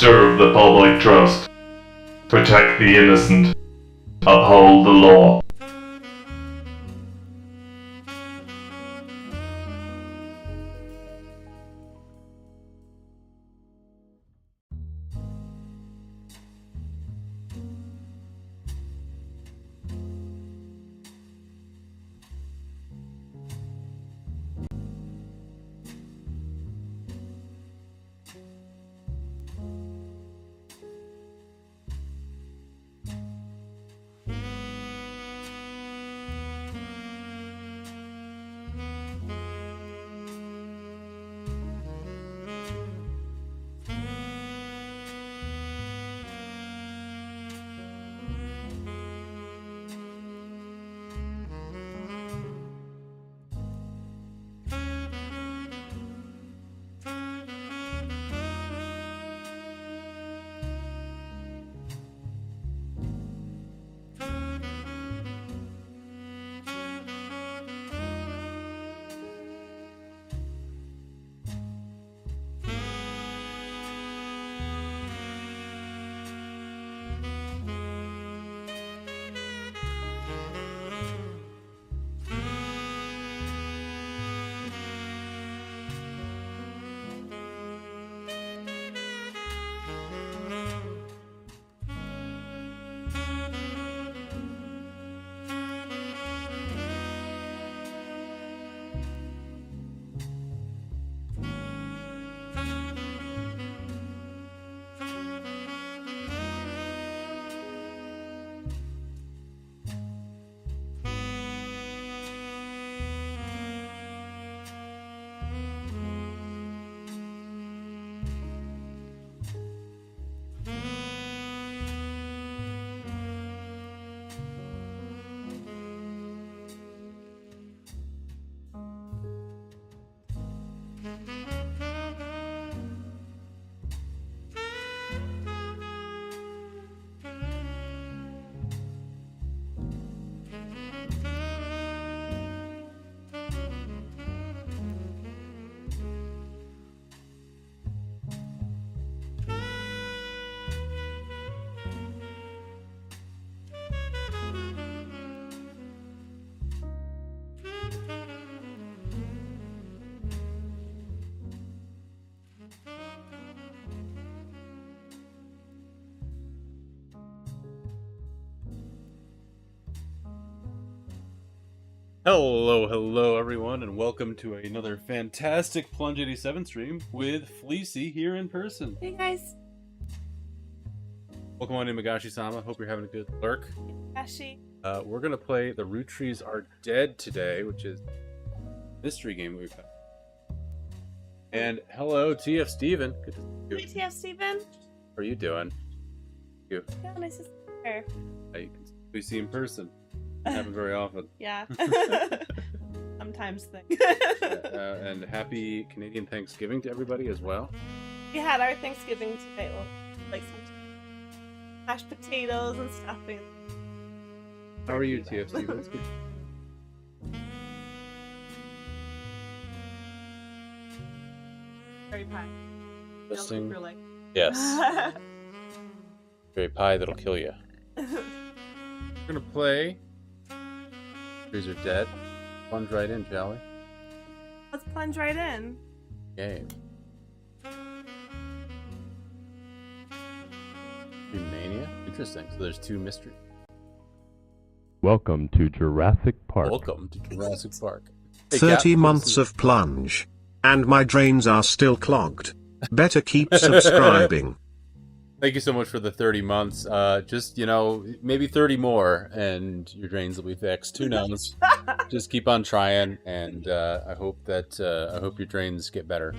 Serve the public trust. Protect the innocent. Uphold the law. Hello everyone, and welcome to another fantastic Plunge 87 stream with Fleacy here in person. Hey guys. Welcome on in, Magashi-sama. Hope you're having a good lurk. Magashi. We're going to play The Roottrees Are Dead today, which is a mystery game we've had. And hello, TF Steven. Good to see you. Hey TF Steven. How are you doing? Yeah, nice to see you. You can we see in person. Doesn't happen very often. Yeah. Sometimes thing. And happy Canadian Thanksgiving to everybody as well. We had our Thanksgiving today, like some mashed potatoes and stuffing. How are you, TF Stevens? Very pie. Listening. Like... Yes. Very pie that'll kill you. We're gonna play. Trees Are Dead. Plunge right in, shall we? Let's plunge right in. Game. Mania? Interesting. So there's two mysteries. Welcome to Jurassic Park. Welcome to Jurassic Park. Hey, 30 months of plunge. And my drains are still clogged. Better keep subscribing. Thank you so much for the 30 months. Just, maybe 30 more and your drains will be fixed. Who knows? Just keep on trying, and I hope your drains get better.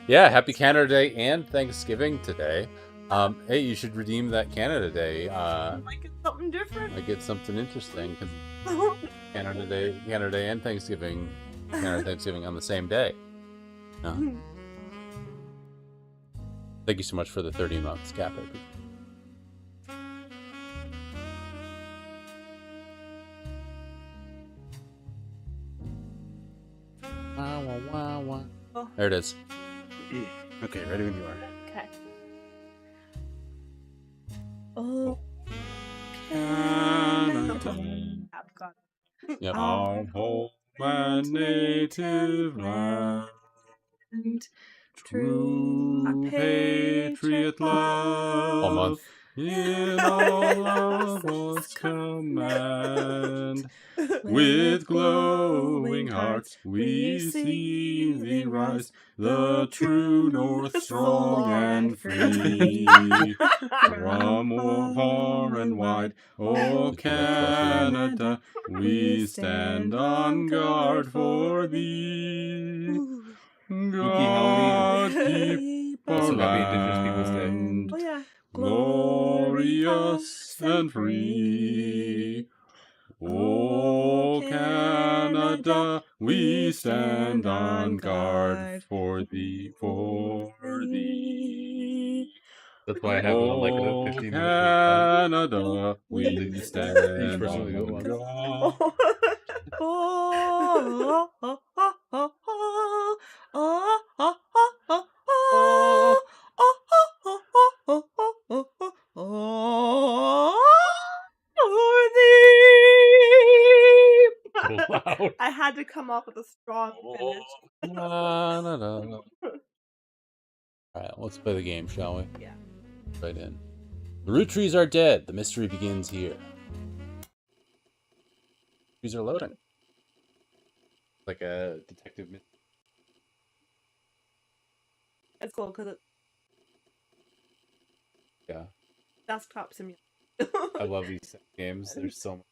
Yeah, happy Canada Day and Thanksgiving today. Hey, you should redeem that Canada Day. Might get something different. Might get something interesting, because Canada Day and Thanksgiving on the same day. Thank you so much for the 30 months, Cap. There it is. Okay, ready when you are. Okay. Oh. I've got it. Yep. Our home and native land, true patriot love, in all of us command. With glowing hearts we see thee rise, the true north strong and free. From far and wide, O Canada, we stand on guard for thee. God keep our land, Oh yeah. glorious and free. O Canada, we stand on guard for thee, That's why I have it on like a 15 minutes. Canada, we stand on guard. Loud. I had to come up with a strong finish. Alright, let's play the game, shall we? Yeah. Right in. The Roottrees are dead. The mystery begins here. Trees are loading. Like a detective mystery. It's cool because it's Yeah. desktop simulator. I love these games. There's so much.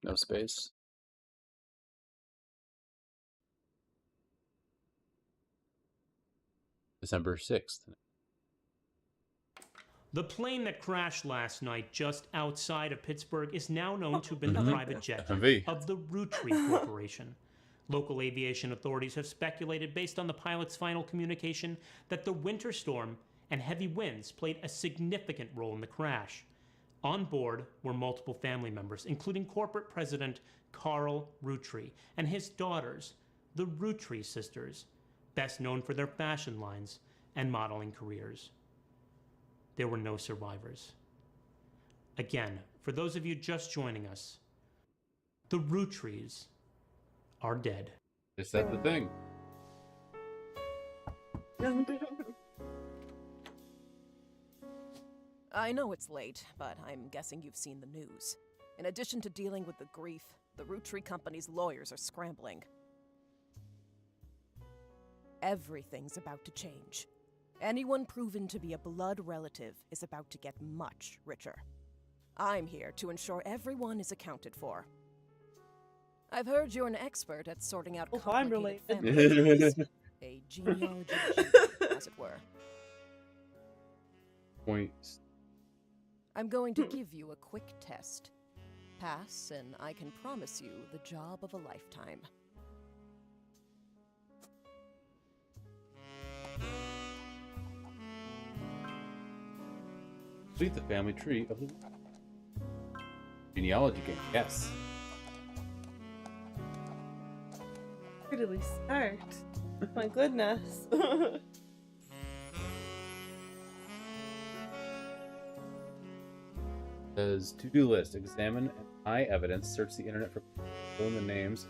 No space. December 6th. The plane that crashed last night just outside of Pittsburgh is now known to have been the private jet FMV. of the Roottrees Corporation. Local aviation authorities have speculated, based on the pilot's final communication, that the winter storm and heavy winds played a significant role in the crash. On board were multiple family members, including corporate president Carl Roottree and his daughters, the Roottrees sisters, best known for their fashion lines and modeling careers. There were no survivors. Again, for those of you just joining us, the Roottrees are dead. Is that the thing? I know it's late, but I'm guessing you've seen the news. In addition to dealing with the grief, the Roottrees company's lawyers are scrambling. Everything's about to change. Anyone proven to be a blood relative is about to get much richer. I'm here to ensure everyone is accounted for. I've heard you're an expert at sorting out I'm complicated related. family trees. A genealogy genius, as it were. Points. I'm going to give you a quick test. Pass, and I can promise you the job of a lifetime. Complete the family tree of the genealogy game. Yes. Where did we start? My goodness. Says to-do list. Examine and eye evidence. Search the internet for fill in the names,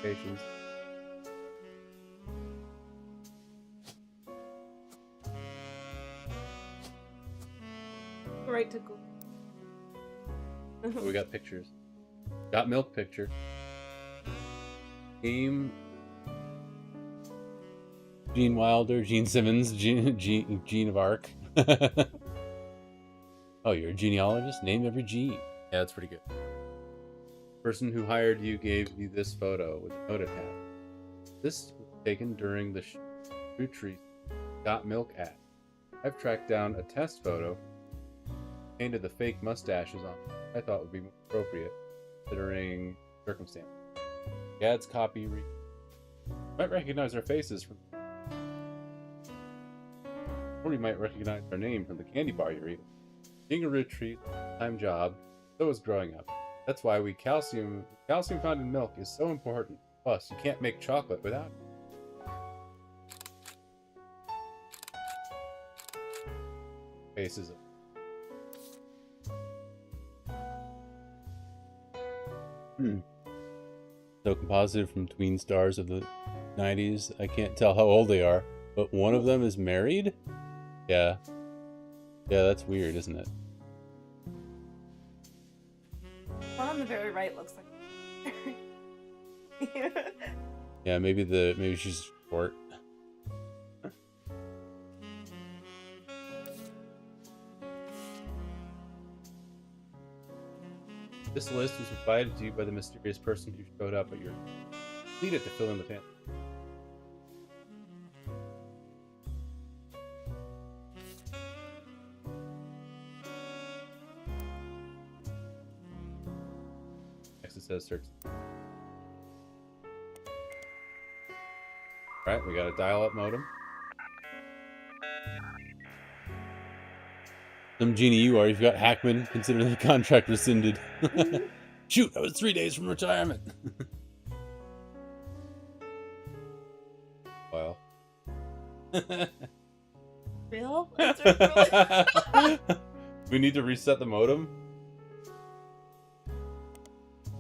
locations. Right to go. Oh, we got pictures. Got milk picture. Game. Gene Wilder, Gene Simmons, Gene of Arc. Oh, you're a genealogist? Name every gene. Yeah, that's pretty good. Person who hired you gave you this photo with a note attached. This was taken during the Roottrees Got Milk ad. I've tracked down a test photo, painted the fake mustaches on I thought would be more appropriate, considering circumstances. The ad's copy might recognize our faces from, or you might recognize our name from the candy bar you're eating. Being a Roottrees time job, so is growing up. That's why calcium found in milk is so important. Plus, you can't make chocolate without it. Faces of So composited from tween stars of the 90s. I can't tell how old they are, but one of them is married? Yeah. Yeah, that's weird, isn't it? One on the very right looks like. Yeah, maybe she's short. This list was provided to you by the mysterious person who showed up at your need it to fill in the family. Next it says search. Alright, we got a dial-up modem. Some genie you are. You've got Hackman, considering the contract rescinded. Shoot, I was 3 days from retirement. Well. Real? Real? We need to reset the modem?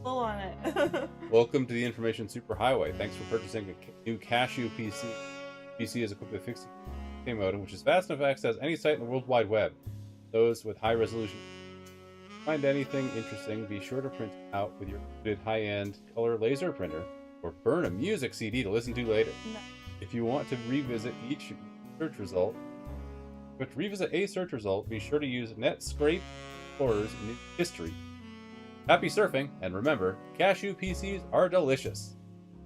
Full on it. Welcome to the Information Superhighway. Thanks for purchasing a new Cashew PC. PC is equipped with a fixed modem, which is fast enough to access any site in the World Wide Web. Those with high resolution. Find anything interesting, be sure to print it out with your high-end color laser printer, or burn a music CD to listen to later. No. If you want to revisit each search result, be sure to use Netscape Explorer's history. Happy surfing, and remember, Cashew PCs are delicious.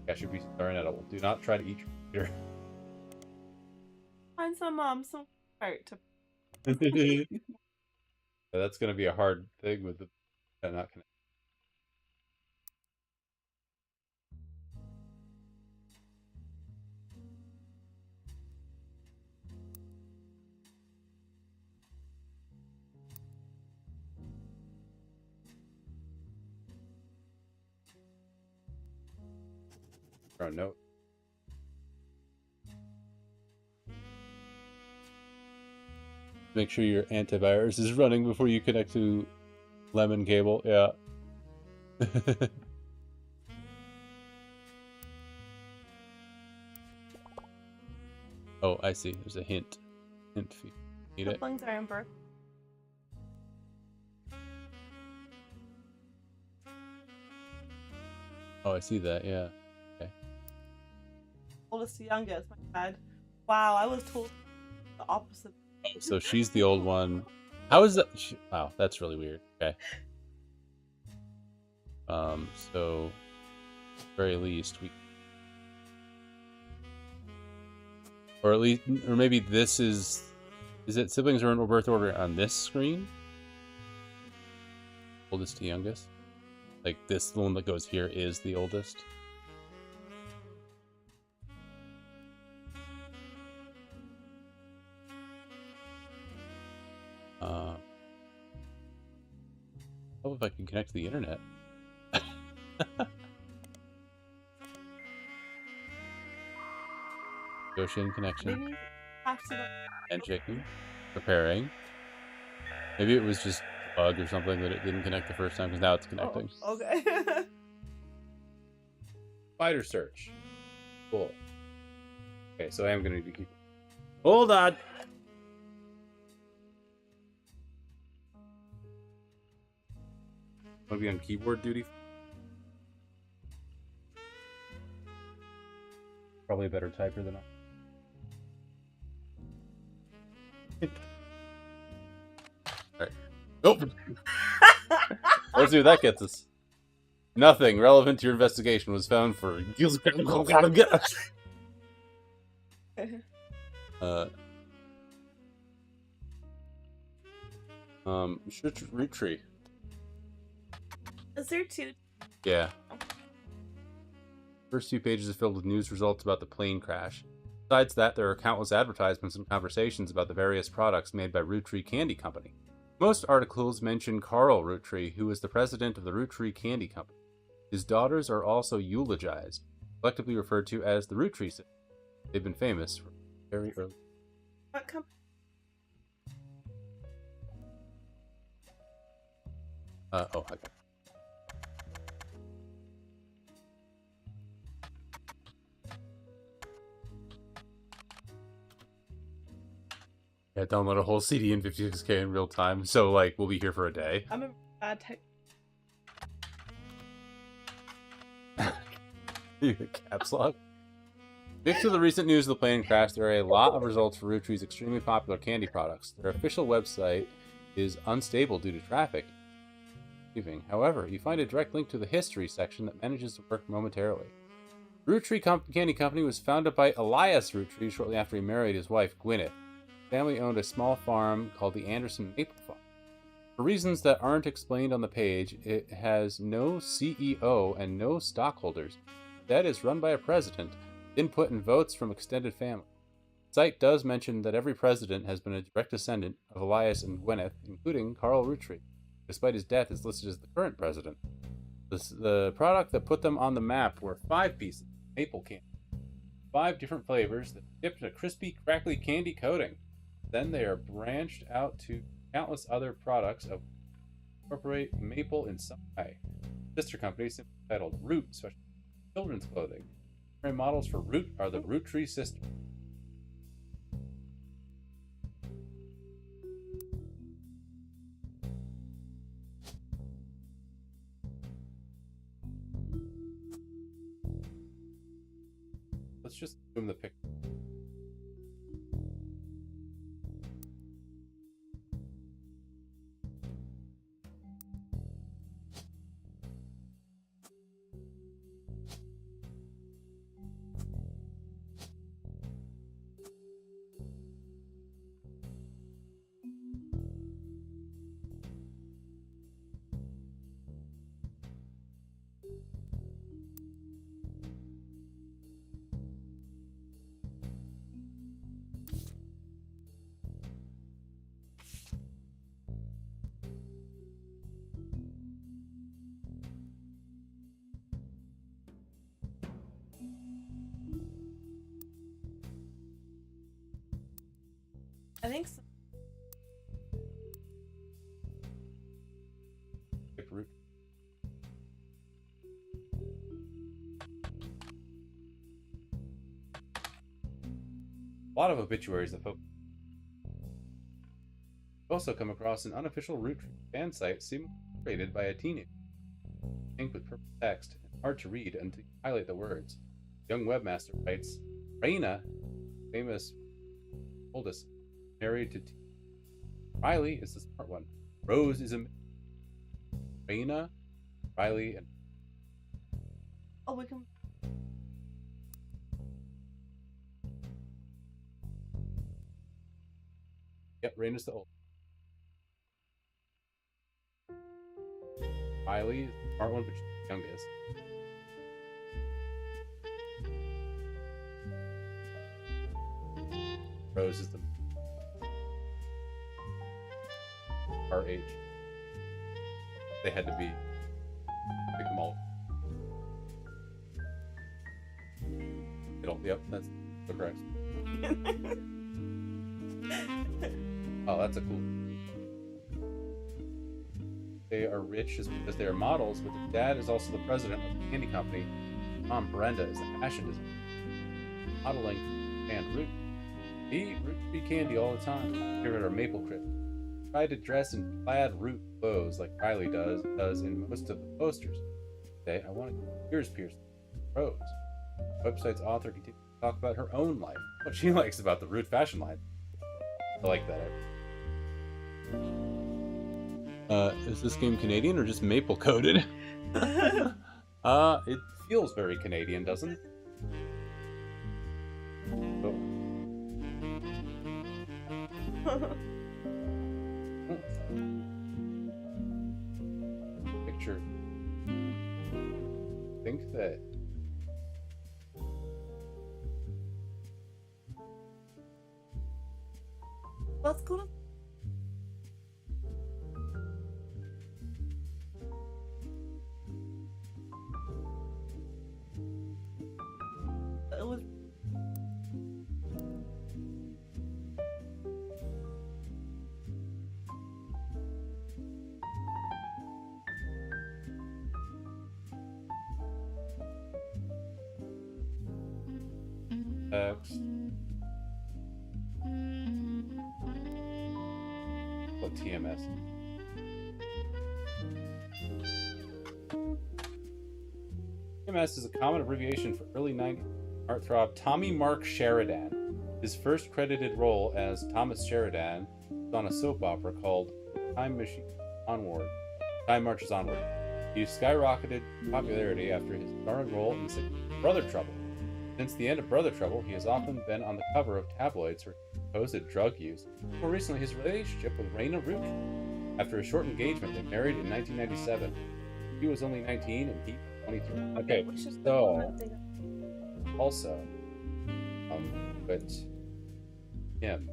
Cashew PCs are inedible. Do not try to eat your computer. Find some art to. That's going to be a hard thing with the not connected. Or a note. Make sure your antivirus is running before you connect to Lemon cable. Yeah. Oh, I see. There's a hint. Hint fee. Need it? Siblings are in birth. Oh, I see that. Yeah. Okay. Oldest to youngest. My bad. Wow, I was told the opposite. So she's the old one. How is that? Wow, that's really weird. Okay. So, at the very least, we, or at least, or maybe this is it siblings are in birth order on this screen? Oldest to youngest? Like this, the one that goes here is the oldest? How if I can connect to the internet? Negotiating connection. Maybe have to. Handshaking. Preparing. Maybe it was just a bug or something that it didn't connect the first time, because now it's connecting. Oh, okay. Spider search. Cool. Okay, so I am going to keep... Hold on! Want to be on keyboard duty? Probably a better typer than I. Alright. Nope! Let's see what that gets us. Nothing relevant to your investigation was found for... Roottrees. Is there two? Yeah. First few pages are filled with news results about the plane crash. Besides that, there are countless advertisements and conversations about the various products made by Roottrees Candy Company. Most articles mention Carl Roottrees, who is the president of the Roottrees Candy Company. His daughters are also eulogized, collectively referred to as the Roottrees sisters. They've been famous from very early. What company? Oh, okay. Yeah, download a whole CD in 56K in real time, so, like, we'll be here for a day. I'm a bad type. Caps lock. Thanks to the recent news of the plane crash, there are a lot of results for Roottrees' extremely popular candy products. Their official website is unstable due to traffic. However, you find a direct link to the history section that manages to work momentarily. Roottrees Candy Company was founded by Elias Roottrees shortly after he married his wife, Gwyneth. The family owned a small farm called the Anderson Maple Farm. For reasons that aren't explained on the page, it has no CEO and no stockholders. That is run by a president, input and votes from extended family. The site does mention that every president has been a direct descendant of Elias and Gwyneth, including Carl Roottrees. Despite his death, is listed as the current president. The product that put them on the map were 5 pieces of maple candy. 5 different flavors that dipped in a crispy, crackly candy coating. Then they are branched out to countless other products of incorporate maple in some way. Sister company simply titled Root, special children's clothing. Primary models for Root are the Roottrees sisters. Let's just zoom the picture. I think so. A lot of obituaries that focus. We also come across an unofficial Roottrees fan site seemingly created by a teenager. Pink with purple text and hard to read until you highlight the words. Young webmaster writes, Raina, famous oldest, married to Riley is the smart one. Rose is a Raina, Riley, and Oh, we can. yep, Raina's the oldest. Riley is the smart one, but she's the youngest. Rose is the our age. They had to be pick them all. Yep, that's correct. Oh, that's a cool. They are rich just because they are models, but their dad is also the president of the candy company. Mom, Brenda, is a fashion designer. Modeling and Root. They eat Root candy all the time. Here at our Maple Crisp. Try to dress in plaid Root clothes like Riley does in most of the posters. Today, I want to get ears pierced. Rose. The website's author continues to talk about her own life, what she likes about the Root fashion line. I like that. Is this game Canadian or just maple coated? It feels very Canadian, doesn't it? Oh. Picture. I think that Let's go to. It was. what TMS? TMS is a common abbreviation for early 90s heartthrob Tommy Mark Sheridan. His first credited role as Thomas Sheridan was on a soap opera called Time Marches Onward. He skyrocketed popularity after his starring role in the Brother Trouble. Since the end of Brother Trouble, he has often been on the cover of tabloids for supposed drug use. More recently, his relationship with Raina Root. After a short engagement, they married in 1997. He was only 19 and he 23. Okay, so also, but him,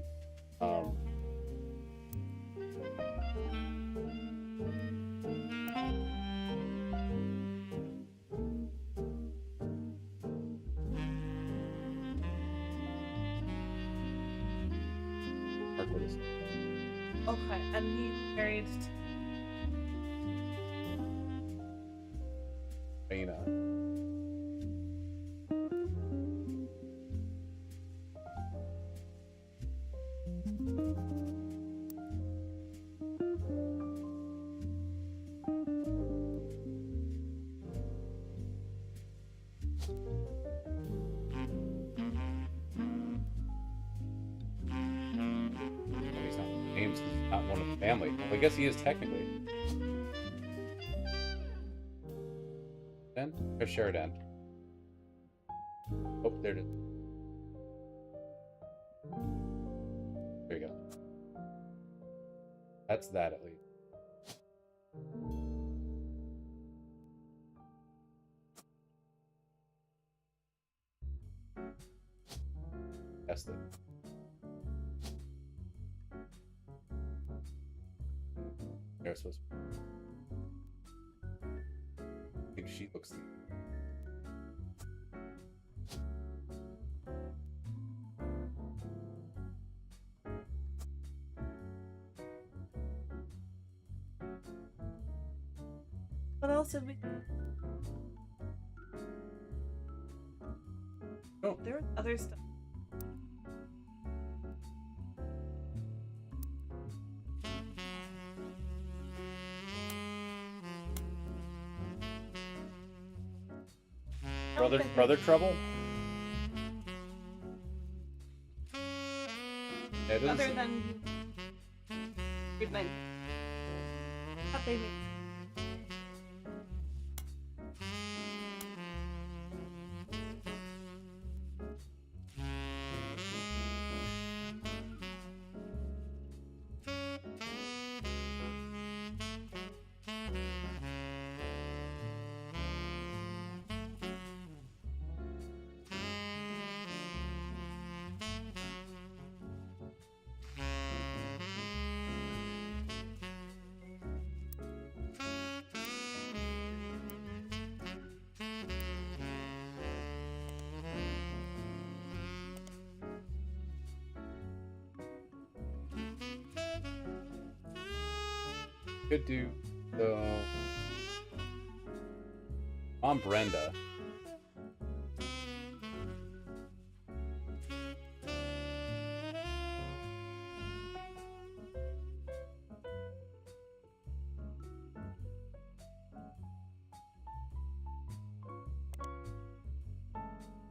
Okay, and he married. Raina. He's not named, he's not one of the family. Well, I guess he is technically. Or Sheridan. Oh, there it is. There you go. That's that at least. Test it. There's supposed to be. I think she looks. What else did we? Oh. There was other stuff. Brother trouble? Yeah, it doesn't Other say- than treatment. What they mean. Could do so. Mom Brenda.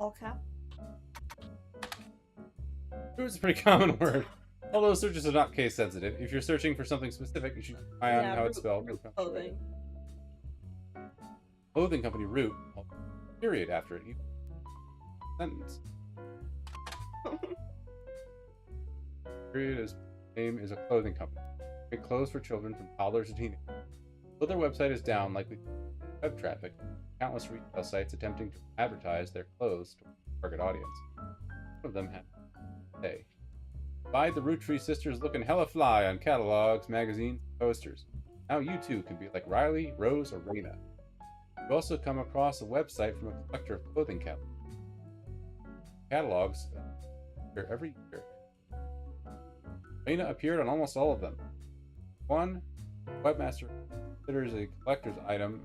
All cap. It's a pretty common word. Although searches are not case sensitive. If you're searching for something specific, you should try on how it's spelled. Clothing. Clothing company Root. Period after it. Sentence. Period is name is a clothing company. Make clothes for children from toddlers to teenagers. Though their website is down, likely web traffic, countless retail sites attempting to advertise their clothes to a target audience. One of them had say, "Buy the Roottrees sisters looking hella fly on catalogs, magazines, posters. Now you too can be like Riley, Rose, or Raina." You also come across a website from a collector of clothing catalogs appear every year. Raina appeared on almost all of them. One webmaster considers a collector's item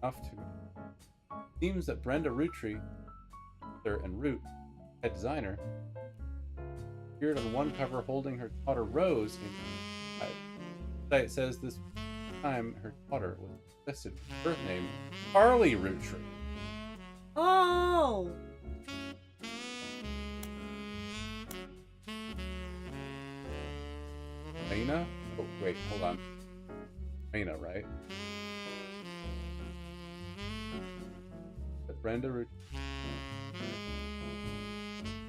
enough to. Seems that Brenda Roottree, and Root, head designer, appeared on one cover holding her daughter Rose. The site says this time her daughter was listed with her birth name Carly Roottrees. Oh. Raina? Oh, wait, hold on. Raina, right? But Brenda Root.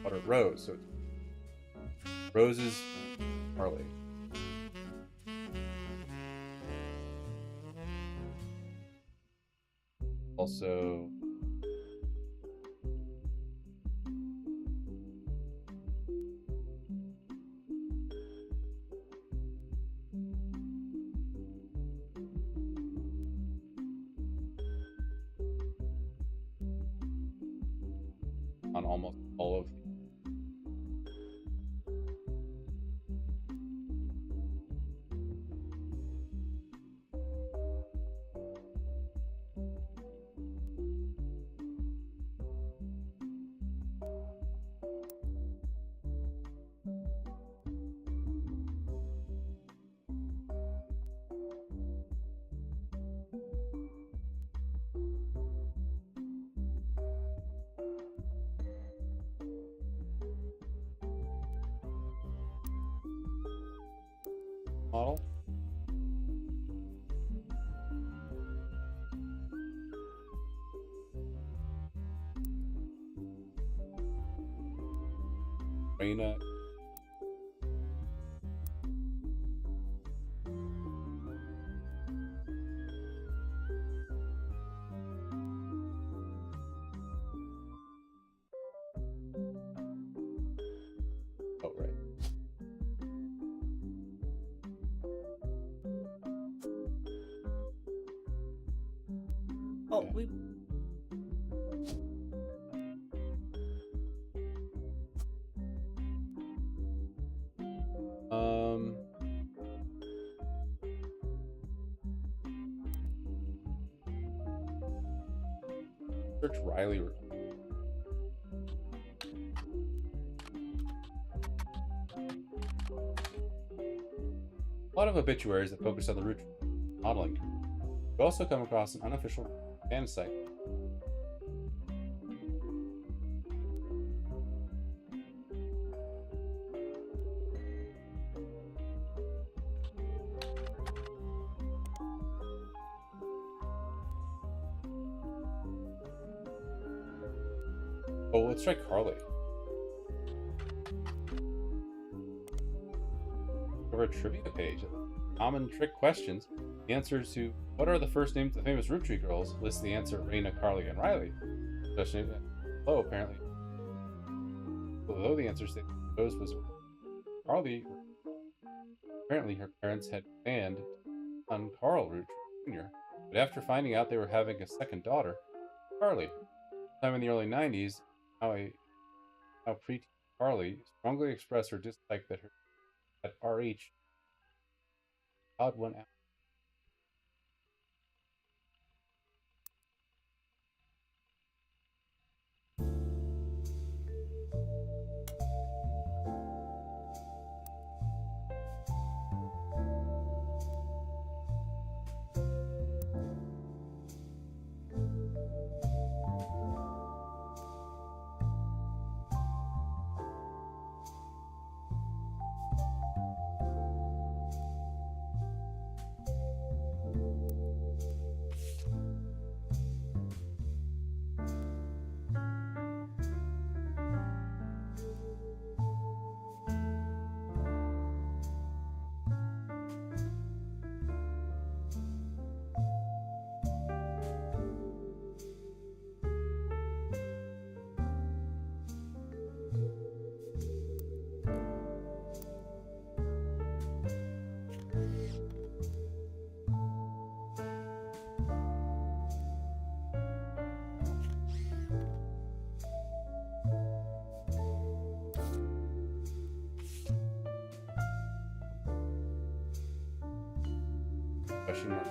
Daughter Rose, so it's Rose's Carly. Also, on almost all of the model. Raina. Oh, right. Oh, we. Search Riley. A lot of obituaries that focus on the root modeling. You also come across an unofficial fan site. Oh, let's try Carly. Over a trivia page, common trick questions. The answers to what are the first names of the famous Roottrees girls lists the answer Raina, Carly, and Riley. Question below apparently. Although the answer those was Carly, apparently her parents had banned son Carl Roottrees Jr. But after finding out they were having a second daughter, Carly, sometime in the early '90s, now preteen Carly strongly expressed her dislike that RH odd one out. Question mark.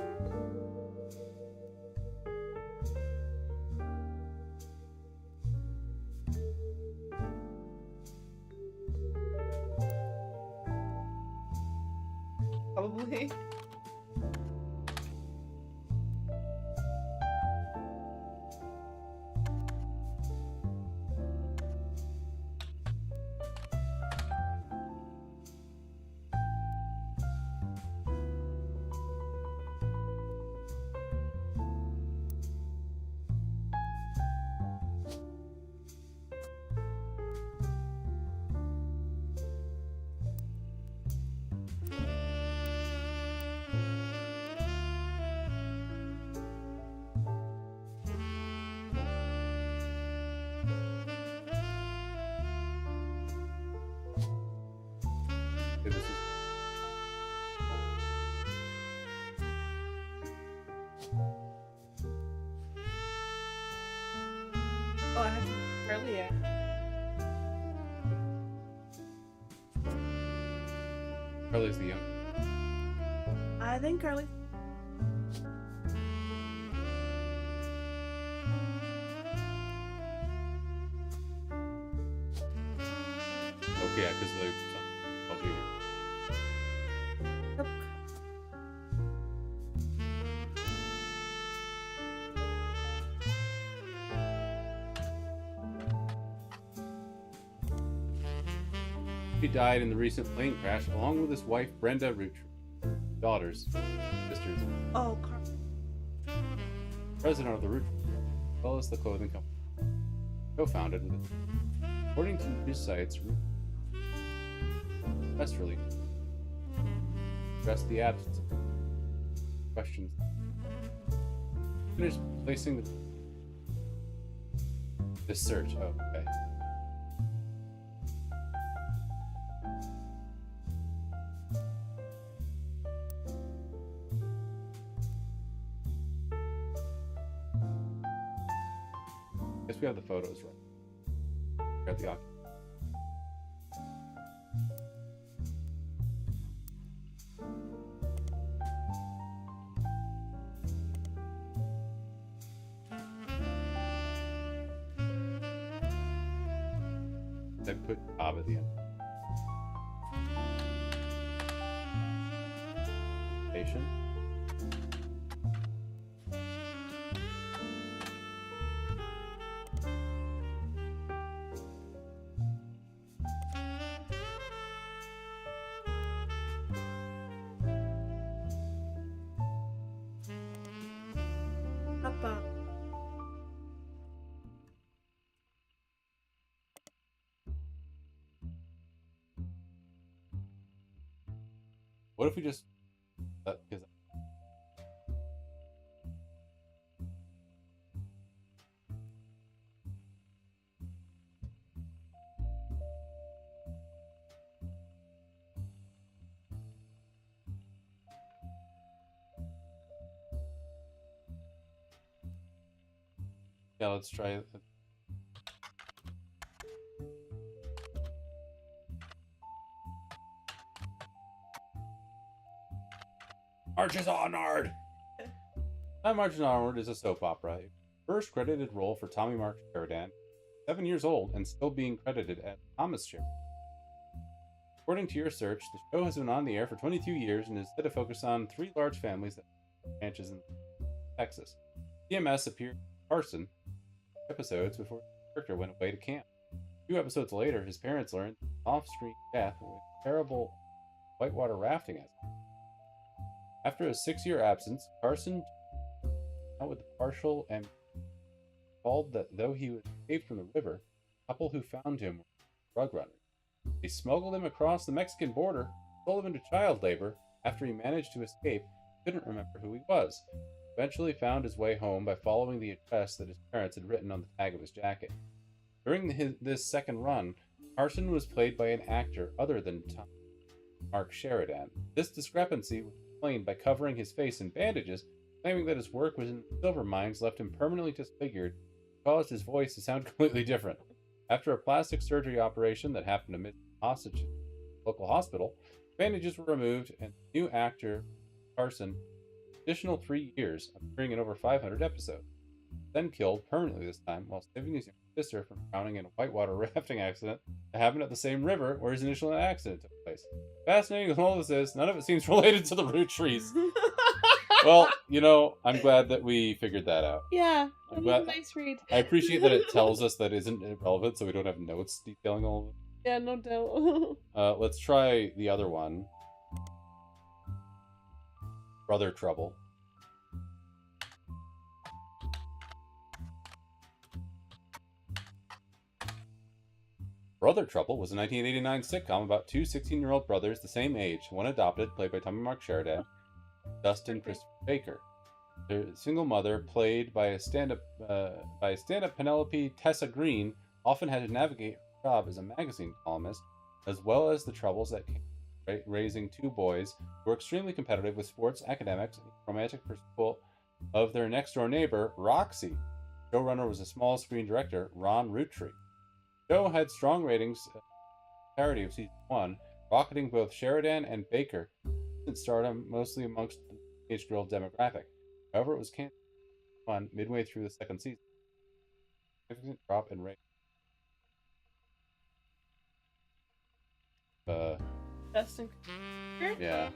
Probably. Okay, this is Oh, I have earlier. Carly's the young. I think Carly. Okay, yeah, because the I'll do here. Yep. He died in the recent plane crash along with his wife Brenda Roottrees, daughters, sisters, Oh, Carly. president of the Roottrees, as well as the clothing company, co-founded with it. According to news sites, press release addressed the absence of questions. Finished placing the search. Oh, okay. Guess we have the photos right. Got the I put Bob at the end. Station. Papa. What if we just... Because yeah, let's try it. Marches Onward! Time Marches Onward is a soap opera. First credited role for Tommy Mark Sheridan, 7 years old and still being credited as Thomas Sheridan. According to your search, the show has been on the air for 22 years and is set to focus on 3 large families that ranches in Texas. TMS appeared in Carson episodes before the character went away to camp. 2 episodes later, his parents learned off-screen death with terrible whitewater rafting accident. After a 6-year absence, Carson out with a partial and called that though he was escaped from the river, the couple who found him were drug runners. They smuggled him across the Mexican border, sold him into child labor. After he managed to escape, he couldn't remember who he was. He eventually found his way home by following the address that his parents had written on the tag of his jacket. During this second run, Carson was played by an actor other than Tom Mark Sheridan. This discrepancy was explained by covering his face in bandages, claiming that his work was in silver mines left him permanently disfigured, caused his voice to sound completely different. After a plastic surgery operation that happened amidst hostage in a local hospital, bandages were removed, and the new actor, Carson, additional 3 years, appearing in over 500 episodes. Then killed permanently this time while saving his younger sister from drowning in a whitewater rafting accident that happened at the same river where his initial accident took place. Fascinating as all this is, none of it seems related to the Roottrees. Well, you know, I'm glad that we figured that out. Yeah, I'm that was glad- a nice read. I appreciate that it tells us that isn't irrelevant, so we don't have notes detailing all of it. Yeah, no doubt. Let's try the other one. Brother Trouble. Brother Trouble was a 1989 sitcom about 2 16-year-old brothers the same age, one adopted, played by Tommy Mark Sheridan, Dustin Christopher Baker. Their single mother, played by a stand-up Penelope Tessa Green, often had to navigate her job as a magazine columnist, as well as the troubles that came with raising 2 boys who were extremely competitive with sports, academics, and romantic pursuit of their next-door neighbor, Roxy. Showrunner was a small-screen director, Ron Roottrees. The show had strong ratings parody of season 1, rocketing both Sheridan and Baker to stardom mostly amongst the teenage girl demographic. However, it was canceled midway through the second season. Significant drop in ratings. Justin. Yeah.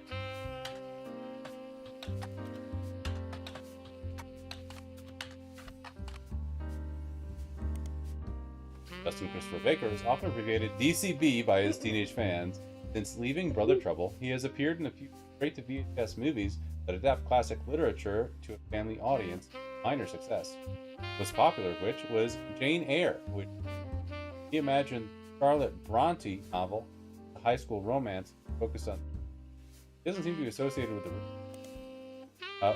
Dustin Christopher Baker is often abbreviated DCB by his teenage fans. Since leaving Brother Trouble, he has appeared in a few straight-to-VHS movies that adapt classic literature to a family audience, minor success. Most popular of which was Jane Eyre, which reimagined Charlotte Bronte novel, a high school romance focused on. It doesn't seem to be associated with the.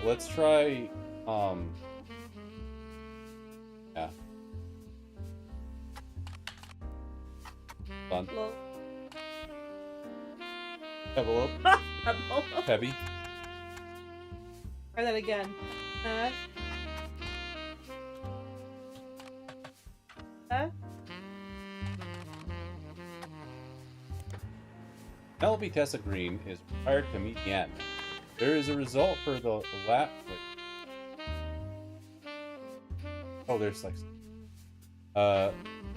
Let's try. Yeah. Fun. Lol. Envelope. Heavy. Try that again. Penelope Tessa Green is retired comedian. There is a result for the lap. Oh, there's like.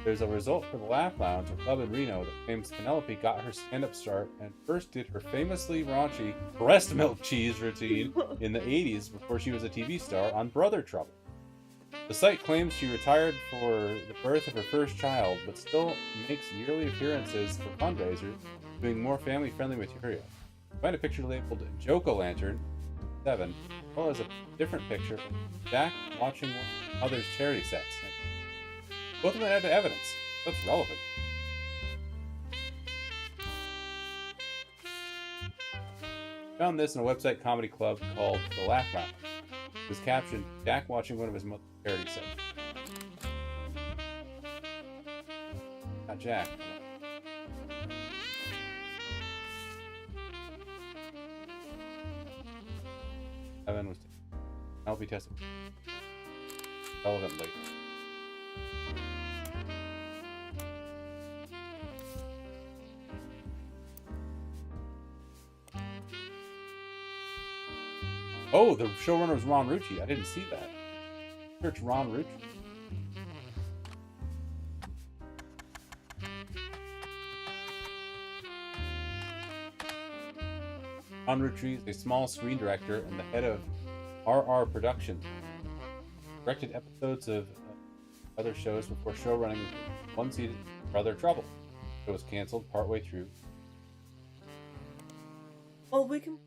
There's a result for the Laugh Lounge, a club in Reno that claims Penelope got her stand-up start and first did her famously raunchy breast milk cheese routine in the 80s before she was a TV star on Brother Trouble. The site claims she retired for the birth of her first child, but still makes yearly appearances for fundraisers, doing more family-friendly material. Find a picture labeled Joke-O-Lantern 7, as well as a different picture of Jack watching one of others' charity sets. Both of them add to evidence. That's relevant. Found this in a website comedy club called The Laugh Lounge. It was captioned, Jack watching one of his mother's parody sets. Not Jack. Evan was I'll be tested relevantly. Oh, the showrunner was Ron Roottrees. I didn't see that. Search Ron Roottrees. Ron Roottrees, a small screen director and the head of RR Productions, directed episodes of other shows before showrunning one season of Brother Trouble. It was canceled partway through. Well, we can.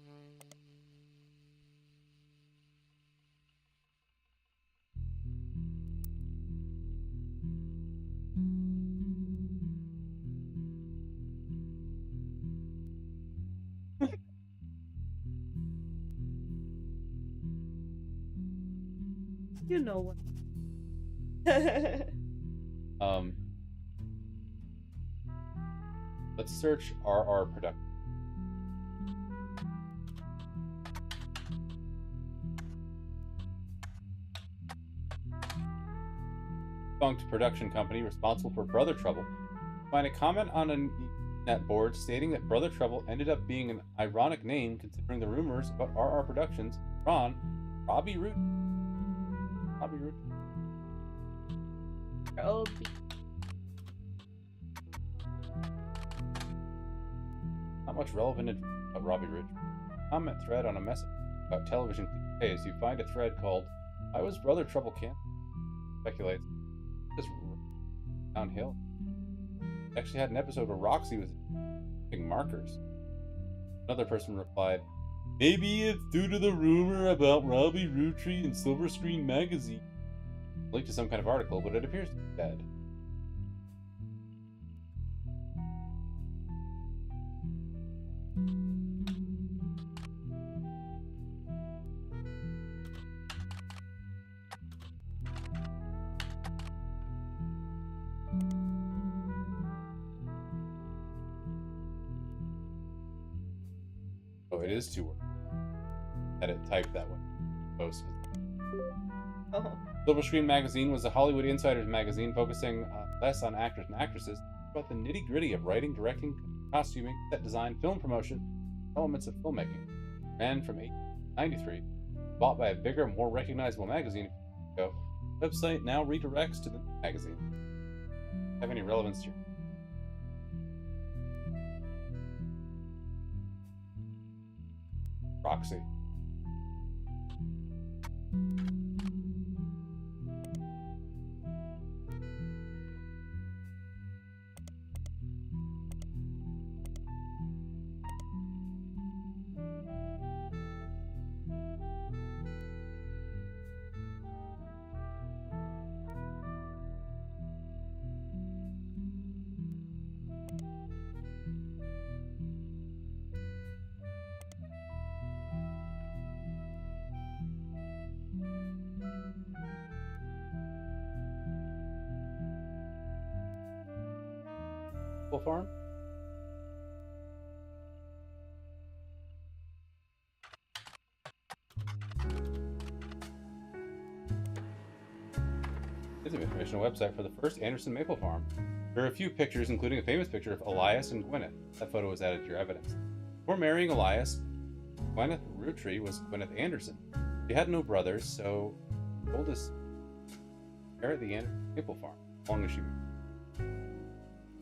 You know what? Let's search RR Productions. Defunct production company responsible for Brother Trouble. Find a comment on a net board stating that Brother Trouble ended up being an ironic name considering the rumors about RR Productions. Robbie Root. Oh, Not much relevant information about Robbie Root. Comment thread on a message about television cliches. You find a thread called "Why was Brother Trouble canceled?" Speculates just downhill. Actually had an episode where Roxy was using markers. Another person replied, "Maybe it's due to the rumor about Robbie Roottrees and Silver Screen Magazine." Linked to some kind of article, but it appears to be dead. Oh, it is 2 words. That it typed that way. Post. oh. Silver Screen Magazine was a Hollywood Insiders magazine focusing less on actors and actresses, about the nitty-gritty of writing, directing, costuming, set design, film promotion, elements of filmmaking. Ran from 1893, bought by a bigger, more recognizable magazine a few years ago. The website now redirects to the magazine. Have any relevance to your Roxy? Farm? This is an informational website for the first Anderson Maple Farm. There are a few pictures, including a famous picture of Elias and Gwyneth. That photo was added to your evidence. Before marrying Elias, Gwyneth Roottrees was Gwyneth Anderson. She had no brothers, so she told us to inherit the Anderson Maple Farm as long as she.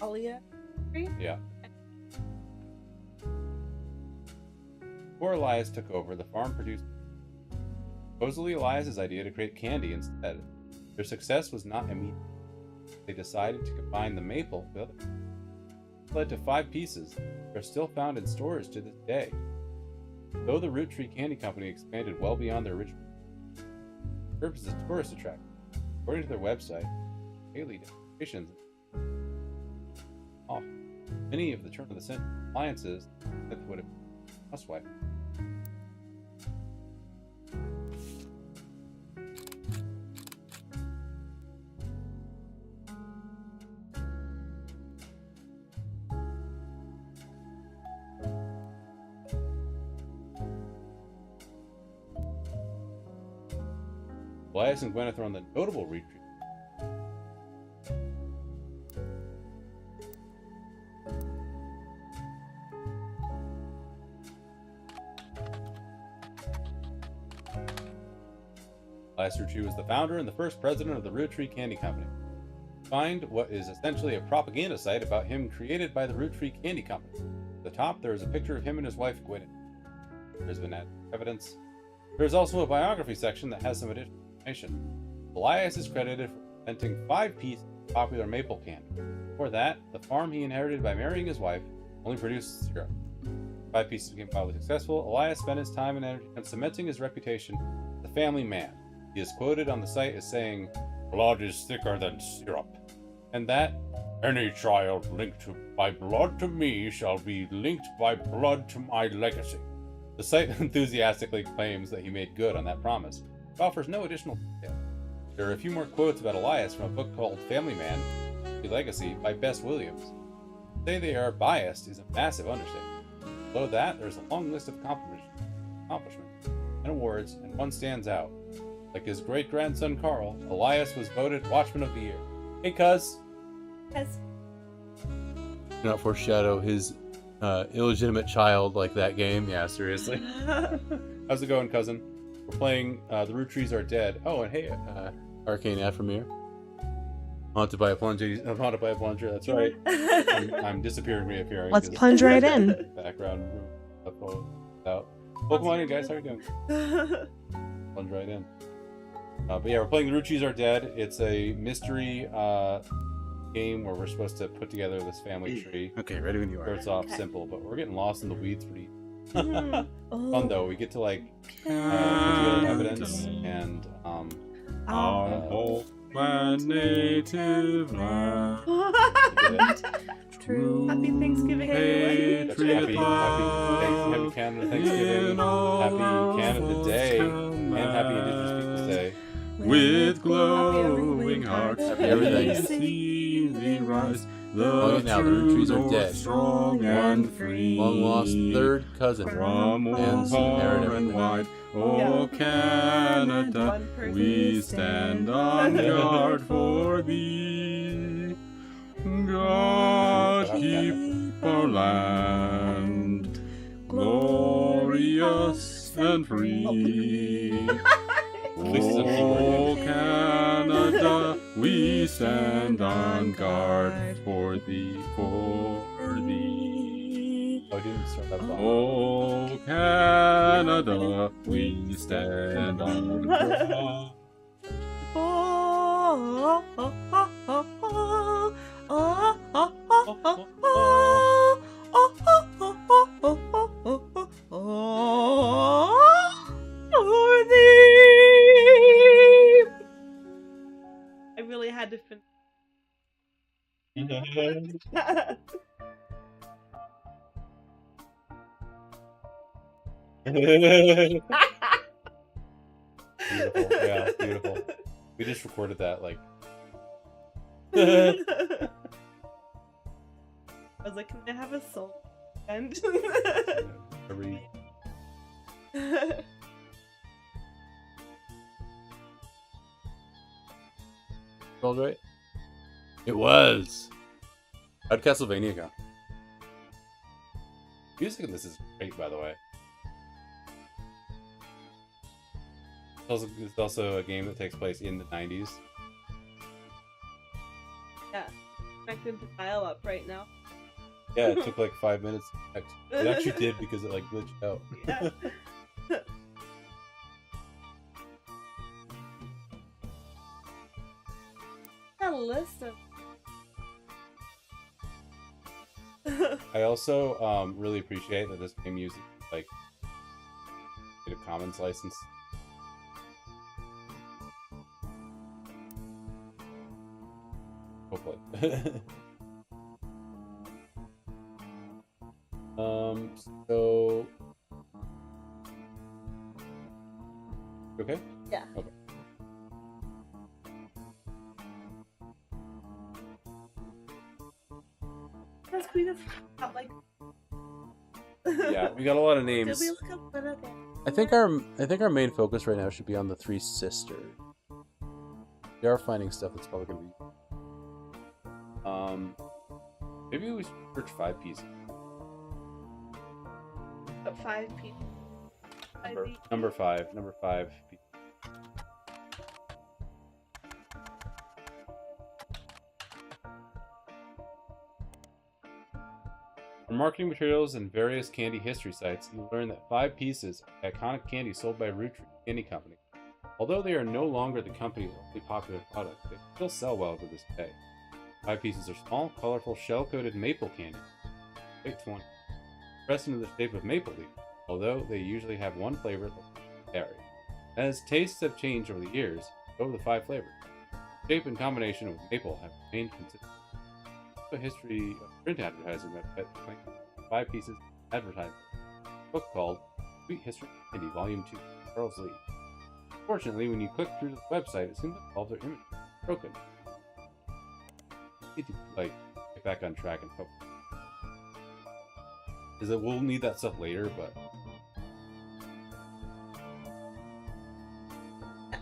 Alia? Yeah. Before Elias took over, the farm produced supposedly Elias's idea to create candy instead. Their success was not immediate. They decided to combine the maple with other. This led to 5 pieces that are still found in stores to this day. Though the Roottrees Candy Company expanded well beyond their original purpose as a tourist attraction, according to their website, daily decorations off many of the turn of the century appliances that would have been housewife. Elias and Gwyneth are on the notable retreat. Elias Roottrees was the founder and the first president of the Roottrees Candy Company. Find what is essentially a propaganda site about him created by the Roottrees Candy Company. At the top, there is a picture of him and his wife, Gwyneth. There's been evidence. There's also a biography section that has some additional information. Elias is credited for inventing 5 pieces of popular maple candy. Before that, the farm he inherited by marrying his wife only produced syrup. 5 pieces became wildly successful. Elias spent his time and energy on cementing his reputation as a family man. He is quoted on the site as saying, "Blood is thicker than syrup," and that any child linked by blood to me shall be linked by blood to my legacy. The site enthusiastically claims that he made good on that promise, but offers no additional detail. There are a few more quotes about Elias from a book called Family Man, The Legacy by Bess Williams. To say they are biased is a massive understatement. Below that, there's a long list of accomplishments and awards, and one stands out. Like his great-grandson Carl, Elias was voted Watchman of the Year. Hey, cuz! Yes. Do not foreshadow his illegitimate child like that game. Yeah, seriously. How's it going, cousin? We're playing The Roottrees Are Dead. Oh, and hey, Arcane Aphramir. Haunted by a plunger. That's right. I'm disappearing, reappearing. Let's plunge right in. Background out. Welcome in, guys. How are you doing? Plunge right in. But yeah, we're playing The Roottrees Are Dead. It's a mystery game where we're supposed to put together this family tree. Okay, ready when you are. Starts off simple, but we're getting lost in the weeds pretty fun though. We get to like put together evidence and my native land. Happy Thanksgiving, everyone. Happy Canada Thanksgiving, Happy Canada Day, and Happy Indigenous Peoples Day. With glowing hearts, Happy everything. see thee rise. Oh, now the Roottrees are dead. Strong and free. Long lost third cousin. From and far and wide, oh Canada, we stand on guard for thee. God keep our land glorious and free. Oh Canada, we stand on guard for thee, for thee. Oh, I didn't start that song. Oh Canada, we stand on guard. I really had to finish. Beautiful, yeah, beautiful. We just recorded that like. I was like, can I have a soul? And All right. It was. How'd Castlevania go? Music in this is great, by the way. It's also a game that takes place in the 90s. yeah, connected to dial up right now. Yeah, it took like 5 minutes to connect. It actually did because it like glitched out. Yeah. A list of. I also really appreciate that this game uses like Creative Commons license. Hopefully. So okay? Yeah. Okay. Yes, we just got like. Yeah, we got a lot of names. Did we look up what are they? I think our main focus right now should be on the 3 sisters. We are finding stuff that's probably going to be. Maybe we should search 5 pieces. But 5 people. Number 5. Number 5. From marketing materials and various candy history sites, you learn that 5 pieces are iconic candy sold by Roottrees Candy Company. Although they are no longer the company's only popular product, they still sell well to this day. 5 pieces are small, colorful, shell-coated maple candy. Weight 20. Pressed into the shape of maple leaf, although they usually have one flavor that vary. As tastes have changed over the years, so have the 5 flavors. Shape and combination with maple have remained consistent. A history of print advertising website claims 5 pieces of advertising. A book called Sweet History of Candy, Volume 2, Charles Lee. Fortunately, when you click through the website, it seems like all their images are broken. Need to get back on track and hope. Is that we'll need that stuff later, but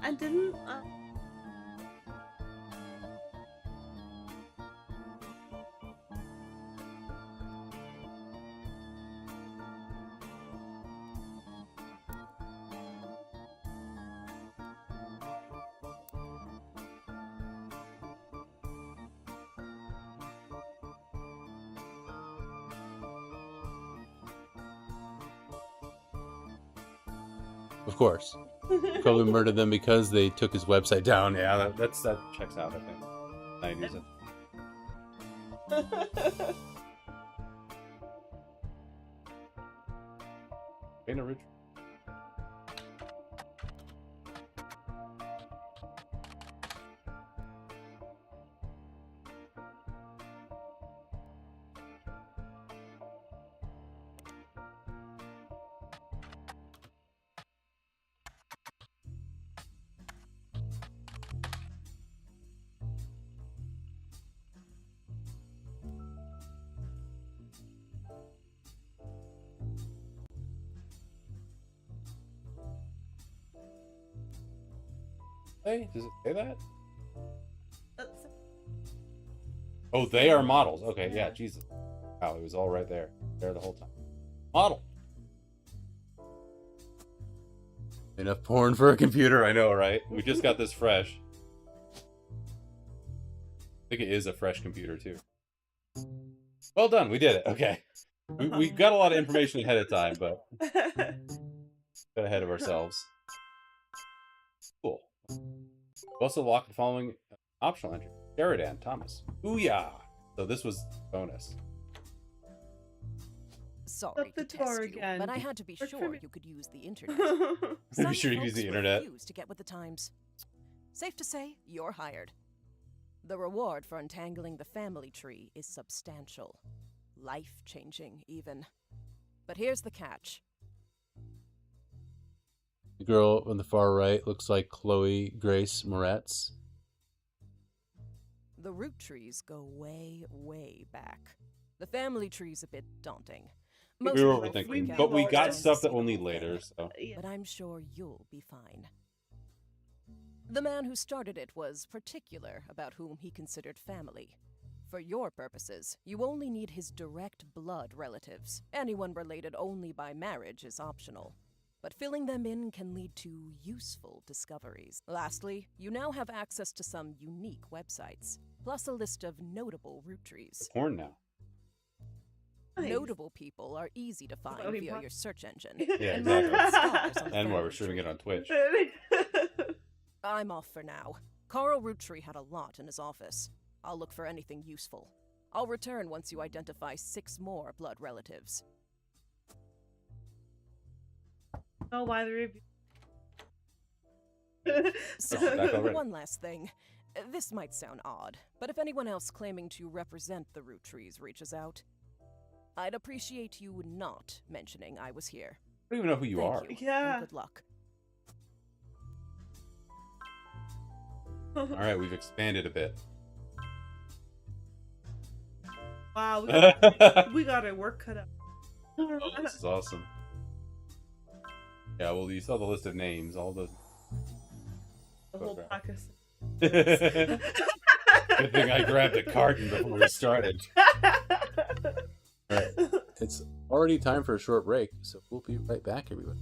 I didn't. of course, probably murdered them because they took his website down. Yeah, that checks out. I think 90s. Ain't a rich. Hey, does it say that? Oh, they are models. Okay, yeah, Jesus. Wow, it was all right there. There the whole time. Model. Enough porn for a computer, I know, right? We just got this fresh. I think it is a fresh computer, too. Well done, we did it. Okay. We got a lot of information ahead of time, but got ahead of ourselves. Cool. We also locked the following optional entry. Sheridan Thomas. Booyah! So this was bonus. Sorry the to tour test you, again. but I had to be sure you could use the internet. Be Some sure you use folks the internet. refuse to get with the times. Safe to say, you're hired. The reward for untangling the family tree is substantial. Life-changing, even. But here's the catch. The girl on the far right looks like Chloe Grace Moretz. The Roottrees go way, way back. The family tree's a bit daunting. Most We were people overthinking, freak out but we when got they stuff see that we'll the need whole later, thing. so. But I'm sure you'll be fine. The man who started it was particular about whom he considered family. For your purposes, you only need his direct blood relatives. Anyone related only by marriage is optional. But filling them in can lead to useful discoveries. Lastly, you now have access to some unique websites, plus a list of notable Roottrees. Porn now. Nice. Notable people are easy to find Chloe via Pot- your search engine. Yeah, and more exactly. stars on the And why we're family streaming it tree. on Twitch. I'm off for now. Carl Roottree had a lot in his office. I'll look for anything useful. I'll return once you identify 6 more blood relatives. Oh, why the review? So, Back already. one last thing. This might sound odd, but if anyone else claiming to represent the Rootrees reaches out, I'd appreciate you not mentioning I was here. I don't even know who you Thank are. You, Yeah. and good luck. Alright, we've expanded a bit. Wow, we got our work cut out. Oh, this is awesome. Yeah, well, you saw the list of names, all the... The whole pack of... Good thing I grabbed a carton before we started. Alright, it's already time for a short break, so we'll be right back, everyone.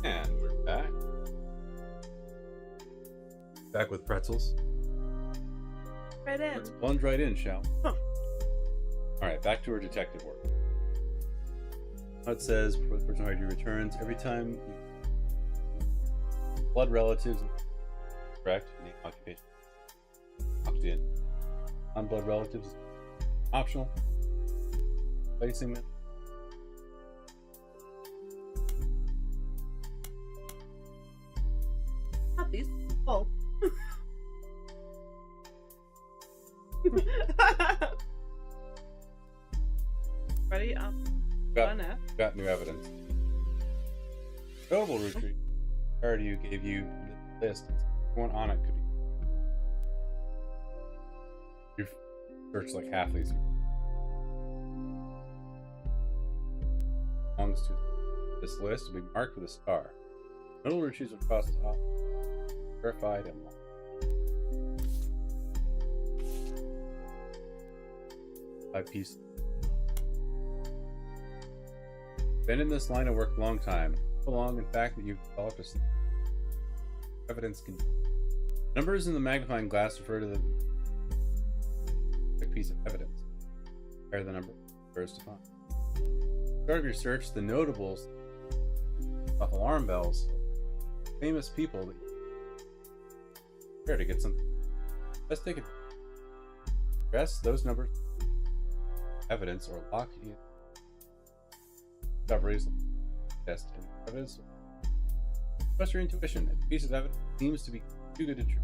And we're back. Back with pretzels. Right in. Let's plunge right in, shall we? Huh. Alright, back to our detective work. It says, before the person hired you returns, every time you... Blood relatives, correct? Name, occupation. Opted in. Non-blood relatives, optional. Placing them. Puppies. Oh. Ready? Got new evidence. Notable Roottrees. Prior to you gave you the list. Everyone on it could be. You've searched like half these. Belongs to this list will be marked with a star. Notable Roottrees will cross the top. Verified and locked. By piece. Been in this line of work a long time. So long, in fact, that you've developed a evidence. Numbers in the magnifying glass refer to the piece of evidence. Compare the number refers to find. Start of your search, the notables of alarm bells, famous people that you prepare to get something. Let's take it. Address those numbers, evidence, or lock in discoveries, test and evidence. Trust your intuition. If a piece of evidence seems to be too good to true,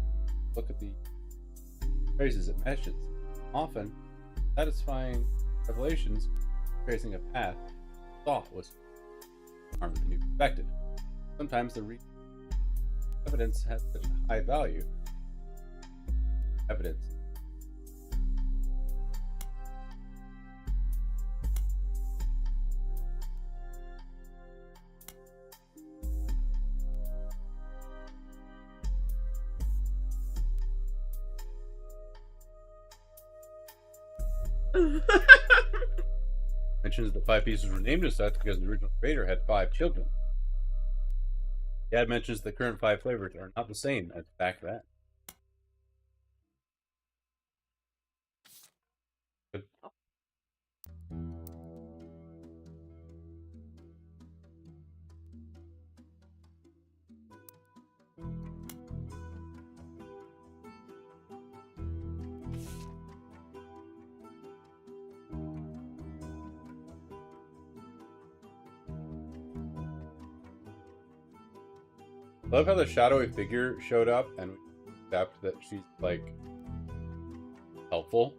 look at the phrases it mentions. Often, satisfying revelations tracing a path thought was armed with a new perspective. Sometimes the evidence has such a high value. Evidence. Mentions that 5 pieces were named as such because the original creator had 5 children. Dad mentions the current 5 flavors are not the same as back then. Good. I love how the shadowy figure showed up and we accept that she's like helpful.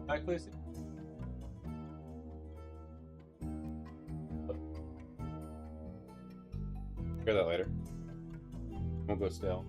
Hi, Fleacy. Hear that later. Won't go stale.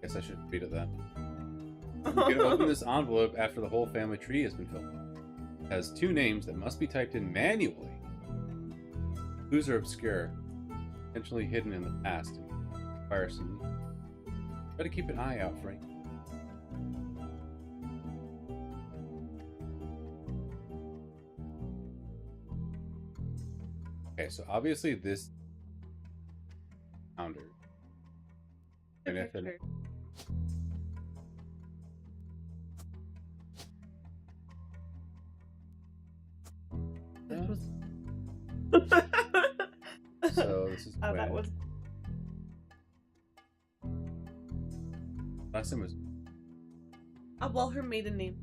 Guess I should read it then. You can open this envelope after the whole family tree has been filled. It has 2 names that must be typed in manually. Clues are obscure, intentionally hidden in the past, and require some. Try to keep an eye out for any. Okay, so obviously this founder. And if it, so this is that was last time was well, her maiden name.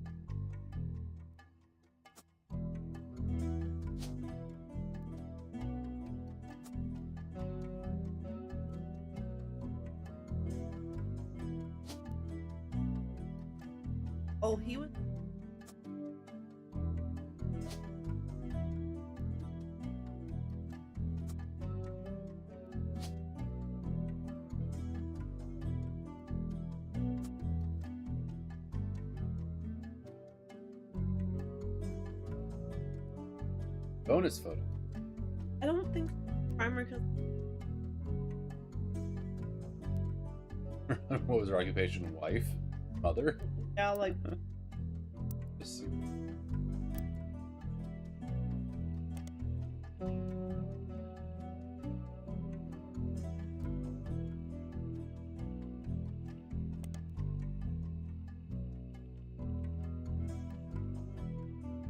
Oh, he was. bonus photo. I don't think farmer because What was her occupation? Wife? Mother? yeah, like Just see.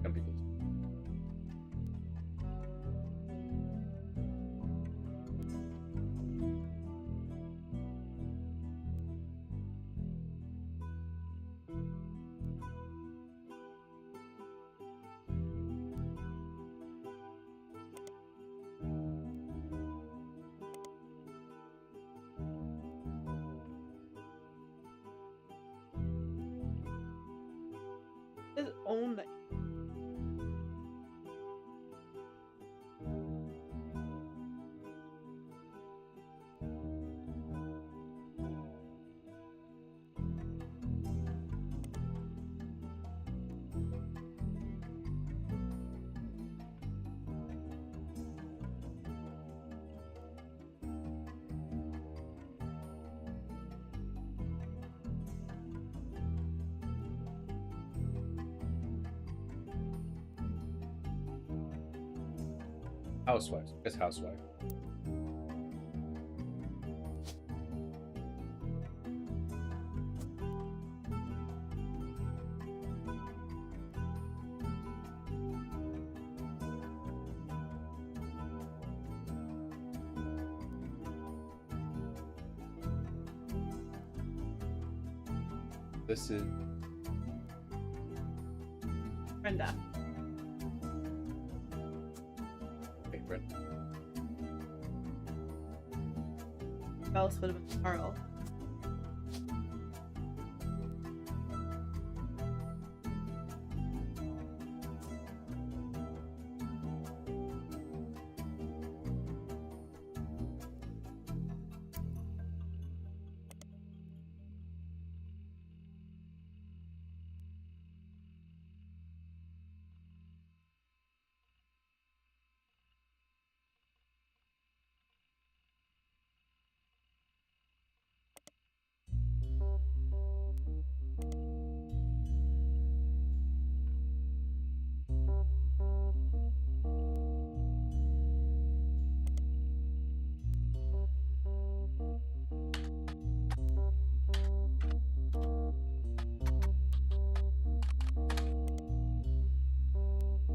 Can be good. own that. Housewife. It's housewife. This is Brenda. okay, Brenda. Who else would have been Carl?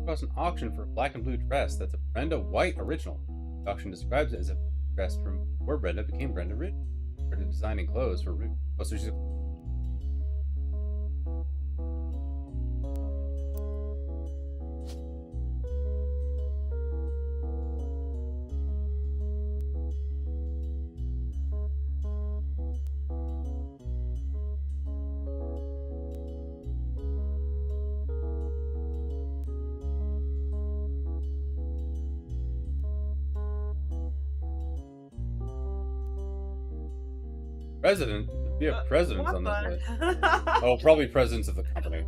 Across an auction for a black and blue dress that's a Brenda White original. The auction describes it as a dress from where Brenda became Brenda Ridge. Brenda designing clothes for Root. Oh, so she's president. We have presidents on this list. Oh, probably presidents of the company.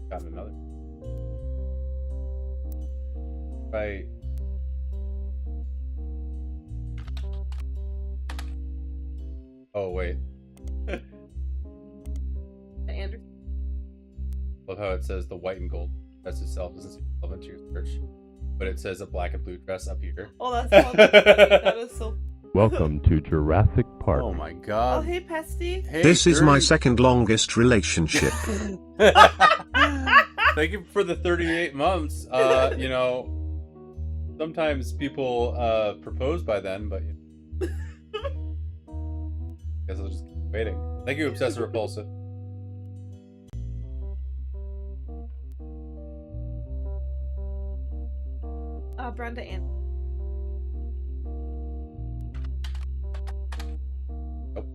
Got another. Right. Oh wait. Anderson. Love how it says the white and gold dress itself isn't relevant to your search, but it says a black and blue dress up here. Oh, that's so funny. That is so. Welcome to Jurassic Park. Oh my Oh, god. hey, Pesty. Hey, This is my 30 second longest relationship. Thank you for the 38 months. You know, sometimes people propose by then, but guess I'll just keep waiting. Thank you, Obsessive Repulsive. Brenda and. Nope.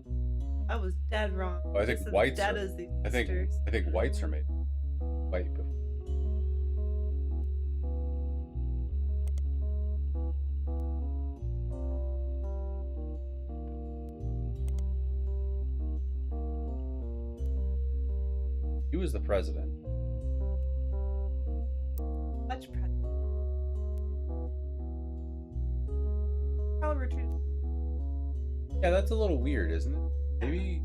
I was dead wrong. Oh, I think This is whites dead are- as these I think sisters. whites are made white. He was the president. Much president. Carl Roottrees. Yeah, that's a little weird, isn't it? Maybe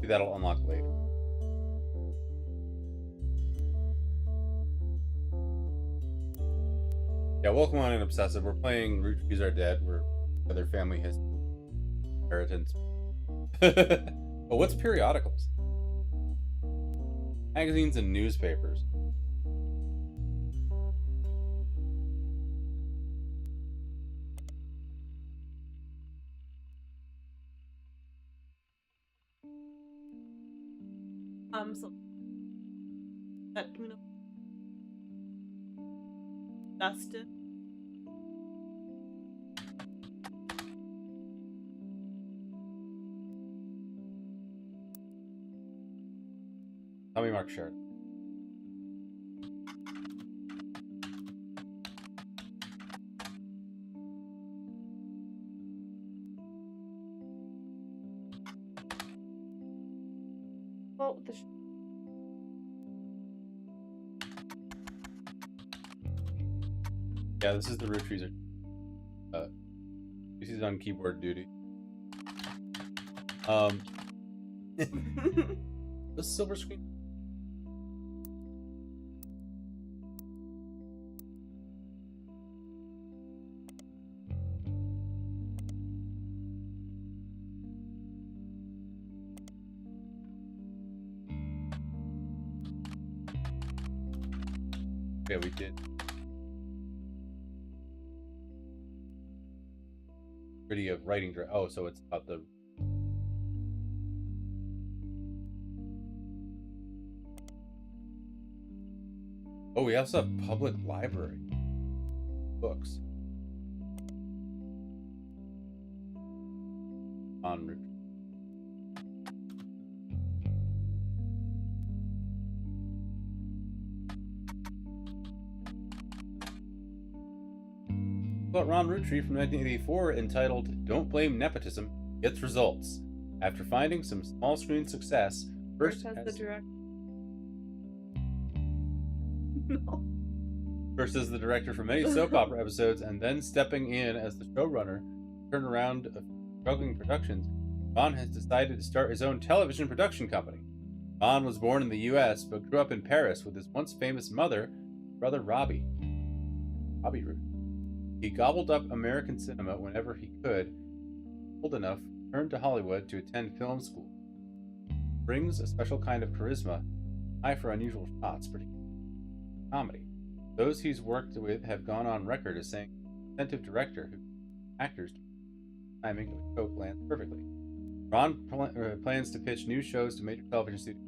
that'll unlock later. Yeah, welcome on in, Obsessive. We're playing Roottrees Are Dead. We're other family history, inheritance. But what's periodicals? Magazines and newspapers. So that Dustin. Call me Mark Sheridan. Well, Yeah, this is the Roottrees. This is on keyboard duty. This silver screen. Yeah, we did. Video of writing. Oh, so it's about the. Oh, we also have public library books on. But Ron Rootree from 1984 entitled "Don't Blame Nepotism" gets results after finding some small screen success. First as as the director. First as the director for many soap opera episodes, and then stepping in as the showrunner, turnaround of struggling productions, Ron has decided to start his own television production company. Ron was born in the U.S., but grew up in Paris with his once famous mother, brother Robbie Root. He gobbled up American cinema whenever he could. Old enough, turned to Hollywood to attend film school. Brings a special kind of charisma, eye for unusual shots, particularly comedy. Those he's worked with have gone on record as saying attentive director who actors timing of a joke lands perfectly. Ron plans to pitch new shows to major television studios.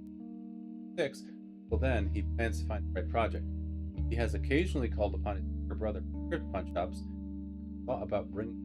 6. Well, then he plans to find the right project. He has occasionally called upon his younger brother script punch ups, thought about bringing.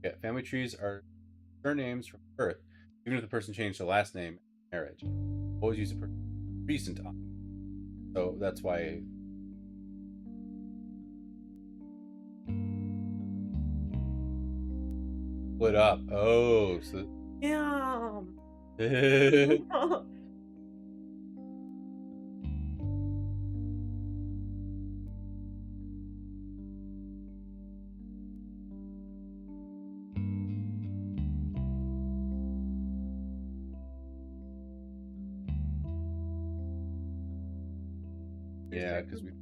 Yeah, family trees are surnames from birth, even if the person changed the last name in marriage. Always use a recent on. So that's why. Split up. Oh, so. Yeah. Yeah, because we.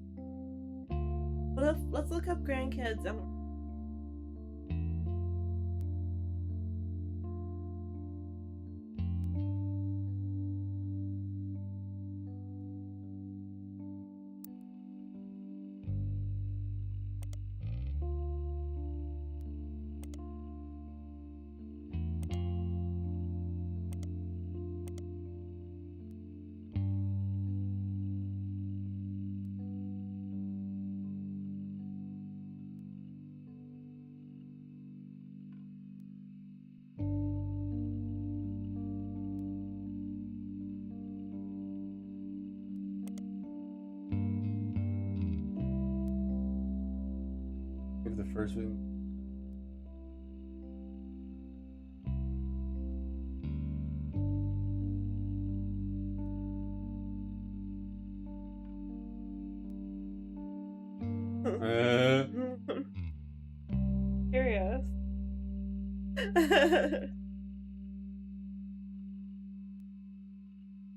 Let's look up grandkids. Maybe the first one. Curious.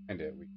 And we.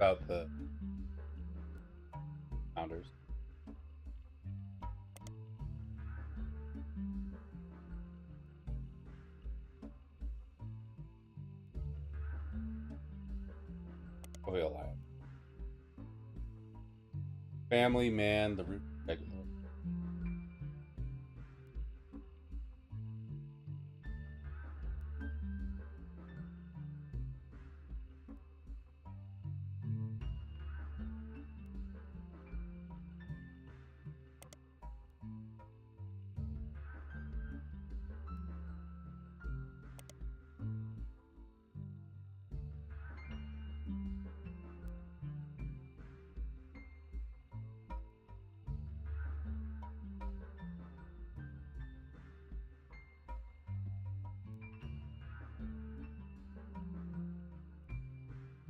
about the founders. Oil Lab. Family Man, the root.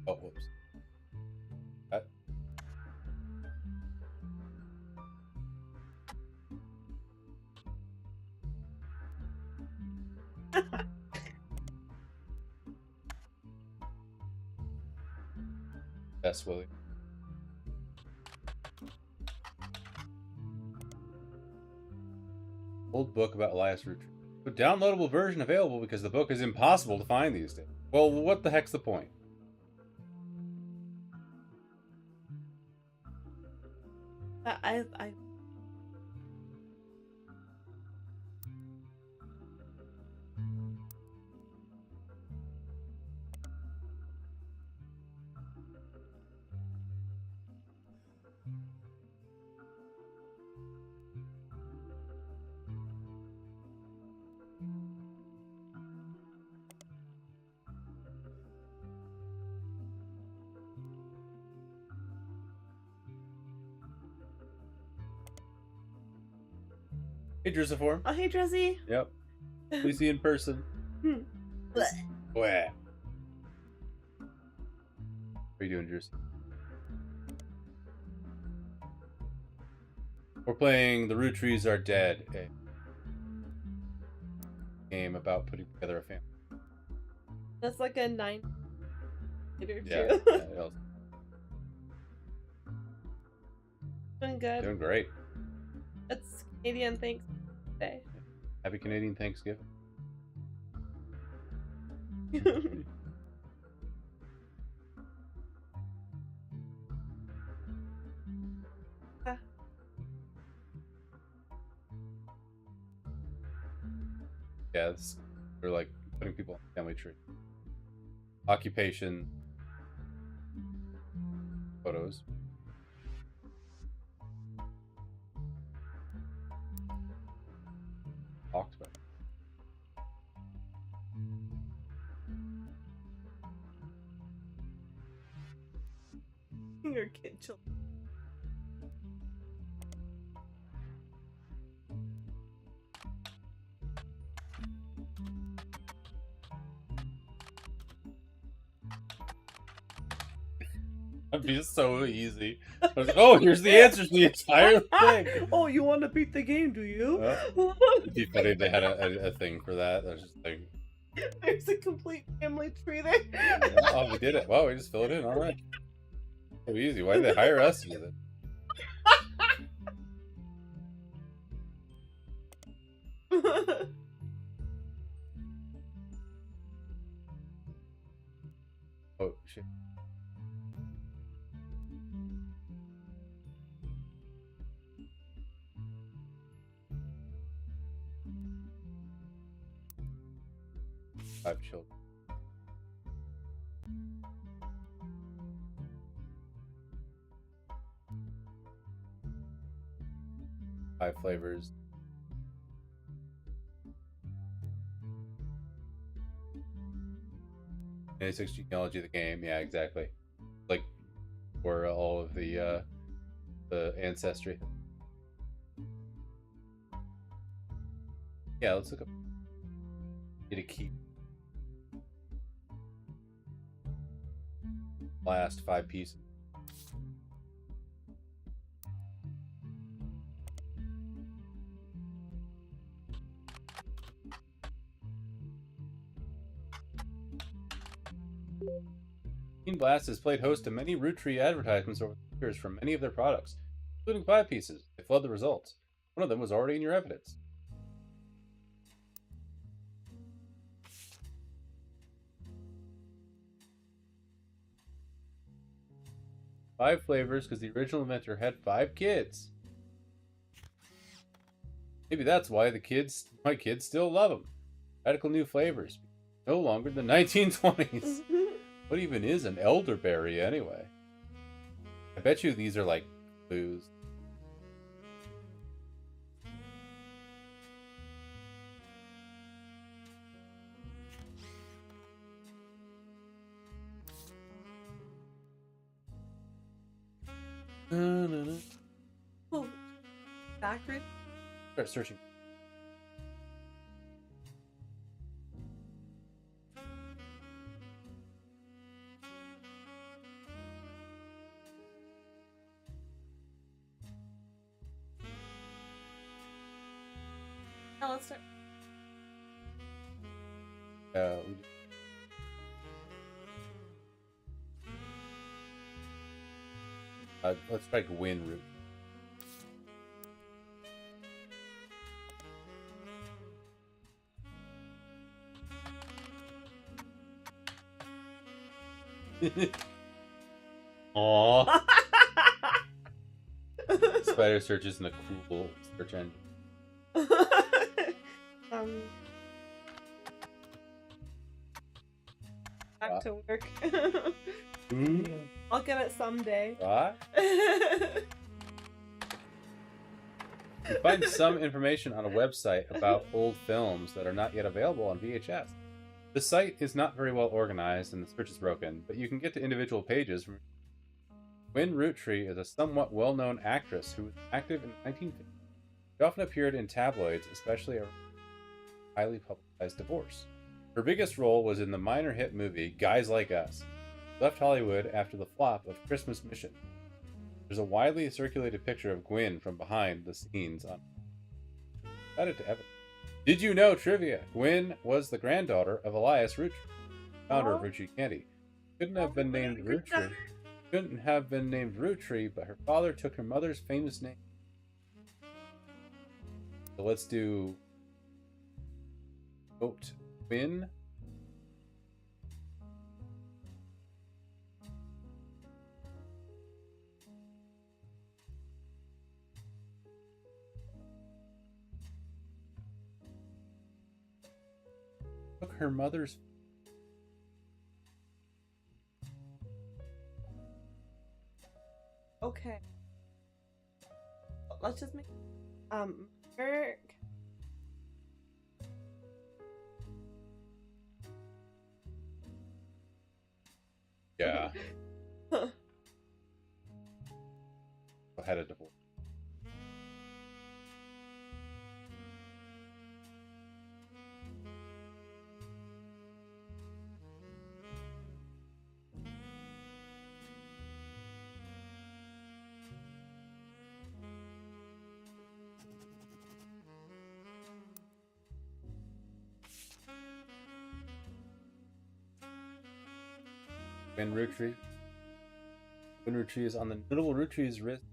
Oh, whoops. That. Yes, Willie. Old book about Elias Roottrees. A downloadable version available because the book is impossible to find these days. Well, what the heck's the point? I Hey, Drusiform. Oh, hey, Drizzy. Yep. Fleacy in person. Blech. Wah. How are you doing, Drus? We're playing The Roottrees Are Dead, a game about putting together a family. That's like a 9 later Yeah, too. yeah, Doing good. doing great. It's Canadian Thanks Day. Happy Canadian Thanksgiving. Ah. Yeah, they're like putting people on the family tree. Occupation. Photos. Talked about. Your kid children. That'd be so easy. I was like, oh, here's the answer to the entire thing. Oh, you want to beat the game, do you? It'd be funny if they had a thing for that. I was just like, There's a complete family tree there. oh, we did it. Wow, we just fill it in. All right. So easy. Why did they hire us to do that? Oh, shit. Five children. Five flavors. Basic genealogy of the game. Yeah, exactly. Like for all of the ancestry. Yeah, let's look up. Get a key. Last 5 pieces. Bean Blast has played host to many Roottrees advertisements over the years for many of their products, including 5 pieces. They flood the results. One of them was already in your evidence. Five flavors because the original inventor had 5 kids. Maybe that's why my kids still love them. Radical new flavors. No longer the 1920s. What even is an elderberry anyway? I bet you these are like clues. Oh, backward. Start searching. Now let's start. We let's try Gwyn root. Aww. Spider Search isn't a cool search engine. Back to work. I'll get it someday. What? You find some information on a website about old films that are not yet available on VHS. The site is not very well organized and the search is broken, but you can get to individual pages. Gwyn Roottrees is a somewhat well-known actress who was active in the 1950s. She often appeared in tabloids, especially a highly publicized divorce. Her biggest role was in the minor hit movie Guys Like Us. She left Hollywood after the flop of Christmas Mission. There's a widely circulated picture of Gwyn from behind the scenes on added to evidence. Did you know trivia? Gwyn was the granddaughter of Elias Roottrees, founder of Roottrees Candy. Couldn't have been named Roottrees. Couldn't have been named Roottrees, but her father took her mother's famous name. So let's do vote Gwyn. Took her mother's. Okay. Let's just make Merc. Yeah. I had a divorce. Gwyn Roottrees. Gwyn Roottrees on the notable Roottrees wrist.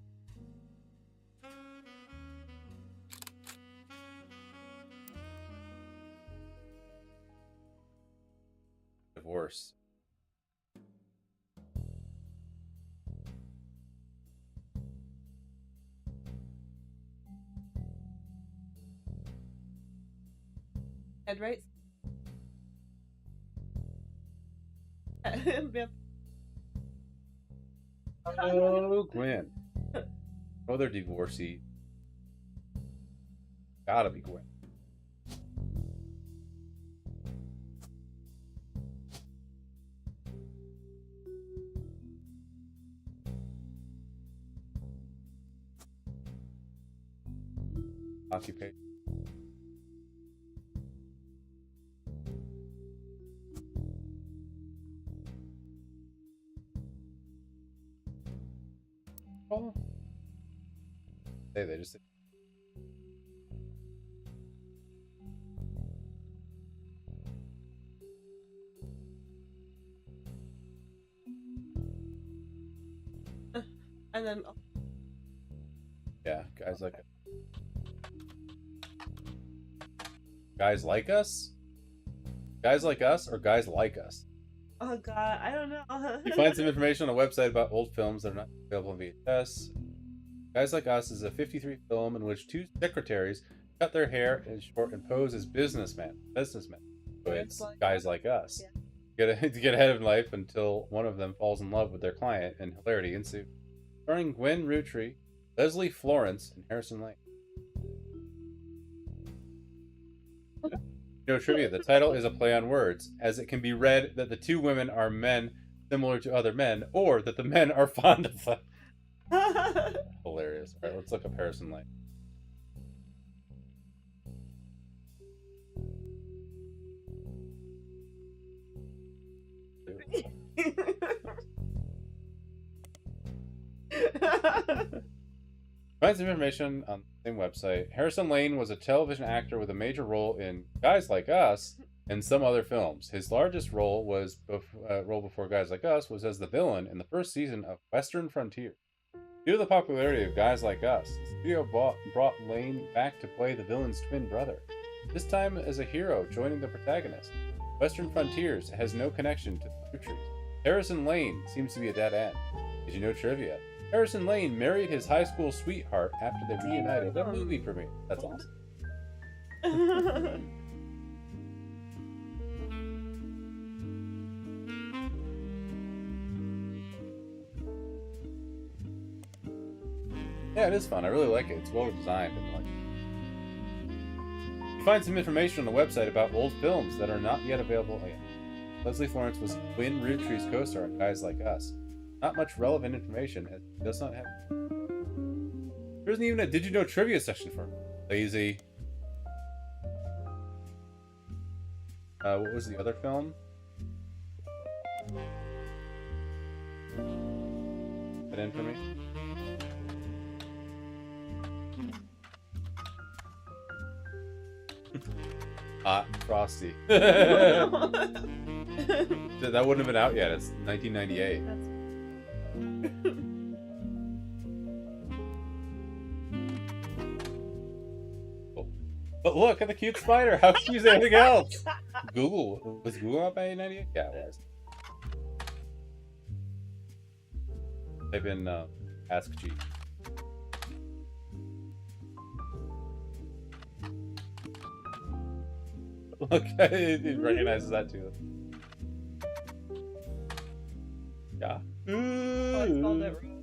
Divorce. Head right. Oh, Gwyn. Oh, they're divorcee. Gotta be Gwyn. Occupation. Oh. Hey, they just. And then Yeah, guys like us? Guys like us or guys like us? oh god, I don't know. You find some information on a website about old films that are not available on VHS. Guys Like Us is a 53 film in which two secretaries cut their hair in short and pose as businessmen. So it's Guys Like Us. Yeah. To get ahead of life until one of them falls in love with their client and hilarity ensues. Starring Gwen Roottrees, Leslie Florence, and Harrison Lane. No trivia. The title is a play on words, as it can be read that the two women are men similar to other men, or that the men are fond of them. Hilarious. All right, let's look up Harrison Lane. Find some information on the same website. Harrison Lane was a television actor with a major role in Guys Like Us and some other films. His largest role before Guys Like Us was as the villain in the first season of Western Frontier. Due to the popularity of Guys Like Us, the studio brought Lane back to play the villain's twin brother, this time as a hero joining the protagonist. Western Frontiers has no connection to the Roottrees. Harrison Lane seems to be a dead end. Did you know trivia? Harrison Lane married his high school sweetheart after they reunited at a movie premiere. That's awesome. Yeah, it is fun. I really like it. It's well designed. You find some information on the website about old films that are not yet available. Leslie Florence was Gwen Roottrees' co-star on Guys Like Us. Not much relevant information, as it does not have. There isn't even a Did You Know trivia section for me. Lazy. What was the other film? Put in for me. Hot Frosty. That wouldn't have been out yet. It's 1998. But look at the cute spider. How cute is anything else? Google. Was Google up by 1998? Yeah, it was. Type in Ask G. Look, it recognizes that too. Yeah. Oh, I spelled it wrong.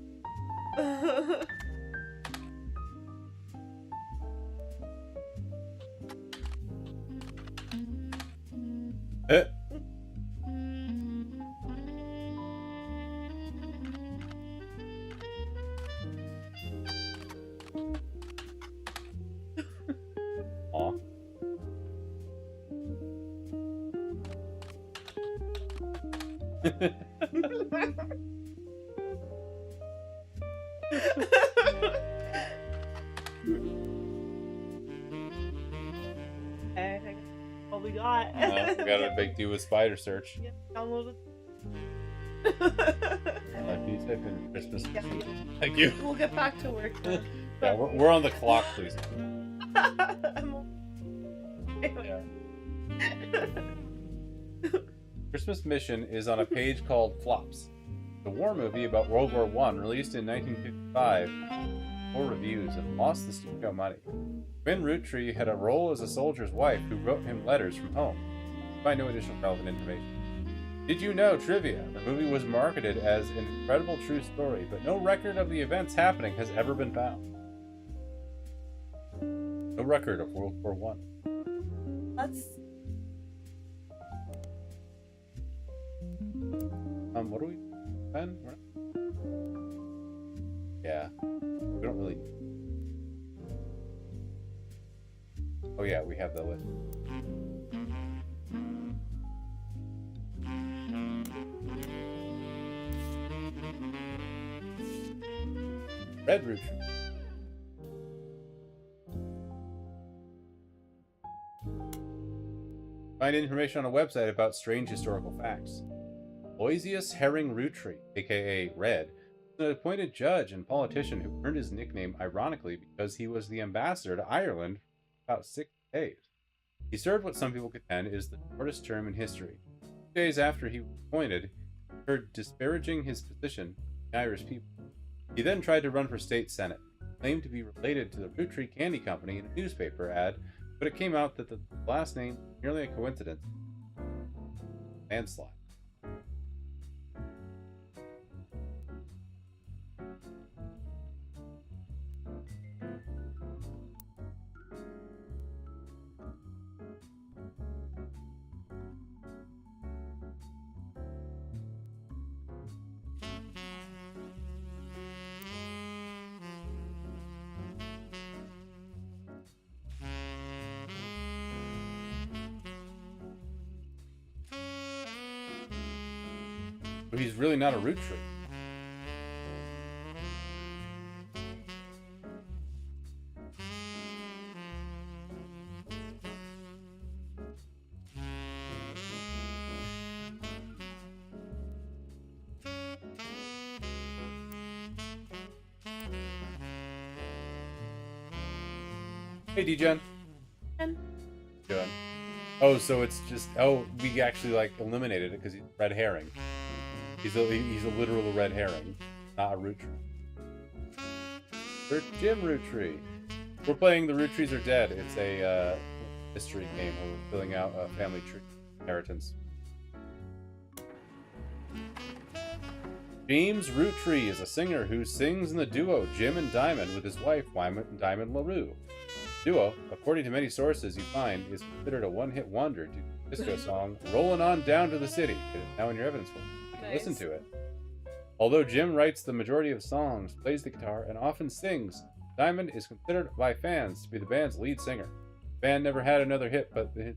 Aw. I think that's all we got. We gotta make do with spider search. Yeah, download it. Can you type in Christmas? Yeah. Thank you. We'll get back to work. Yeah, we're on the clock, please. Yeah. Christmas Mission is on a page called Flops. The war movie about World War I, released in 1955, for reviews and lost the studio money. Gwen Roottrees had a role as a soldier's wife who wrote him letters from home. Find no additional relevant information. Did you know trivia? The movie was marketed as an incredible true story, but no record of the events happening has ever been found. No record of World War I. That's What do we Ben? Yeah. We don't really. Oh yeah, we have the list. Red Roottrees. Find information on a website about strange historical facts. Loisius Herring Roottrees, aka Red, An appointed judge and politician who earned his nickname ironically because he was the ambassador to Ireland for about 6 days. He served what some people contend is the shortest term in history. 2 days after he was appointed, he heard disparaging his position to the Irish people. He then tried to run for state senate, claimed to be related to the Roottrees Candy Company in a newspaper ad, but it came out that the last name was merely a coincidence. Landslide. But he's really not a root tree. Hey, D-Gen. Good. Oh, so it's just... Oh, we actually, like, eliminated it because he's red herring. He's a literal red herring, not a root tree. Or Jim Roottrees. We're playing The Roottrees Are Dead. It's a mystery game where we're filling out a family tree inheritance. James Roottrees is a singer who sings in the duo Jim and Diamond with his wife, Diamond LaRue. Duo, according to many sources you find, is considered a one-hit wonder due to the disco song "Rollin' On Down to the City." It is now in your evidence folder. Nice. Listen to it. Although Jim writes the majority of songs, plays the guitar, and often sings, Diamond is considered by fans to be the band's lead singer. The band never had another hit, but the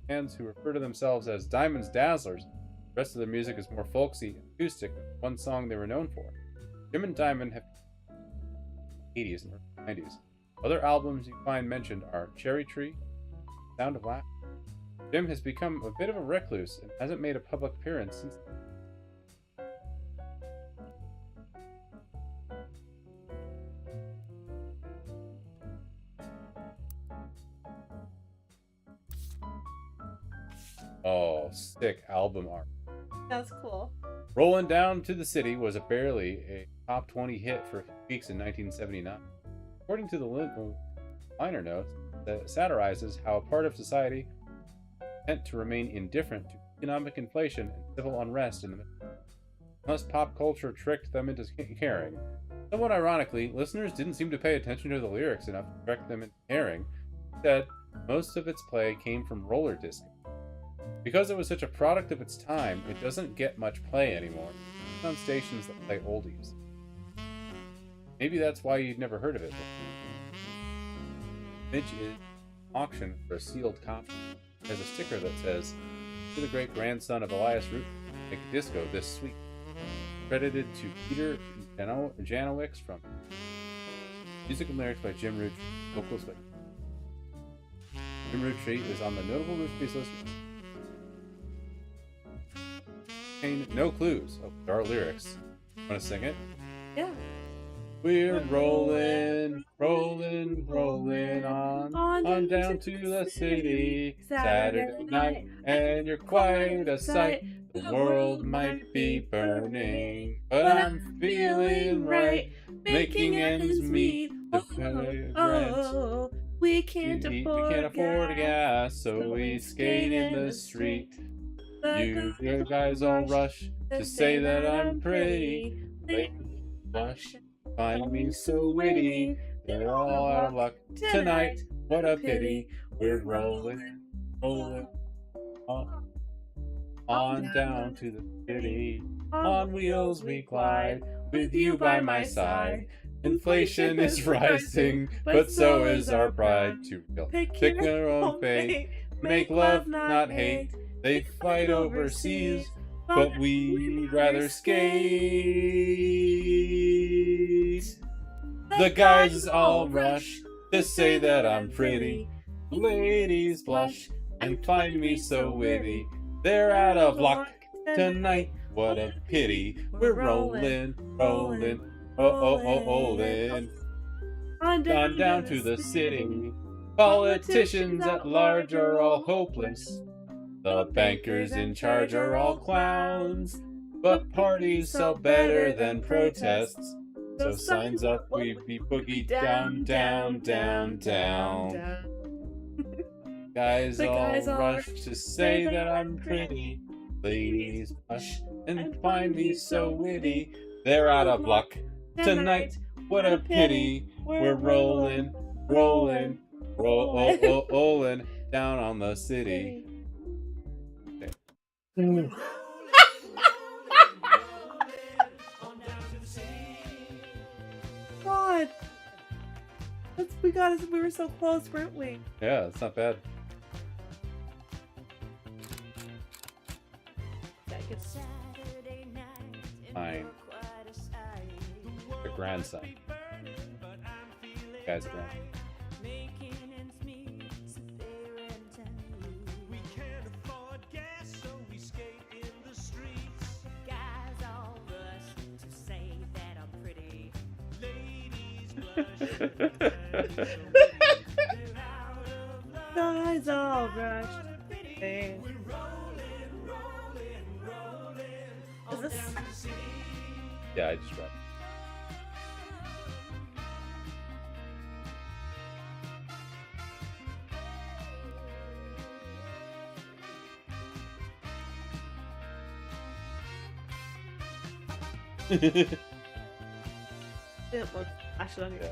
fans who refer to themselves as Diamond's Dazzlers, the rest of their music is more folksy and acoustic than the one song they were known for. Jim and Diamond have 80s and early 90s. Other albums you find mentioned are Cherry Tree, Sound of Laughter. Jim has become a bit of a recluse and hasn't made a public appearance since. Oh, sick album art. That's cool. Rollin' Down to the City was barely a top 20 hit for a few weeks in 1979. According to the liner notes, that satirizes how a part of society tend to remain indifferent to economic inflation and civil unrest in the Middle East, unless pop culture tricked them into caring. Somewhat ironically, listeners didn't seem to pay attention to the lyrics enough to trick them into caring. Instead, most of its play came from roller disco. Because it was such a product of its time, it doesn't get much play anymore. It's on stations that play oldies. Maybe that's why you'd never heard of it before. Mitch is auction for a sealed copy. It has a sticker that says, "To the great grandson of Elias Root, make disco this sweet." Credited to Peter Janowicz from music and lyrics by Jim Roottrees, vocals by Jim Roottrees is on the notable Roottrees list. No clues. Oh, there are lyrics. Want to sing it? Yeah. We're rolling on down to the city Saturday night, and you're quite a sight. The world might be burning, but I'm feeling right, making ends meet. The rent. We can't afford gas, so we skate in the street. You guys all rush to say that I'm pretty. They blush, find me so witty. They're all out of luck tonight. What a pity. We're rolling on down to the city. On wheels we glide, with you by my side. Inflation is rising, but so is our pride. To pick our own fate, make love, not hate. They fight overseas, but we'd rather skate. The guys all rush to say that I'm pretty. Ladies blush and find me so witty. They're out of luck tonight. what a pity. We're rolling, rolling, rolling. On down to the city. Politicians at large are all hopeless. The bankers in charge are all clowns. But parties sell better than protests. So signs up, we be boogie down, down, down, down. Guys all rush to say that I'm pretty. Ladies blush and find me so witty. They're out of luck tonight. What a pity. We're rolling, rolling, rolling down on the city. Okay. God. We were so close, weren't we? Yeah, it's not bad. Fine. The grandson. Guy's a grandson. Guys all rushed. Is this? Yeah, I just read. It looks actually on your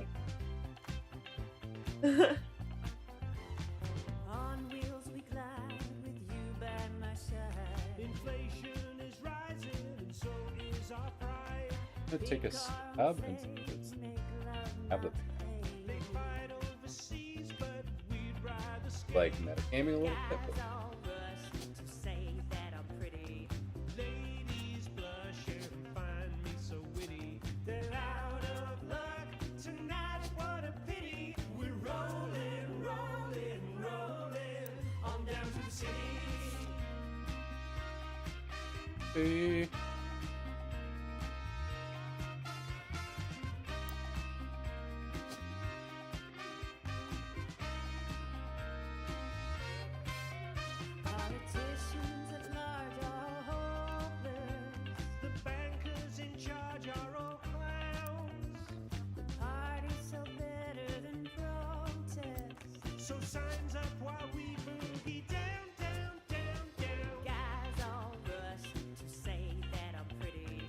On wheels we glide with you by my side. Inflation is rising and so is our pride. I'm gonna take a stab and see if it's tablet. Like metagaming a little bit. But... Hey. Politicians at large are hopeless. The bankers in charge are all clowns. The parties sell better than protests. So signs up while we boogie down, down, down, down. Guys all rush to say that I'm pretty.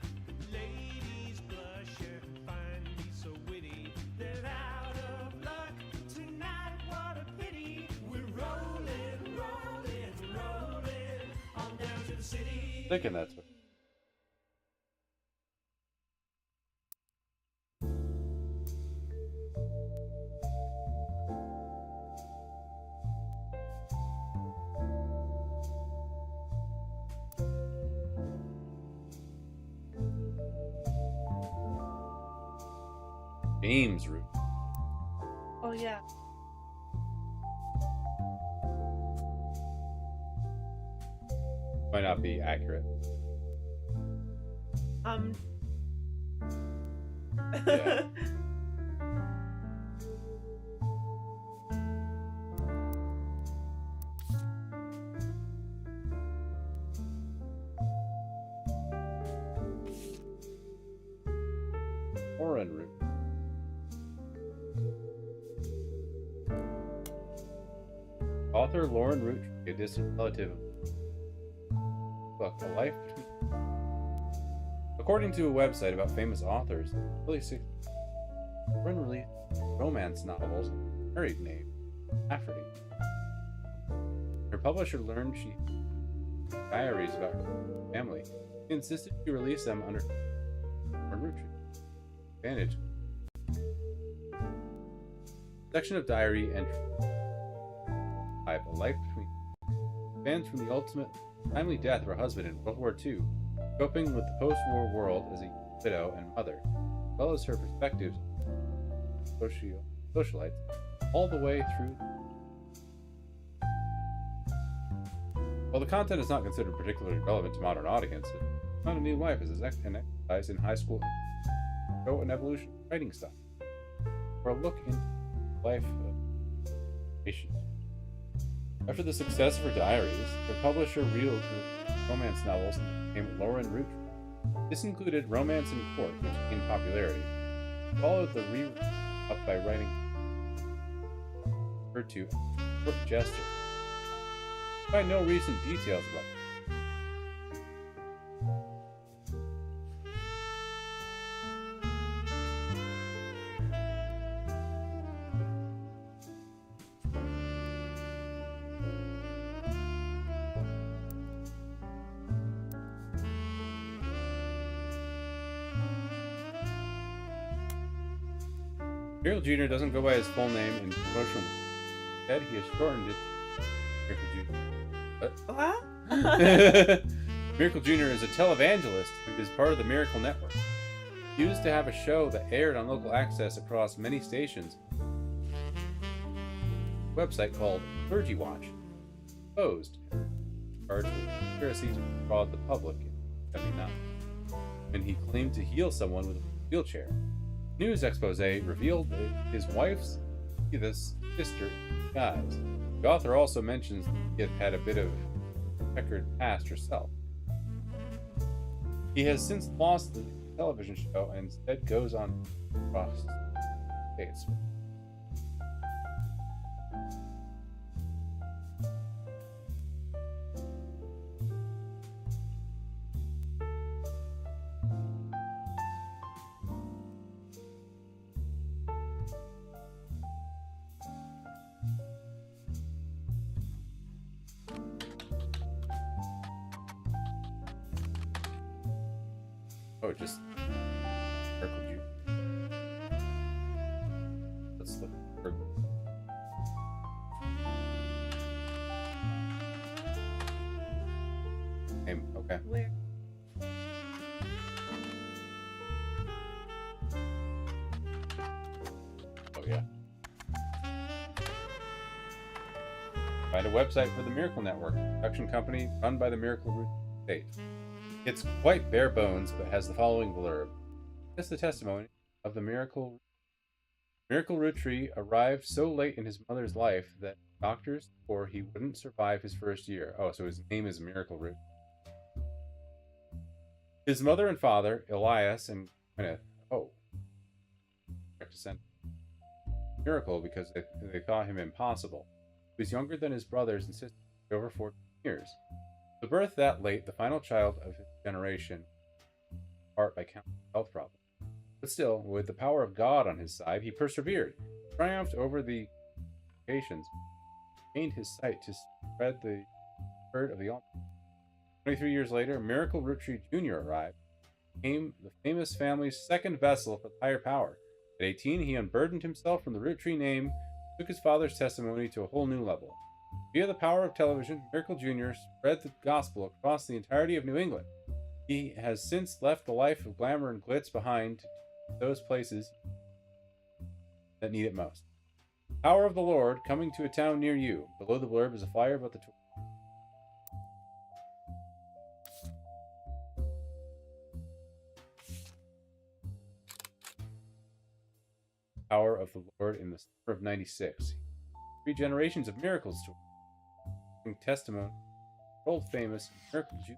Ladies blush and find me so witty. They're out of luck tonight, what a pity. We're rolling, rolling, rolling on down to the city. Thinking that's what. James Root. Oh yeah. Might not be accurate. Yeah. Oren Root. Author Lauren Root, a distant relative of book, A Life Between. According to a website about famous authors, early 60s, Lauren released romance novels under a married name, Aphrodite. Her publisher learned she had diaries about her family. She insisted she release them under Roottrees. Advantage. Section of diary entry. A Life Between. Spans from the ultimate timely death of her husband in World War II, coping with the post-war world as a widow and mother, as well as her perspectives on socialites, all the way through While the content is not considered particularly relevant to modern audiences, Found a New Life is an exercise in high school show and evolution writing style, or a look into the life of patients. After the success of her diaries, her publisher reeled with romance novels and became Lauren Roottrees. This included Romance in Court, which gained popularity, followed the re-up by writing referred to as Court Jester. I find no recent details about it. Miracle Jr. doesn't go by his full name in promotional. Instead, he has shortened it to Miracle Jr. What? Miracle Jr. is a televangelist who is part of the Miracle Network. He used to have a show that aired on local access across many stations. A website called Clergy Watch exposed charged with conspiracy to defraud the public in 1979 when he claimed to heal someone with a wheelchair. News expose revealed that his wife's sister in disguise. The author also mentions that he had a bit of a checkered past herself. He has since lost the television show and instead goes on across the States. Oh, just Miracle Jr. Let's look for name. Okay. Where? Oh yeah. Find a website for the Miracle Network, a production company run by the Miracle Root State. It's quite bare bones, but has the following blurb. It's the testimony of the Miracle Roottrees arrived so late in his mother's life that doctors swore he wouldn't survive his first year. Oh, so his name is Miracle Root. His mother and father, Elias and Gwyneth, miracle because they thought him impossible. He was younger than his brothers and sisters by over 14 years. The birth that late, the final child of his generation, in part by countless health problems. But still, with the power of God on his side, he persevered, triumphed over the complications, gained his sight to spread the word of the Almighty. 23 years later, Miracle Roottrees Jr. arrived, became the famous family's second vessel for higher power. At 18, he unburdened himself from the Roottrees name, took his father's testimony to a whole new level. Via the power of television, Miracle Jr. spread the gospel across the entirety of New England. He has since left the life of glamour and glitz behind to those places that need it most. Power of the Lord coming to a town near you. Below the blurb is a flyer about the tour. Power of the Lord in the summer of 96. 3 generations of miracles to testimony, world famous Miracle Jr.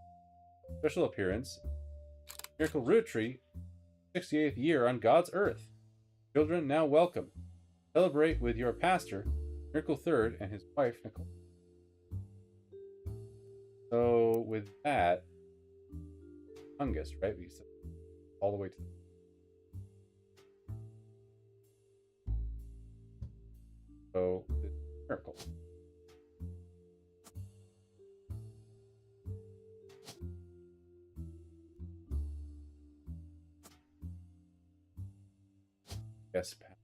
Special appearance, Miracle Roottrees, 68th year on God's earth. Children now welcome. Celebrate with your pastor, Miracle Third, and his wife, Nicole. So with that, fungus, right? We said all the way to the so the miracle. Yes, Pat.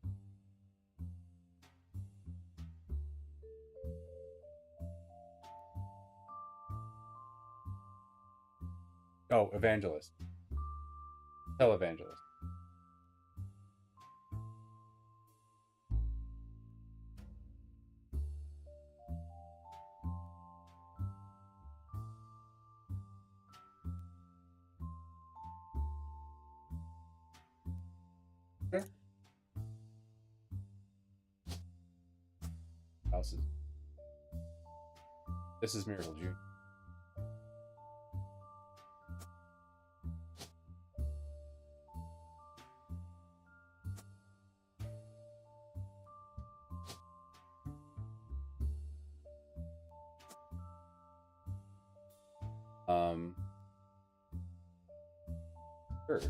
Oh, evangelist. Televangelist. houses. This is Miracle June. Sure.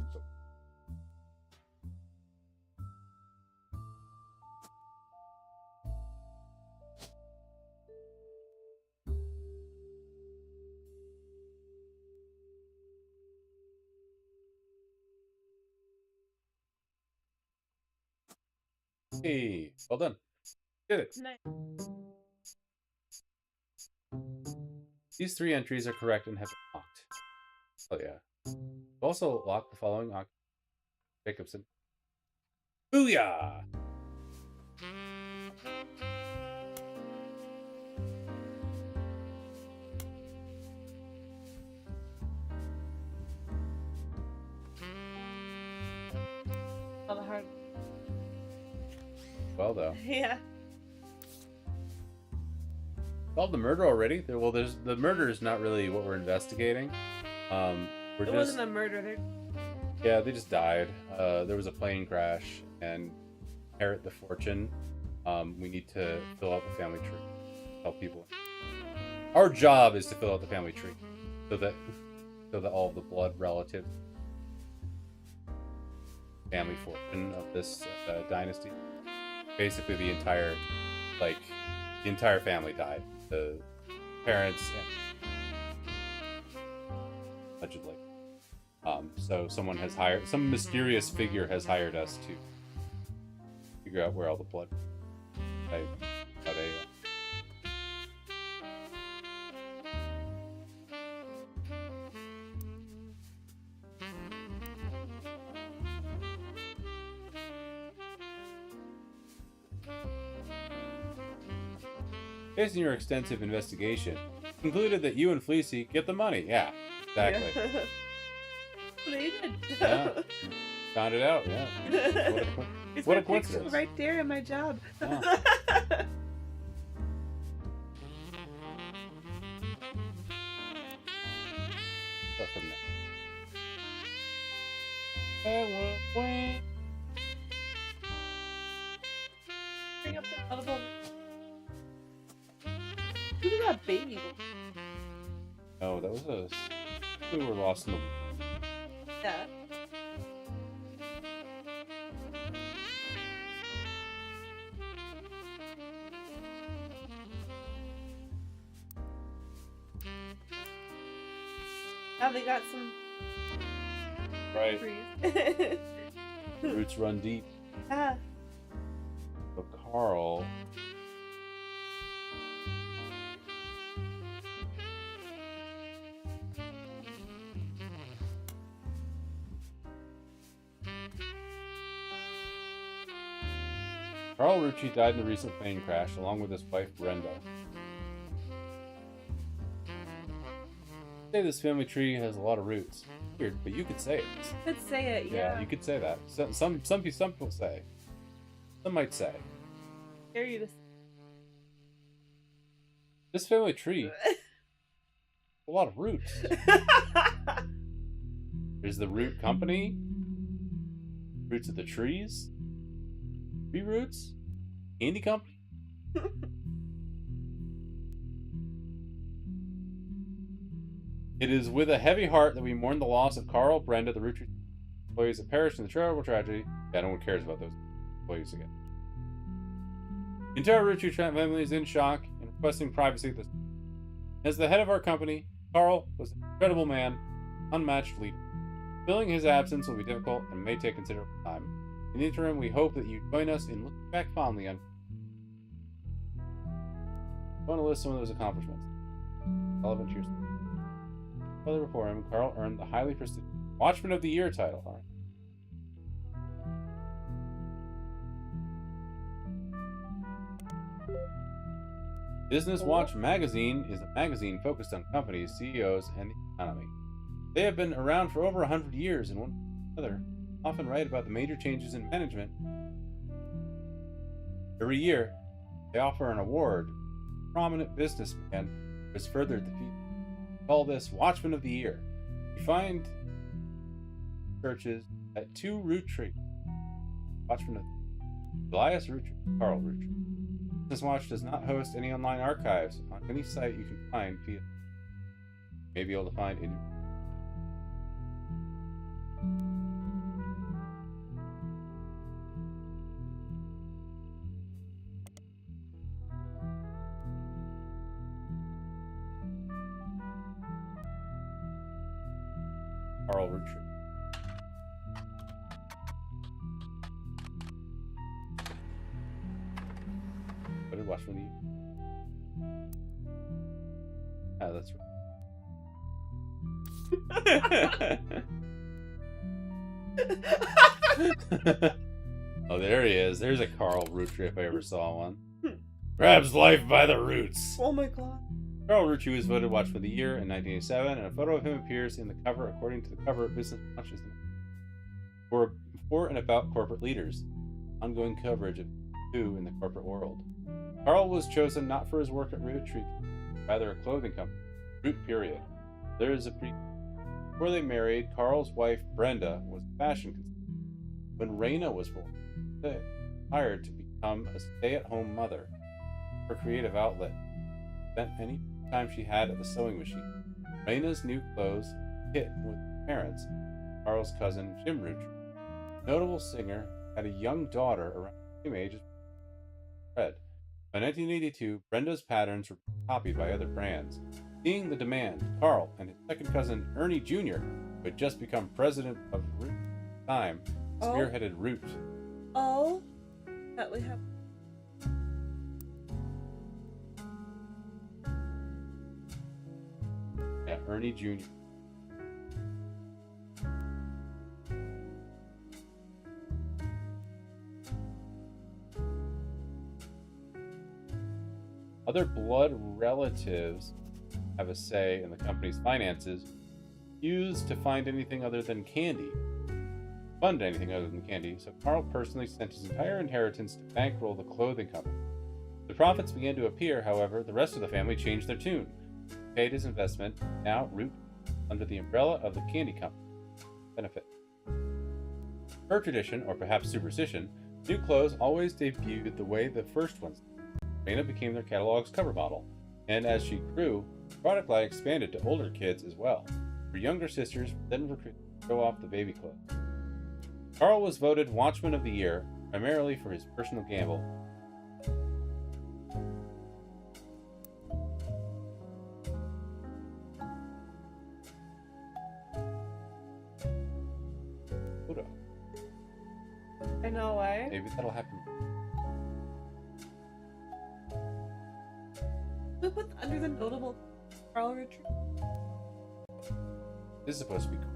Hey, well done. Did it. Nice. These 3 entries are correct and have been locked. Oh yeah. Also lock the following Jacobson. Booyah! All the hard. Well though. Yeah. Solved the murder already? Well, the murder is not really what we're investigating. It wasn't a murder. Yeah, they just died. There was a plane crash, and inherit the fortune. We need to fill out the family tree. Help people. Our job is to fill out the family tree, so that all of the blood relatives, family fortune of this dynasty. Basically, the entire family died. The parents and allegedly. So some mysterious figure has hired us to figure out where all the blood. Based on your extensive investigation, concluded that you and Fleacy get the money. Yeah, exactly. Yeah. What you did? Yeah. Found it out, yeah. It's What my a coincidence. picture right there in my job. Yeah. Start from now. Bring up the other one. Who did that baby? Oh, that was we were lost in the. Yeah. Now they got some Right. trees. Roots run deep. Ah. So Carl. Carl Roottrees died in the recent plane crash, along with his wife Brenda. Say this family tree has a lot of roots. Weird, but you could say it. Could say it, yeah. You could say that. Some people say. Some might say. Dare you to This family tree, a lot of roots. There's the root company, roots of the trees, tree roots, candy company. It is with a heavy heart that we mourn the loss of Carl, Brenda, the Roottrees employees that perished in the terrible tragedy. Yeah, no one cares about those employees again. The entire Roottrees family is in shock and requesting privacy. As the head of our company, Carl was an incredible man, unmatched leader. Filling his absence will be difficult and may take considerable time. In the interim, we hope that you join us in looking back fondly on. I want to list some of those accomplishments relevant to your story. Further before him, Carl earned the highly prestigious Watchman of the Year title. All right. Business Watch magazine is a magazine focused on companies, CEOs, and the economy. They have been around for over 100 years and one another often write about the major changes in management. Every year, They offer an award to a prominent businessman who has furthered the field. They call this Watchman of the Year. You find churches at 2 Roottrees. Watchman of Elias Roottrees, Carl Roottrees. Business Watch does not host any online archives on any site you can find via. You may be able to find in Carl Roottrees. What did Watchman eat? Ah, that's right. Oh, there he is. There's a Carl Roottree if I ever saw one. Grabs life by the roots. Oh my god. Carl Roottee was voted Watchman of the Year in 1987, and a photo of him appears in the cover. According to the cover, Business Watch is for and about corporate leaders. Ongoing coverage of who in the corporate world. Carl was chosen not for his work at Roottrees, rather a clothing company. Root period. There is a Before they married, Carl's wife Brenda was a fashion consultant. When Raina was born, they hired to become a stay-at-home mother. Her creative outlet spent any time she had at the sewing machine. Raina's new clothes hit with her parents, Carl's cousin Jim Roottrees. Notable singer had a young daughter around the same age as Fred. By 1982, Brenda's patterns were copied by other brands. Seeing the demand, Carl and his second cousin Ernie Jr., who had just become president of Root at the time, spearheaded Root. Oh, that we have. Yeah, Ernie Jr. Other blood relatives have a say in the company's finances, used to find anything other than candy. Fund anything other than candy, so Carl personally sent his entire inheritance to bankroll the clothing company. The profits began to appear, however, the rest of the family changed their tune. He paid his investment, now Root, under the umbrella of the candy company. Benefit. Per tradition, or perhaps superstition, new clothes always debuted the way the first ones did. Raina became their catalog's cover model, and as she grew, the product line expanded to older kids as well. Her younger sisters were then recruited to show off the baby clothes. Carl was voted Watchman of the Year, primarily for his personal gamble. I know, eh? Maybe that'll happen. We put under the notable Carl Retreat. This is supposed to be cool.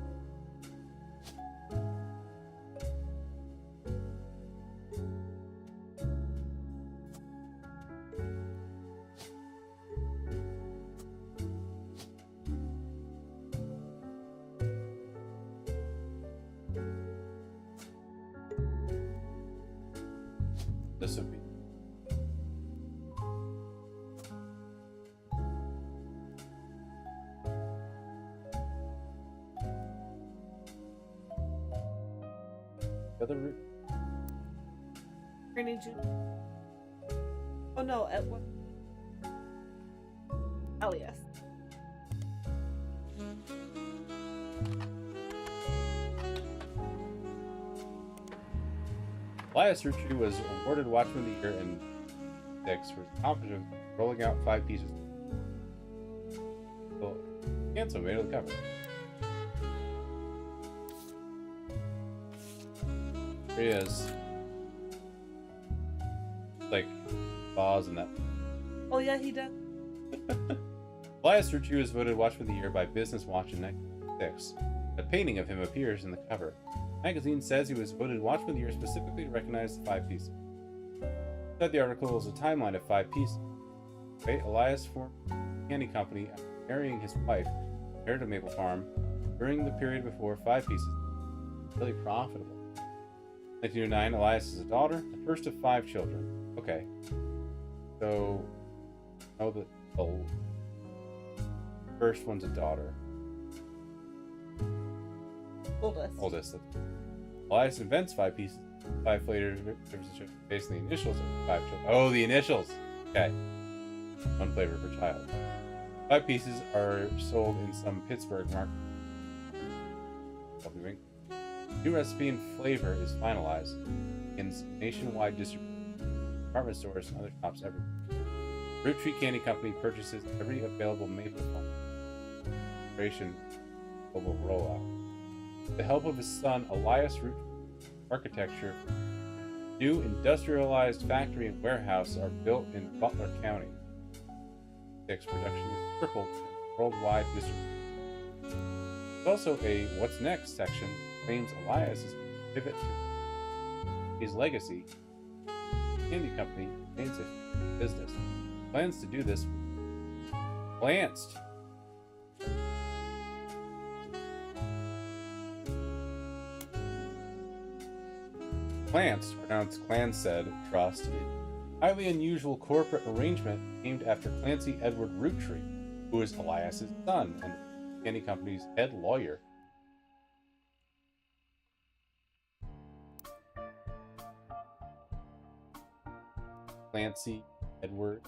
This would be. The other route. Granny June. Oh no, at what? Elias. Elias Roottrees was awarded Watchman of the Year in 6 for his accomplishment rolling out 5 pieces. So, Canso made it the cover. Here he is. Like, Boz and that. Oh yeah, he did. Elias Roottrees was voted Watchman of the Year by Business Watch in 1996. A painting of him appears in the cover. The magazine says he was voted Watchman of the Year specifically to recognize the 5 pieces. Inside the article is a timeline of 5 pieces. Elias formed a candy company after marrying his wife, inherited a maple farm, during the period before 5 pieces. Really profitable. 1909, Elias is a daughter, the first of 5 children. Okay. So, know that the first one's a daughter. Oldest. Elias invents 5 pieces. 5 flavors based on the initials of 5 children. Oh, the initials! Okay. 1 flavor per child. 5 pieces are sold in some Pittsburgh market. New recipe and flavor is finalized in nationwide distribution, department stores, and other shops everywhere. Roottrees Candy Company purchases every available maple foam. Operation global rollout. With the help of his son, Elias Roottrees, architecture, new industrialized factory and warehouse are built in Butler County. 6. Production is tripled in worldwide distribution. There's also a What's Next section that claims Elias is pivot to his legacy. Candy Company remains a business. Plans to do this. Glanced. Clance, pronounced Clanstead Trust, is a highly unusual corporate arrangement named after Clancy Edward Roottree, who is Elias's son and the Candy Company's head lawyer. Clancy Edward.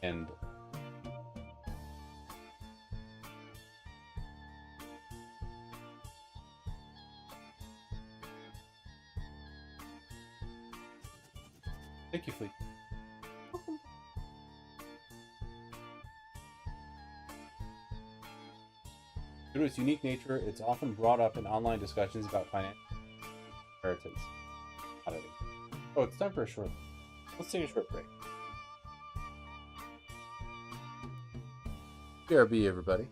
And thank you, Fleacy. Due to its unique nature, it's often brought up in online discussions about financial inheritance. Oh, it's time for a short. Let's take a short break. BRB, everybody.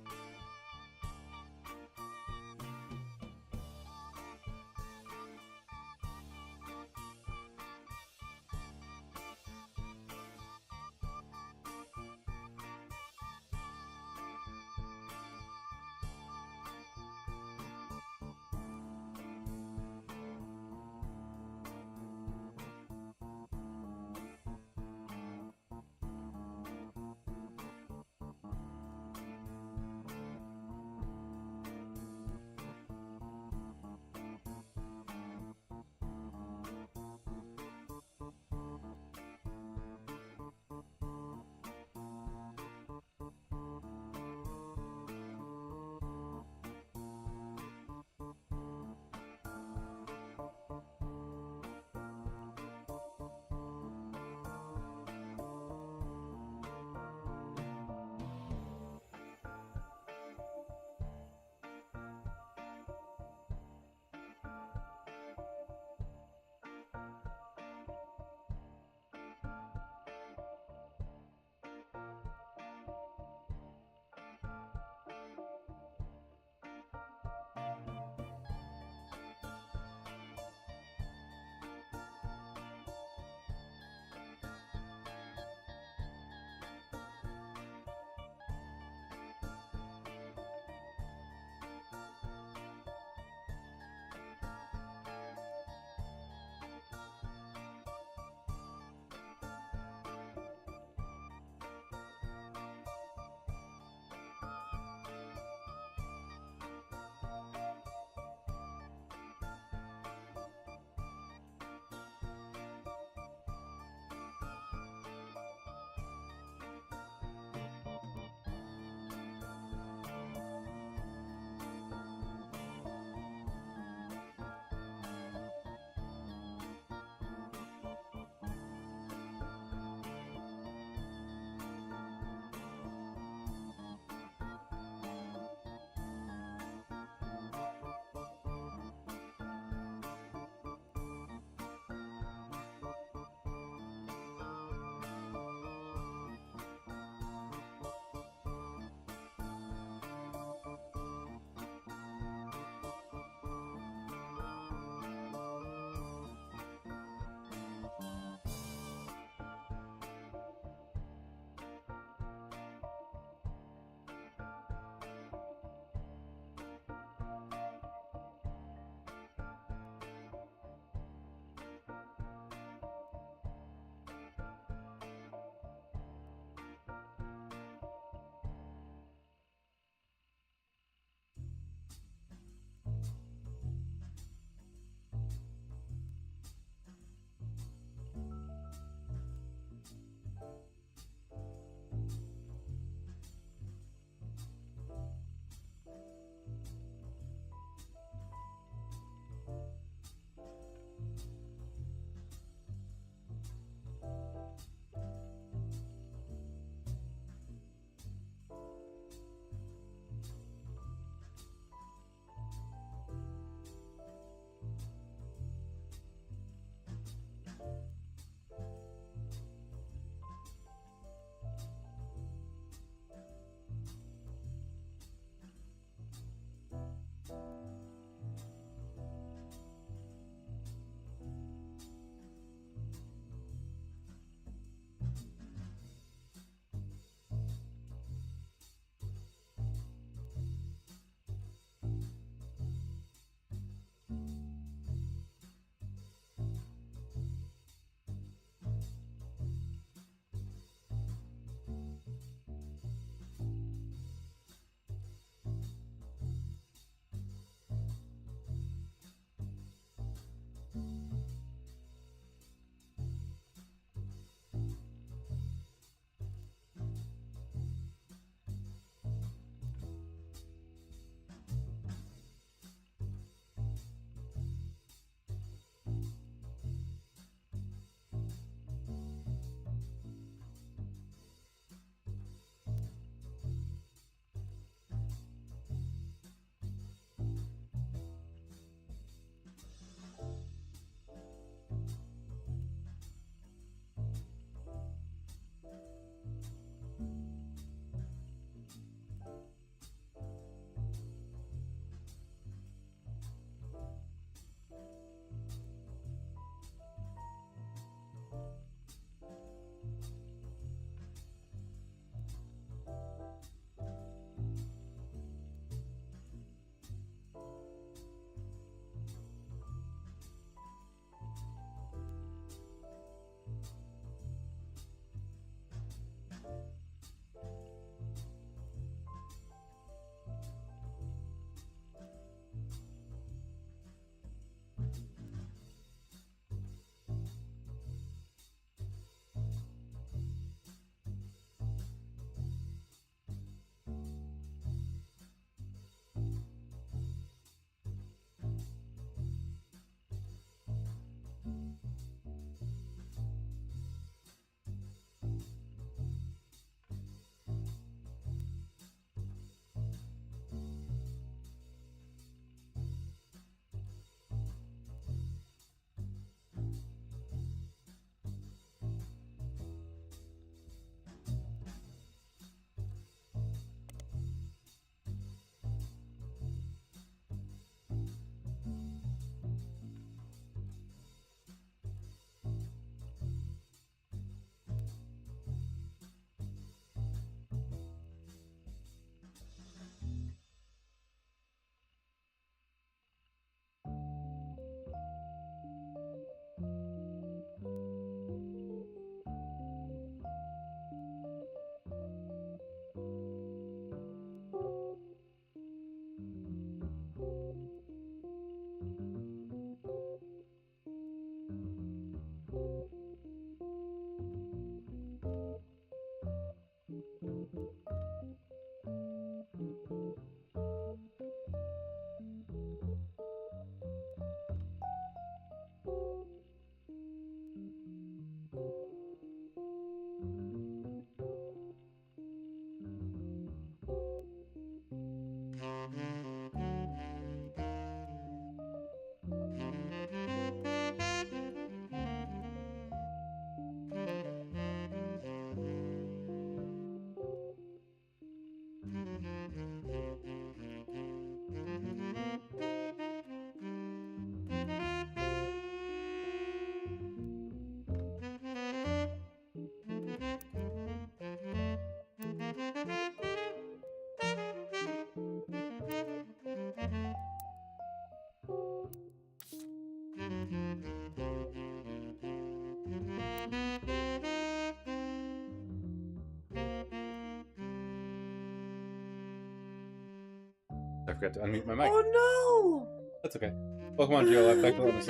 I forgot to unmute my mic. Oh That's okay. Pokemon GLF, thanks for letting us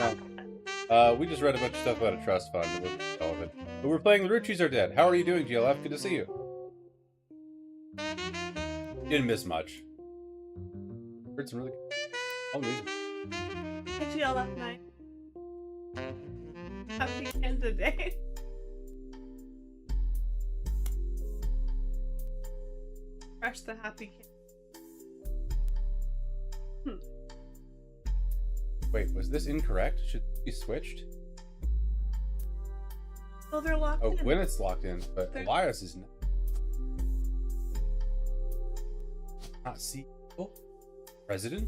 know. We just read a bunch of stuff about a trust fund. It wasn't relevant. But we're playing The Roottrees Are Dead. How are you doing, GLF? Good to see you. You didn't miss much. Heard some really good music. no! Actually, all that night. Happy Canada Day. Fresh the happy Canada. Wait, was this incorrect? Should it be switched? Oh, they're locked Oh, in. Gwyneth's locked in, but Elias is not CEO? President?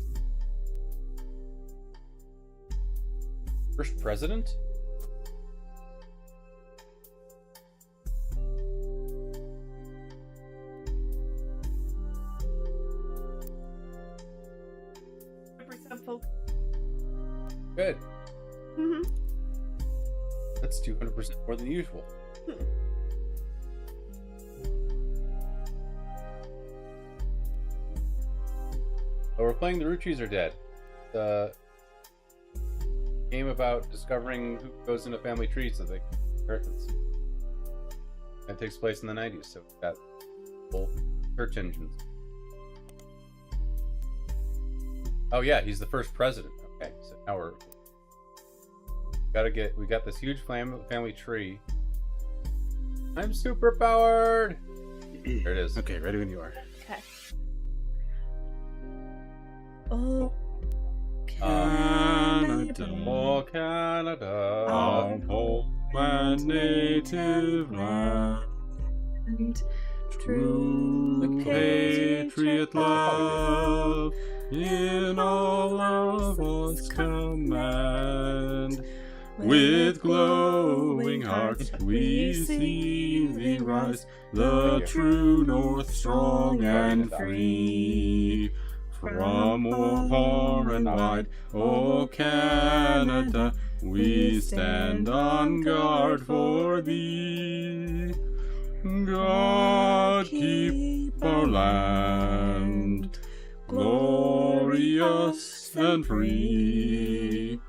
First president? Folks. Good. Mm-hmm. That's 200% more than usual. Oh, we're playing The Roottrees Are Dead. The game about discovering who goes into family trees so they can inheritance. That takes place in the 90s, so we've got full search engines. Oh yeah, he's the first president. Okay, so now we got this huge family tree. I'm super powered. There it is. Okay, ready when you are. Okay. Oh. Canada, Oh, Canada. our home and native land. True patriot love in all of us command. With glowing hearts we see thee rise, the true north strong and free. From far and wide, O Canada, we stand on guard for thee. God keep our land glorious and free.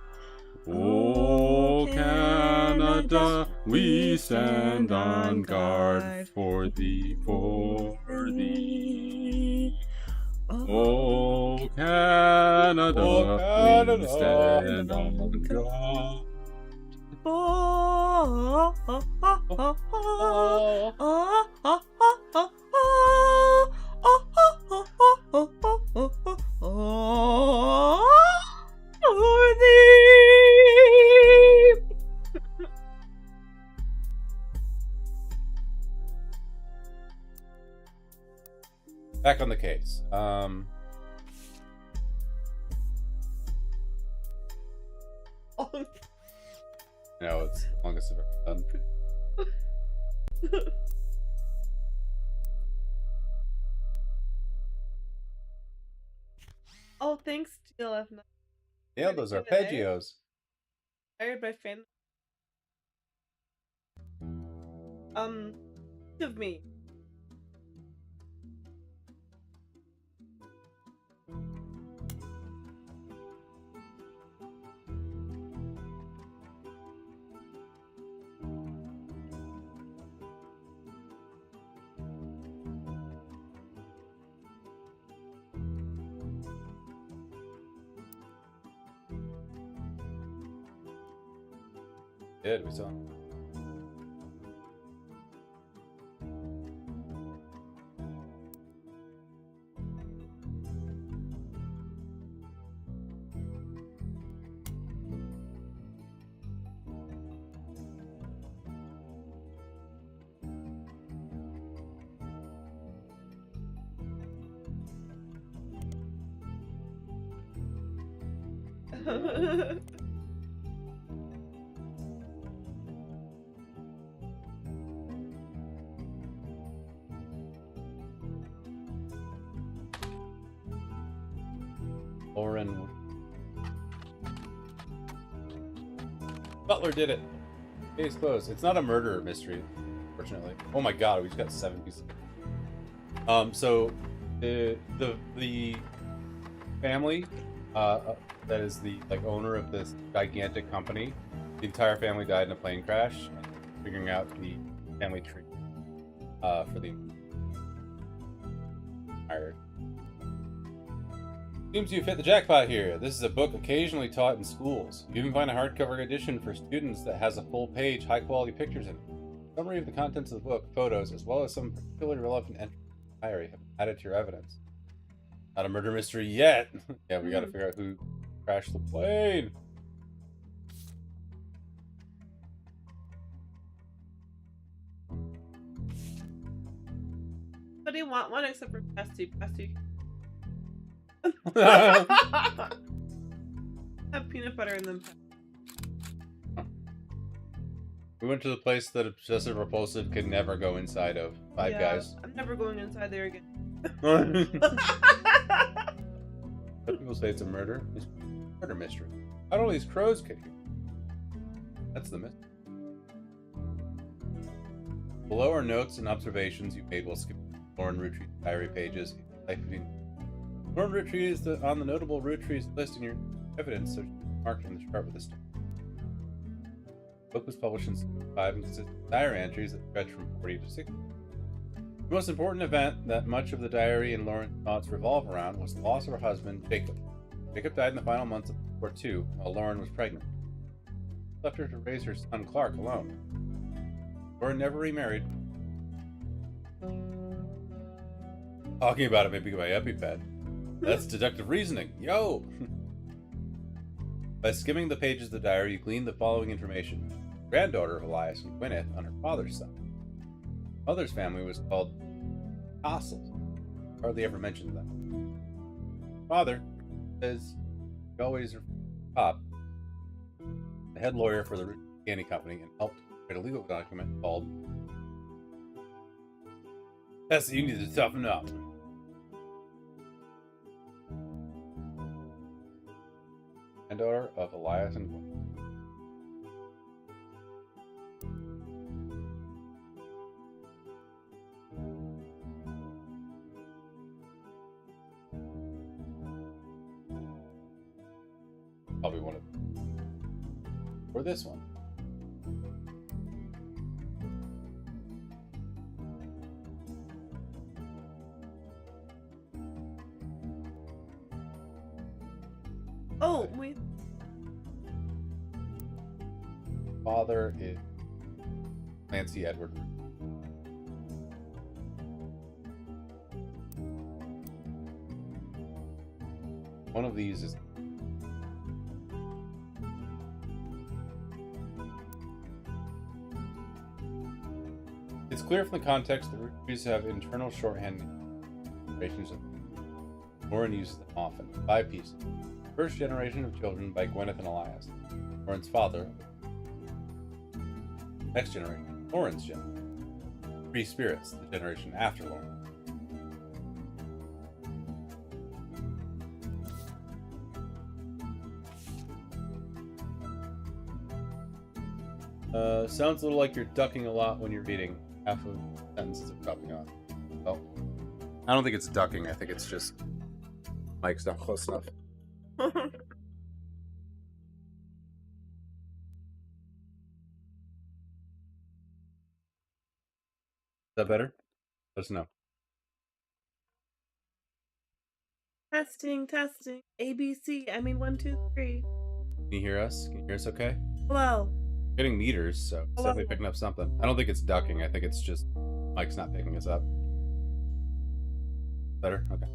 O Canada, we stand on guard for thee, for thee. O Canada, we stand on guard. Back on the case. No, it's the longest I've ever done. Oh, thanks, GLF. Yeah, those arpeggios. Hired by fan. Of me. did. We saw. Lauren. Butler did it. Case closed. It's not a murder mystery, fortunately. Oh my god, we just got 7 pieces. So the family that is the owner of this gigantic company, the entire family died in a plane crash. Figuring out the family tree for the hired. Seems you've hit the jackpot here. This is a book occasionally taught in schools. You even find a hardcover edition for students that has a full-page, high-quality pictures in it. Summary of the contents of the book, photos, as well as some particularly relevant entries in the diary have been added to your evidence. Not a murder mystery yet. Yeah, we gotta figure out who crashed the plane. But do you want one except for Pasty? Pasty. Have peanut butter in them. We went to the place that obsessive repulsive could never go inside of. Five Guys. I'm never going inside there again. Some people say it's a murder. It's a murder mystery. How do all these crows get here? That's the mystery. Below are notes and observations you made while skipping Lauren Roottrees diary pages. Lauren Roottrees on the notable Roottrees list in your evidence, so marked in the chart with a star. The book was published in 1965 and consists of diary entries that stretch from 40 to 60. The most important event that much of the diary and Lauren's thoughts revolve around was the loss of her husband, Jacob. Jacob died in the final months of World War II while Lauren was pregnant. She left her to raise her son Clark alone. Lauren never remarried. Talking about it made me get my EpiPen. That's deductive reasoning. Yo! By skimming the pages of the diary, you glean the following information. Granddaughter of Elias and Gwyneth on her father's side. Mother's family was called Castles. Hardly ever mentioned them. Father says he always top, the head lawyer for the candy company, and helped write a legal document called Tessie, you need to toughen up. Granddaughter of Elias and Gwyneth. Probably one of them. Or this one. Oh, wait. Father is Nancy Edward. One of these is it's clear from the context that Roottrees have internal shorthand narrations of Lauren uses them often. 5 pieces. First generation of children by Gwyneth and Elias. Lauren's father. Next generation. Lauren's generation. 3 spirits, the generation after Lauren. Sounds a little like you're ducking a lot when you're reading. Half of sentences are dropping off. Well, I don't think it's ducking. I think it's just mic's not close enough. Is that better? Let us know. Testing, testing. ABC. I mean, 1, 2, 3. Can you hear us? Can you hear us okay? Hello. Getting meters, so it's definitely picking up something. I don't think it's ducking. I think it's just Mike's not picking us up. Better? Okay.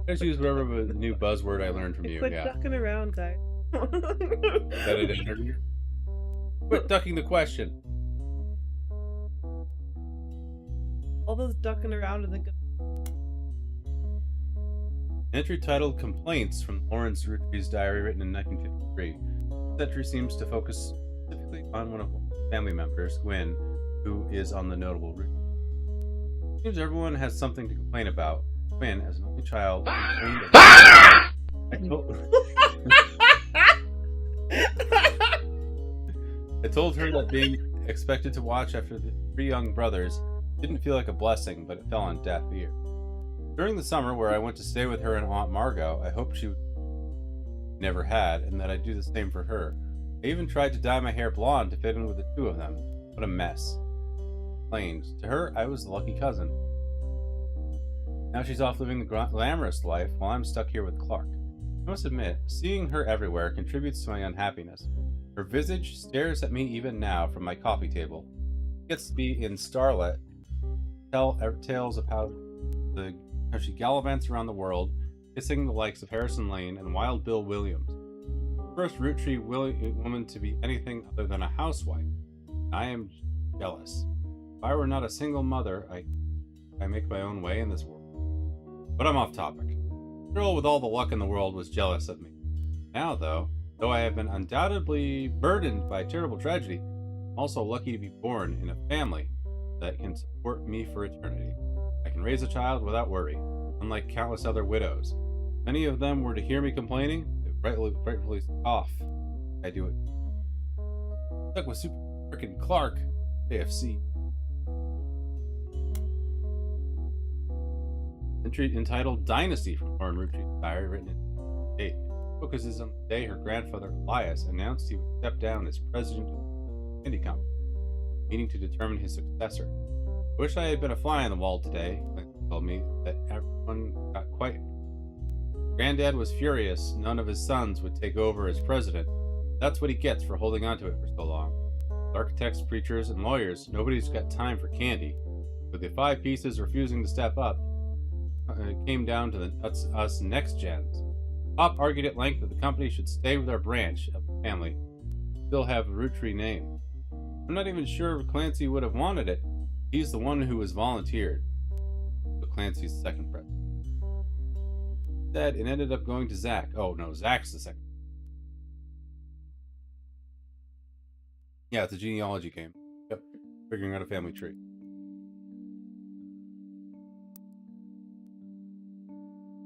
I just use whatever new buzzword I learned from you. Quit Yeah. ducking around, guys. That an interview? Quit ducking the question. All those ducking around in the Entry titled Complaints from Lawrence Roottrees' diary written in 1953. This entry seems to focus specifically on one of family members, Gwen, who is on the notable route. It seems everyone has something to complain about. Gwen, as an only child, complained about... I told her that being expected to watch after the 3 young brothers didn't feel like a blessing, but it fell on deaf ear. During the summer where I went to stay with her and Aunt Margot, I hoped she never had, and that I'd do the same for her. I even tried to dye my hair blonde to fit in with the 2 of them. What a mess. Complained. To her, I was the lucky cousin. Now she's off living the glamorous life while I'm stuck here with Clark. I must admit, seeing her everywhere contributes to my unhappiness. Her visage stares at me even now from my coffee table. She gets to be in Starlet, tales of how she gallivants around the world, kissing the likes of Harrison Lane and Wild Bill Williams. First Roottree woman to be anything other than a housewife. I am jealous. If I were not a single mother, I make my own way in this world. But I'm off topic. The girl with all the luck in the world was jealous of me. Now, though I have been undoubtedly burdened by terrible tragedy, I'm also lucky to be born in a family that can support me for eternity. I can raise a child without worry, unlike countless other widows. If many of them were to hear me complaining, they would rightfully off. I do it. Stuck with Super frickin' Clark, AFC. Entry entitled Dynasty from Lauren Roottrees' diary written in 8. Focuses on the day her grandfather Elias announced he would step down as president of the candy company, meaning to determine his successor. I wish I had been a fly on the wall today. Clancy told me that everyone got quiet. Granddad was furious none of his sons would take over as president. That's what he gets for holding on to it for so long. Architects, preachers, and lawyers, nobody's got time for candy. With the 5 pieces refusing to step up, it came down to us next gens. Pop argued at length that the company should stay with our branch of the family, still have a Roottree name. I'm not even sure if Clancy would have wanted it. He's the one who was volunteered. So Clancy's second president. Instead, it ended up going to Zach. Oh no, Zach's the second. Yeah, it's a genealogy game. Yep, figuring out a family tree.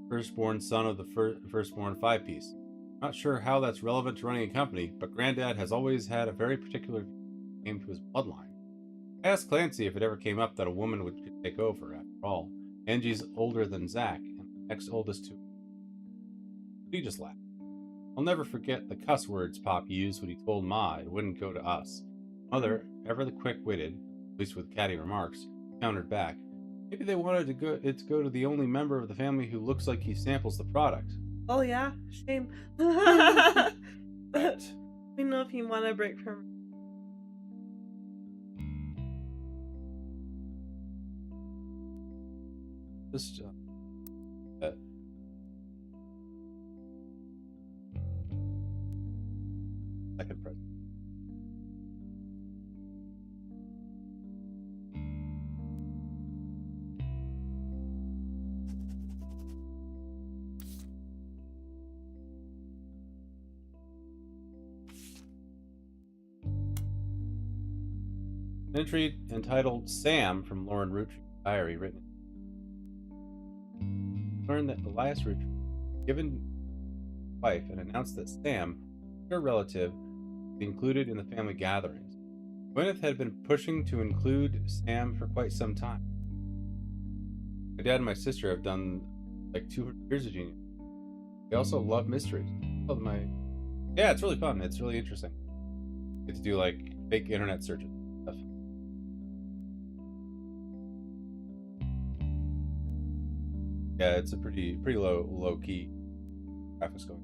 Firstborn son of the firstborn 5-piece. Not sure how that's relevant to running a company, but Granddad has always had a very particular name to his bloodline. I asked Clancy if it ever came up that a woman would take over. After all, Angie's older than Zach, and the next oldest too. He just laughed. I'll never forget the cuss words Pop used when he told Ma it wouldn't go to us. Mother, ever the quick-witted, at least with catty remarks, countered back. Maybe they wanted it to go to the only member of the family who looks like he samples the product. Oh yeah, shame. Right. I don't know if you want to break from. Just second president. An entry entitled Sam from Lauren Roottrees' diary written. Learned that Elias Roottrees given wife and announced that Sam, her relative, be included in the family gatherings. Gwyneth had been pushing to include Sam for quite some time. My dad and my sister have done like 200 years of Genius. They also love mysteries. Yeah, it's really fun. It's really interesting. Get to do like fake internet searches and stuff. Yeah, it's a pretty low key graphics going.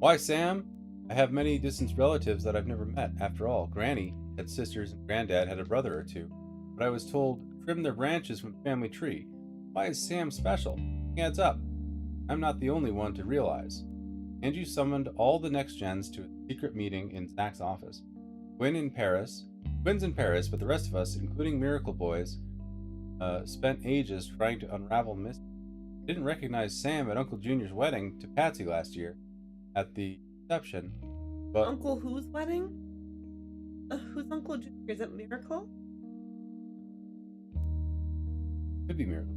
Why, Sam? I have many distant relatives that I've never met. After all, Granny had sisters and Granddad had a brother or two. But I was told, trim their branches from the family tree. Why is Sam special? It adds up. I'm not the only one to realize. Angie summoned all the next gens to a secret meeting in Zach's office. Gwyn's in Paris, but the rest of us, including Miracle Boys, spent ages trying to unravel mystery. Didn't recognize Sam at Uncle Junior's wedding to Patsy last year at the reception, but Uncle whose wedding? Who's Uncle Junior? Is it Miracle? could be Miracle.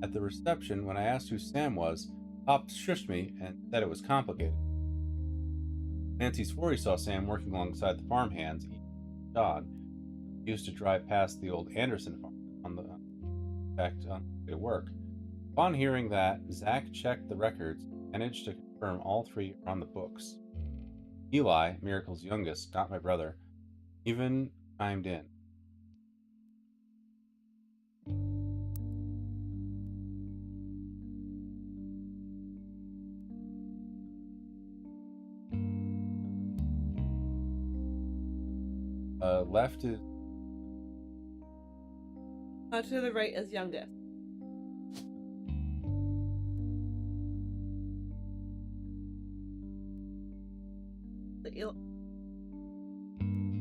At the reception, when I asked who Sam was, Pop shushed me and said it was complicated. Nancy swore he saw Sam working alongside the farmhands, John. He used to drive past the old Anderson farm on the way to work. Upon hearing that, Zach checked the records and managed to confirm all three are on the books. Eli, Miracle's youngest, not my brother, even chimed in. Left is To the right is youngest.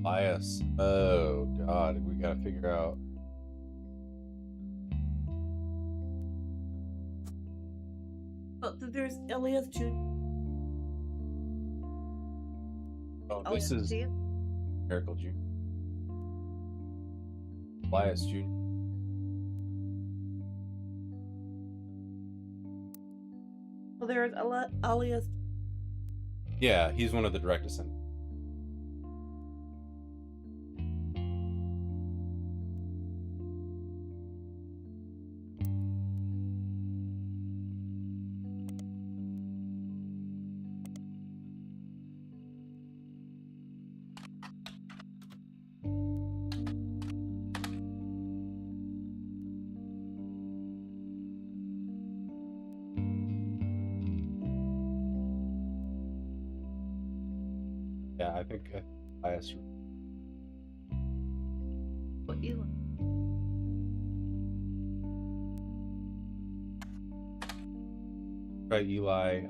bias. Oh god, we gotta figure out. Oh, there's Elias Jr. Oh, Elias this is Jr. Miracle Jr. Elias Jr. Well, there's Elias. Yeah, he's one of the direct descendants. Yeah, I think Elias. What Eli? Try Eli.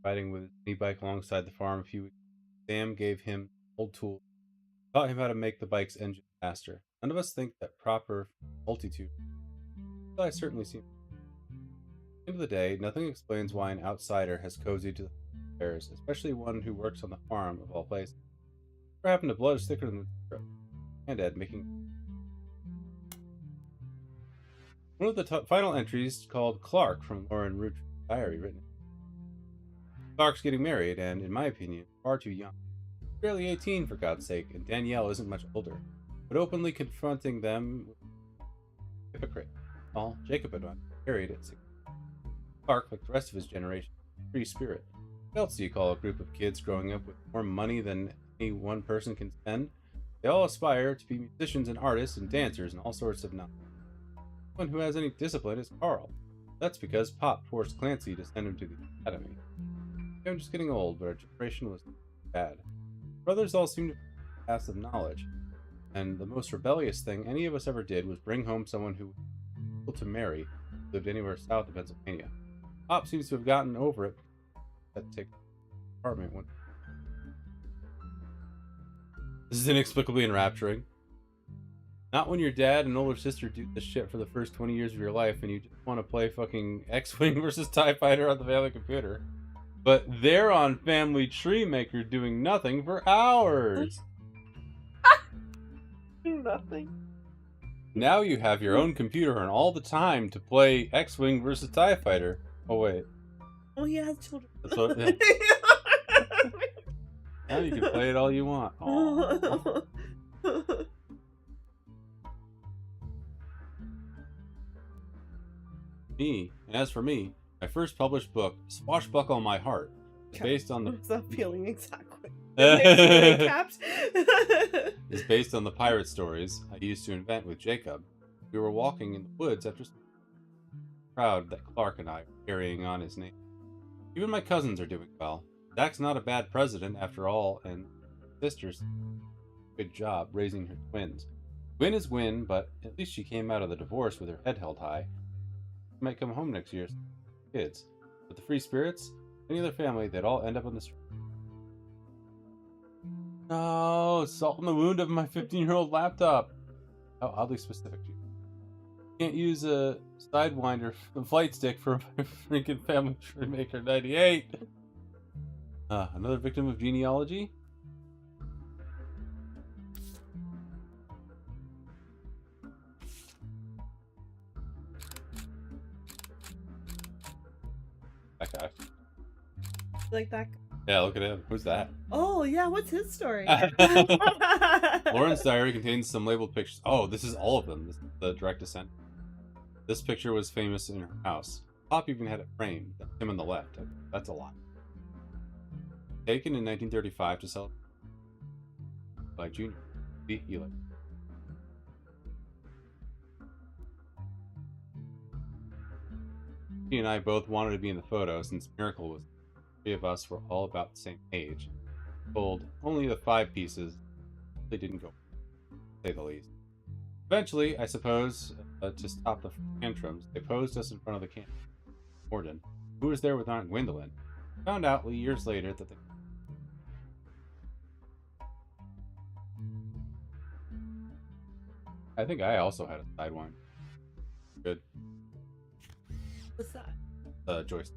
Riding with his mini bike alongside the farm a few weeks. Sam gave him old tool, taught him how to make the bike's engine faster. None of us think that proper multitude. But I certainly seem. At the end of the day, nothing explains why an outsider has cozied to the affairs, especially one who works on the farm of all places. What happened to blood is thicker than the throat. And Ed making. One of the final entries called Clark from Lauren Roottrees' diary written. Clark's getting married, and in my opinion, far too young. Barely 18 for God's sake, and Danielle isn't much older, but openly confronting them with hypocrite. Well, Jacob had been married at 16. Clark, like the rest of his generation, free spirit. What else do you call a group of kids growing up with more money than any one person can spend? They all aspire to be musicians and artists and dancers and all sorts of nonsense. No one who has any discipline is Carl. That's because Pop forced Clancy to send him to the academy. I'm just getting old, but our generation was bad. Brothers all seem to have a path of knowledge, and the most rebellious thing any of us ever did was bring home someone who was able to marry, lived anywhere south of Pennsylvania. Pop seems to have gotten over it. That take apartment when this is inexplicably enrapturing. Not when your dad and older sister do this shit for the first 20 years of your life and you just want to play fucking X-Wing versus TIE Fighter on the family computer. But they're on Family Tree Maker doing nothing for hours. Nothing. Now you have your own computer and all the time to play X-Wing versus TIE Fighter. Oh wait. Oh, he has children. That's what, yeah. Now you can play it all you want. Aww. Me, and as for me, My first published book, Swashbuckle My Heart, is based on the It's not feeling exactly. Capped. is based on the pirate stories I used to invent with Jacob. We were walking in the woods after proud that Clark and I were carrying on his name. Even my cousins are doing well. Zach's not a bad president after all, and sisters good job raising her twins. Win is win, but at least she came out of the divorce with her head held high. She might come home next year, kids. But the free spirits, any other family, they'd all end up on the street. No, salt in the wound of my 15-year-old laptop. How oddly specific. Can't use a Sidewinder flight stick for my freaking Family Tree Maker 98. Another victim of genealogy? That guy. Like that. Yeah, look at him. Who's that? Oh yeah, what's his story? Lauren's diary contains some labeled pictures. Oh, this is all of them. This is the direct descent. This picture was famous in her house. Pop even had it framed. That's him on the left. That's a lot. Taken in 1935 to sell by Junior. B. Eli. He and I both wanted to be in the photo since Miracle was three of us were all about the same age. Told only the 5 pieces. They didn't go, to say the least. Eventually, I suppose, to stop the tantrums, they posed us in front of the camp. Morden, who was there with Aunt Gwendolyn, found out years later that I think I also had a Sidewinder. Good. What's that? Joystick.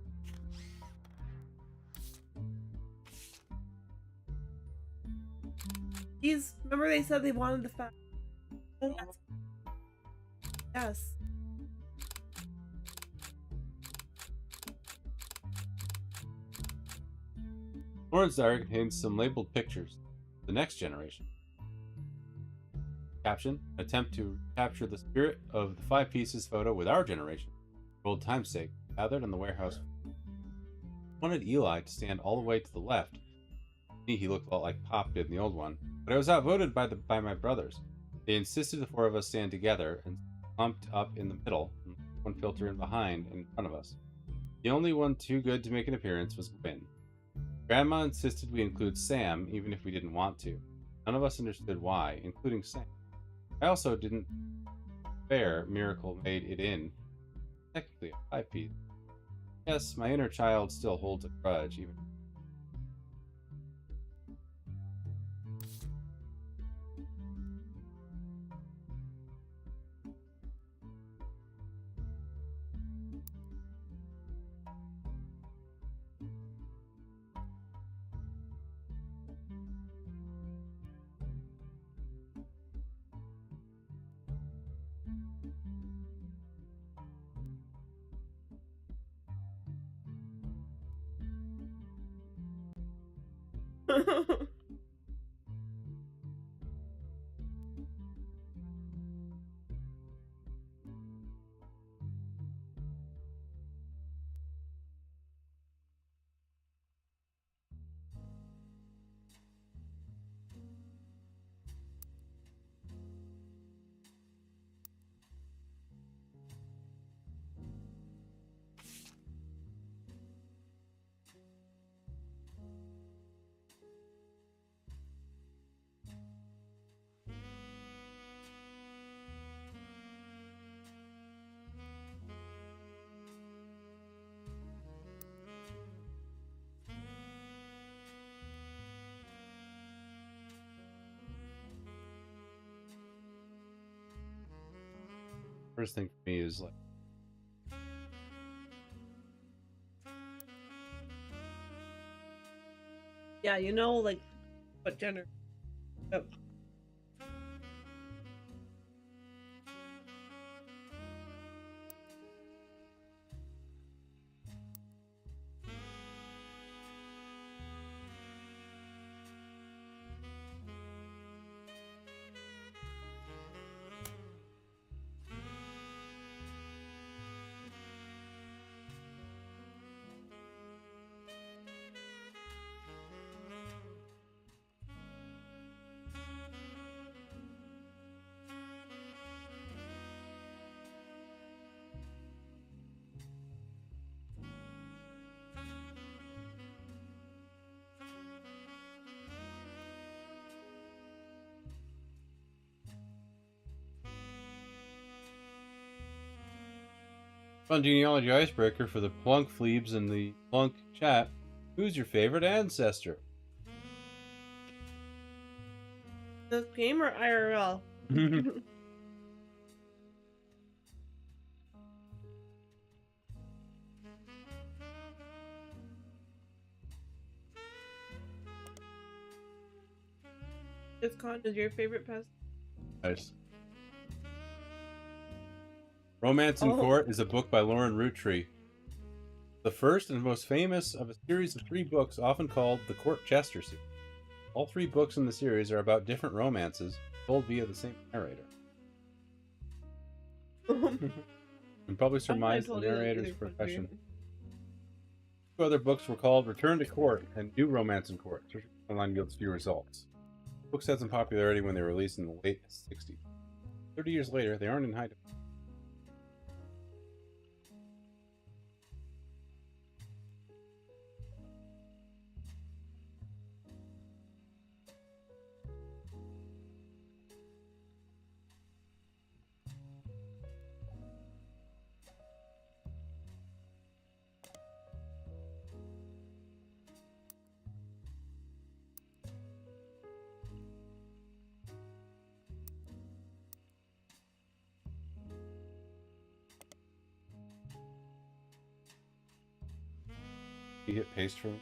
Remember they said they wanted the fat. Yes. Lauren's diary contains some labeled pictures. The next generation. Caption: attempt to capture the spirit of the 5 pieces photo with our generation. For old time's sake, gathered in the warehouse. Wanted Eli to stand all the way to the left. Me, he looked a lot like Pop did in the old one, but I was outvoted by my brothers. They insisted the 4 of us stand together and clumped up in the middle, and one filter in behind and in front of us. The only one too good to make an appearance was Gwen. Grandma insisted we include Sam, even if we didn't want to. None of us understood why, including Sam. I also didn't fair Miracle made it in. Technically a 5-piece. Yes, my inner child still holds a grudge, even. First thing for me is like, Yeah, you know, like what gender. Oh. Fun genealogy icebreaker for the Plunk Fleebs in the Plunk chat. Who's your favorite ancestor? This game or IRL? This con is your favorite past? Nice. Romance in Oh. Court is a book by Lauren Roottrees. The first and most famous of a series of 3 books often called the Court Chester series. All 3 books in the series are about different romances, told via the same narrator. And probably surmise the narrator's profession. 2 other books were called Return to Court and New Romance in Court. Searching online yields few results. Books had some popularity when they were released in the late 60s. 30 years later, they aren't in high demand. You hit paste for me?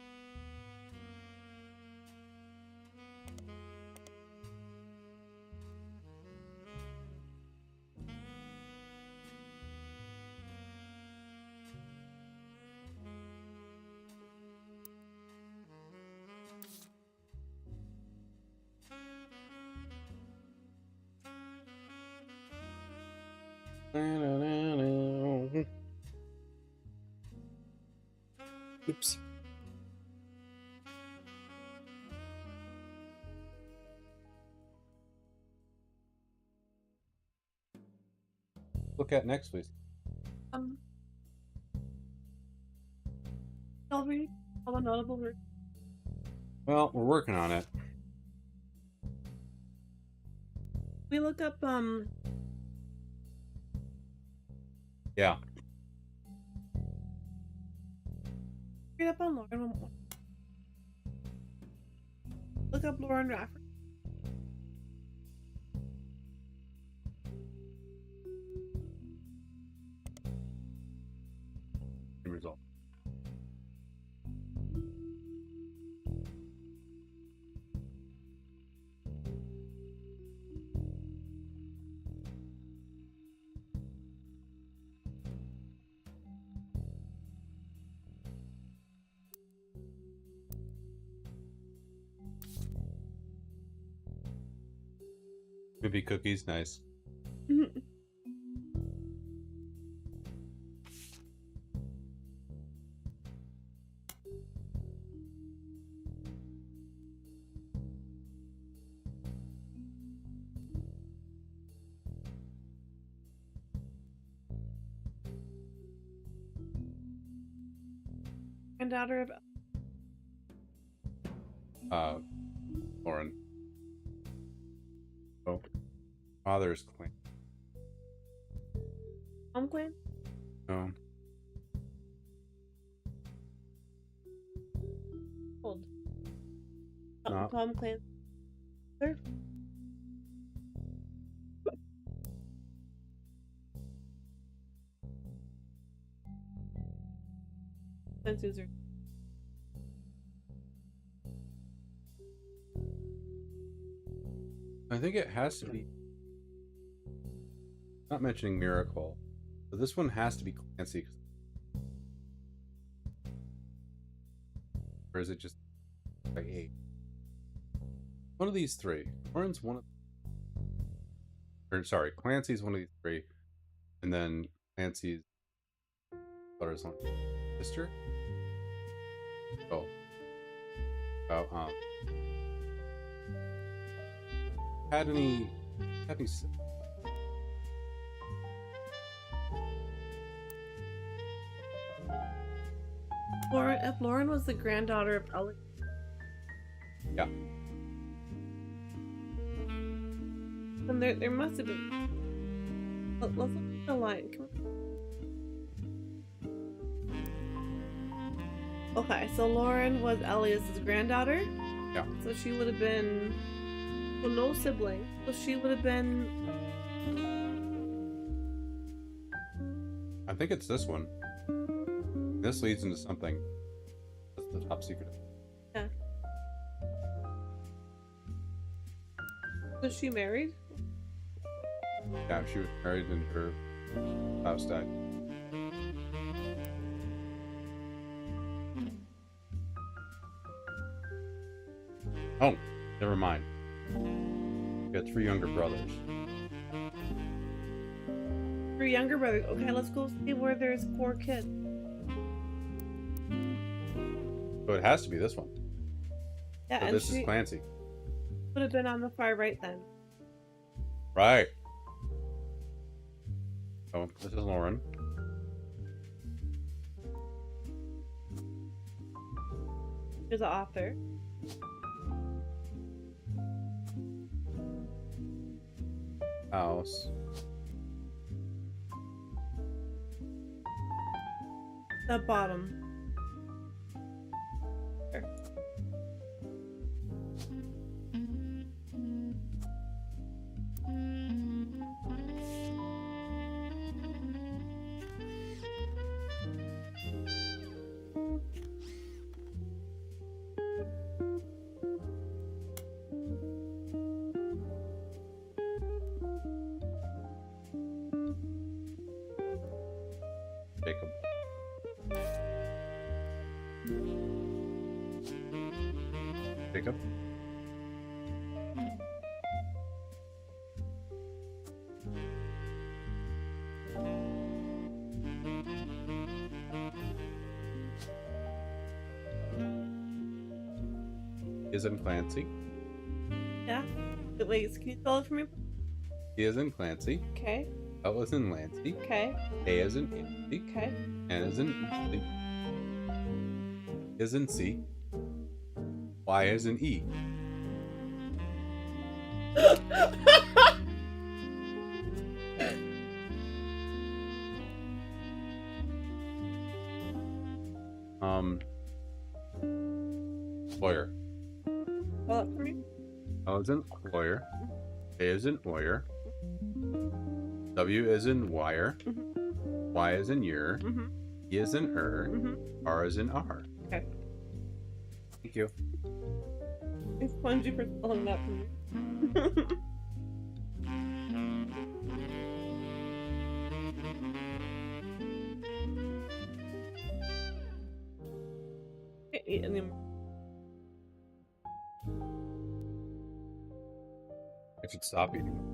Oops. Look at next, please. Tell me all the notable words. Well, we're working on it. We look up Yeah. read up on Lauren. Look up Lauren Rafferty. Result. Maybe cookies, nice. Granddaughter of Lauren. Oh. Father's clan. Tom Clan? No. Hold. No. Tom Clan. Third? That's user. I think it has to be. Not mentioning Miracle, but this one has to be Clancy. Or is it just by 8? One of these 3. Lauren's one of. Or sorry, Clancy's one of these 3, and then Clancy's daughter's one. Sister. Oh. About Had any Lauren, if Lauren was the granddaughter of Ellie. Yeah. Then there must have been. Let's look at the line. Come on. Okay, so Lauren was Elias's granddaughter. Yeah. So she would have been. Well, no sibling. So she would have been. I think it's this one. This leads into something. That's the top secret. Yeah. Was she married? Yeah, she was married and her spouse died. Oh, never mind. You got 3 younger brothers. 3 younger brothers. Okay, let's go see where there's 4 kids. So it has to be this one. Yeah, So and this she is Clancy. would have been on the far right then. Right. Oh, this is Lauren. She's an author. House. The bottom. There. Jacob. Jacob. Isn't Clancy? Yeah. Wait, can you spell it for me? He isn't Clancy. Okay. L isn't Lancy. Okay. A isn't Andy. Okay. N isn't Nancy. Isn't C. Y isn't E. Lawyer. Spell it for me. L isn't lawyer. A isn't lawyer. W isn't wire. Y isn't year. Mm-hmm. E isn't er. Mm-hmm. R isn't R. Okay. Thank you. Thanks, Spongy, for spelling that for me. Can't eat anymore. I should stop eating them.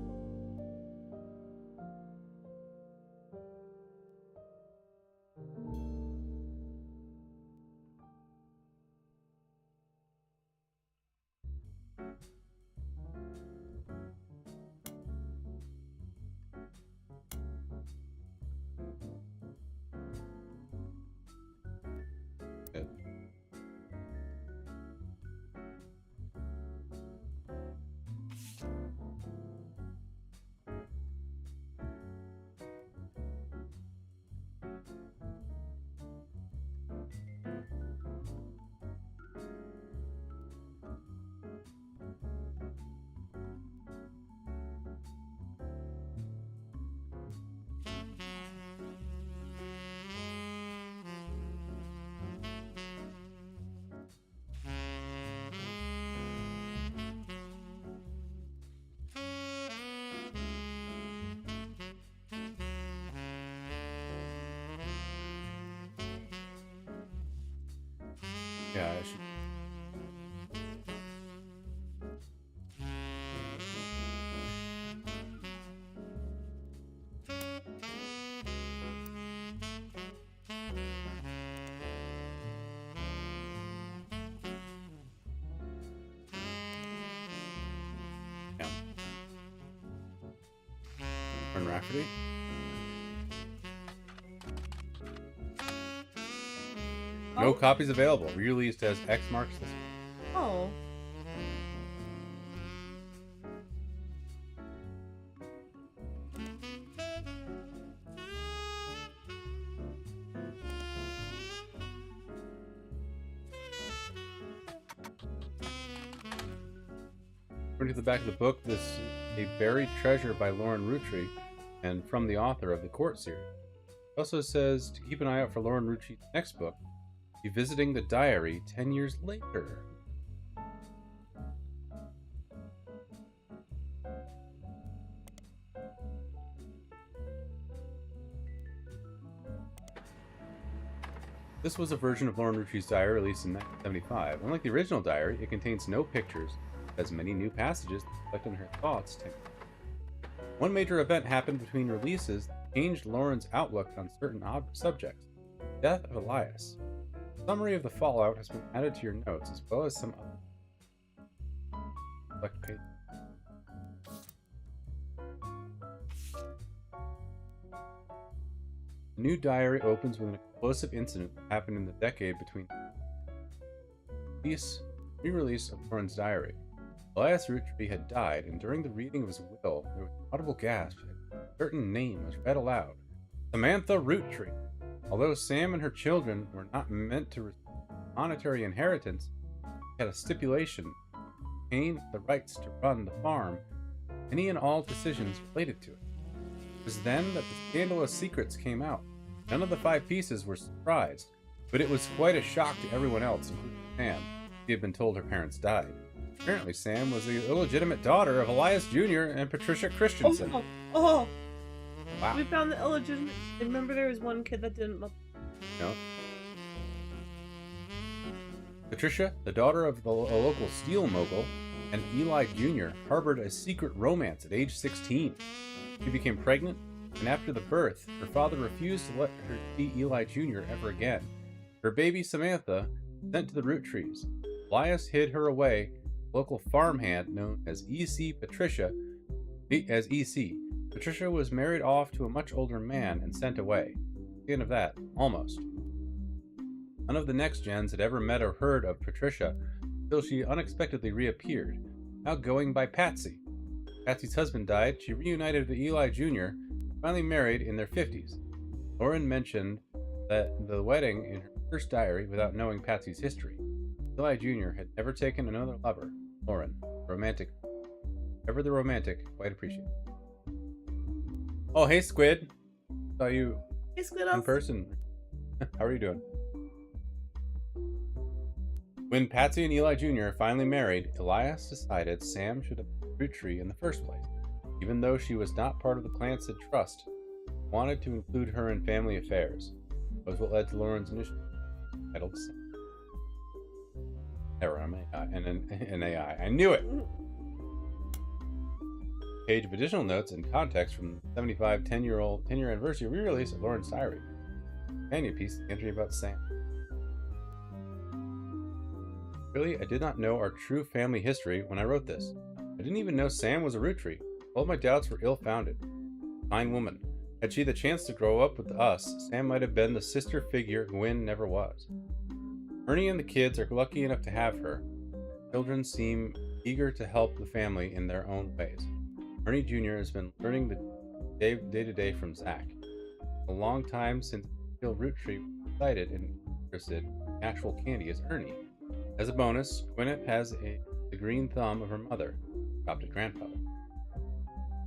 Good. Yeah, I should. Yeah. Turn Rafferty. No copies available. Released as X marks this. Oh. According to the back of the book, this is a buried treasure by Lauren Roottrees and from the author of the Court series. It also says to keep an eye out for Lauren Roottrees' next book, Revisiting the Diary 10 years later. This was a version of Lauren Roottrees' diary released in 1975. Unlike the original diary, it contains no pictures, has many new passages that reflect on her thoughts. One major event happened between releases that changed Lauren's outlook on certain subjects. The death of Elias. A summary of the fallout has been added to your notes, as well as some other. The new diary opens with an explosive incident that happened in the decade between re-release of Lauren's diary. Elias Roottrees had died, and during the reading of his will, there was an audible gasp. A certain name was read aloud. Samantha Roottrees. Although Sam and her children were not meant to receive monetary inheritance, they had a stipulation to obtain the rights to run the farm, any and all decisions related to it. It was then that the scandalous secrets came out. None of the 5 pieces were surprised, but it was quite a shock to everyone else, including Sam. She had been told her parents died. Apparently, Sam was the illegitimate daughter of Elias Jr. and Patricia Christensen. Oh! Wow. We found the illegitimate. Remember, there was one kid that didn't love. No. Patricia, the daughter of a local steel mogul, and Eli Jr. harbored a secret romance at age 16. She became pregnant, and after the birth, her father refused to let her see Eli Jr. ever again. Her baby Samantha sent to the Roottrees. Elias hid her away. A local farmhand known as EC Patricia. Patricia was married off to a much older man and sent away. The end of that, almost. None of the next gens had ever met or heard of Patricia until she unexpectedly reappeared, now going by Patsy. Patsy's husband died. She reunited with Eli Jr., finally married in their 50s. Lauren mentioned that the wedding in her first diary without knowing Patsy's history. Eli Jr. had never taken another lover. Lauren, romantic, ever the romantic, quite appreciated. Oh, hey Squid, saw you Hey, Squid, in person. How are you doing? When Patsy and Eli Jr. finally married, Elias decided Sam should have been a Roottrees in the first place. Even though she was not part of the Clancy trust, he wanted to include her in family affairs. That was what led to Lauren's initial titled Error, I'm an AI. I knew it! Page of additional notes and context from the 75 10-year anniversary re-release of Lauren's diary. Companion piece, the entry about Sam. Really, I did not know our true family history when I wrote this. I didn't even know Sam was a Roottrees. All of my doubts were ill-founded. Fine woman. Had she the chance to grow up with us, Sam might have been the sister figure Gwen never was. Ernie and the kids are lucky enough to have her. Children seem eager to help the family in their own ways. Ernie Jr. has been learning the day-to-day from Zach. A long time since Phil Roottrees was excited and interested in actual candy as Ernie. As a bonus, Gwyneth has the green thumb of her mother, adopted grandfather.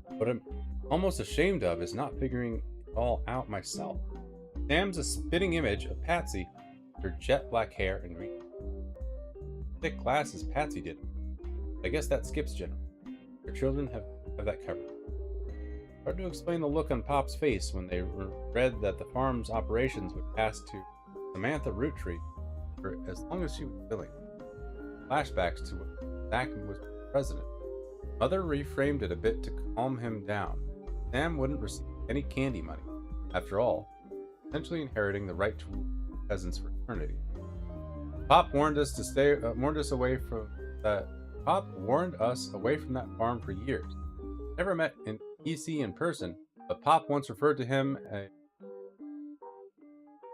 What I'm almost ashamed of is not figuring it all out myself. Sam's a spitting image of Patsy, her jet black hair and green thick glasses Patsy did. I guess that skips Jenna. Her children have that covered. Hard to explain the look on Pop's face when they read that the farm's operations would pass to Samantha Roottrees for as long as she was willing. Flashbacks to when Zach was president. Mother reframed it a bit to calm him down. Sam wouldn't receive any candy money. After all, essentially inheriting the right to rule peasants for eternity. Pop warned us away from that. Pop warned us away from that farm for years. Never met an EC in person, but Pop once referred to him as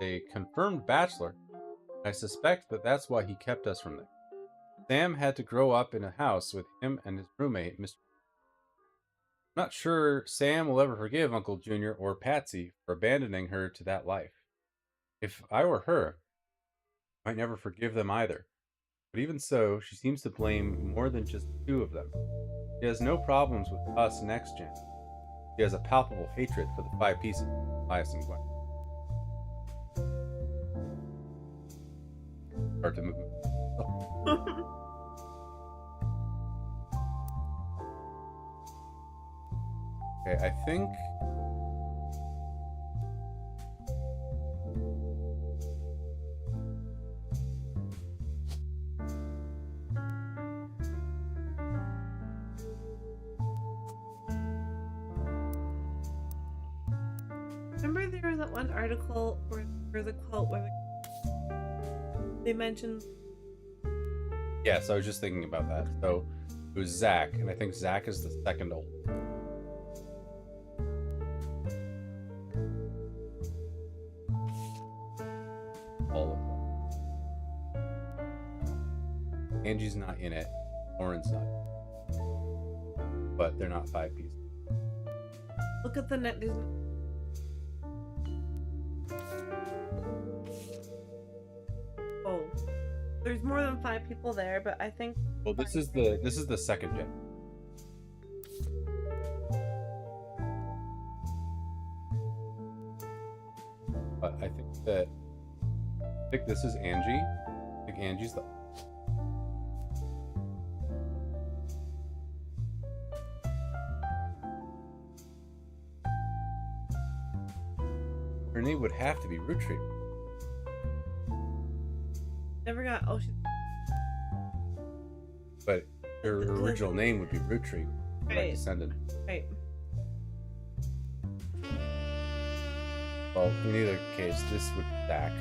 a confirmed bachelor. I suspect that that's why he kept us from there. Sam had to grow up in a house with him and his roommate, Mr. I'm not sure Sam will ever forgive Uncle Junior or Patsy for abandoning her to that life. If I were her, I might never forgive them either. But even so, she seems to blame more than just 2 of them. He has no problems with us next gen. He has a palpable hatred for the five pieces of Elias and Gwen. Start to move. Okay, I think. Remember there was that one article where the quote where they mentioned. Yes, I was just thinking about that. So it was Zach, and I think Zach is the second old. All of them. Angie's not in it. Lauren's not. But they're not five pieces. Look at the net. Oh, there's more than 5 people there, but I think. Well, this is the second gen. But I think this is Angie. I think Angie's the. Her name would have to be Roottrees. Never got. Oh, she's. But her original name would be Roottrees. Right. Descendant. Right. Well, in either case, this would be Zach.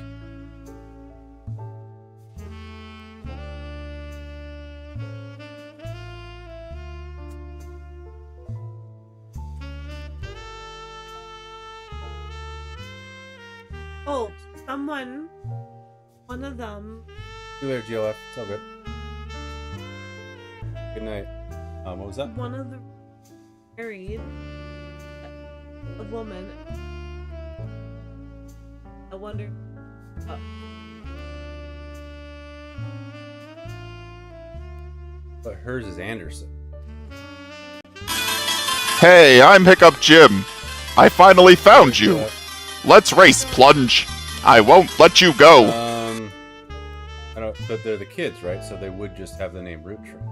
Oh, one of them. See you later, GLF. It's all good. Good night. What was that? One of the married a woman. I wonder. But hers is Anderson. Hey, I'm Hiccup Jim. I finally found you. Let's race, Plunge. I won't let you go. I don't. But they're the kids, right? So they would just have the name Roottrees.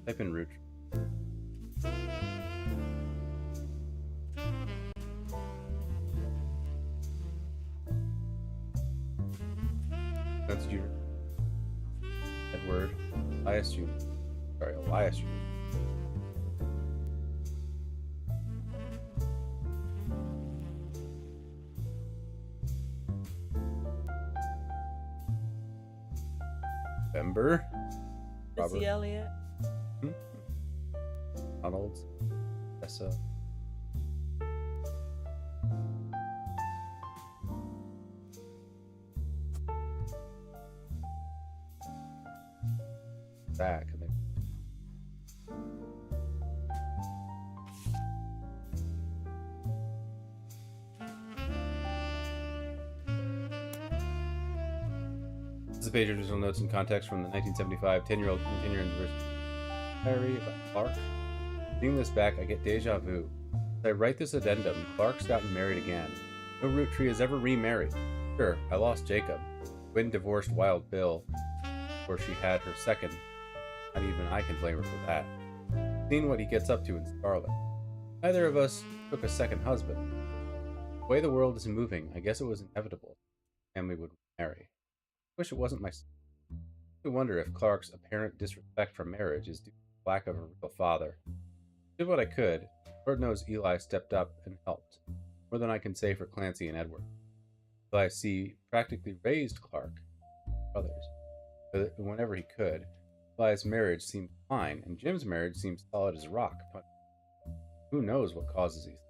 Type in Roottrees. That's you. Edward. Elias Jr. Sorry, Elias Jr. November. Missy Elliott. Donald. Tessa. Zach. This is a page of additional notes and context from the 1975 10-year-old continuing anniversary diary about Clark. Reading this back, I get deja vu. As I write this addendum, Clark's gotten married again. No Roottree has ever remarried. Sure, I lost Jacob. Gwen divorced Wild Bill before she had her second. Not even I can blame her for that. Seeing what he gets up to in Scarlet. Neither of us took a second husband. The way the world is moving, I guess it was inevitable. Family would marry. Wish it wasn't my son. I wonder if Clark's apparent disrespect for marriage is due to the lack of a real father. I did what I could. Lord knows Eli stepped up and helped. More than I can say for Clancy and Edward. Eli practically raised Clark, brothers, but whenever he could. Eli's marriage seemed fine, and Jim's marriage seemed solid as rock. But who knows what causes these?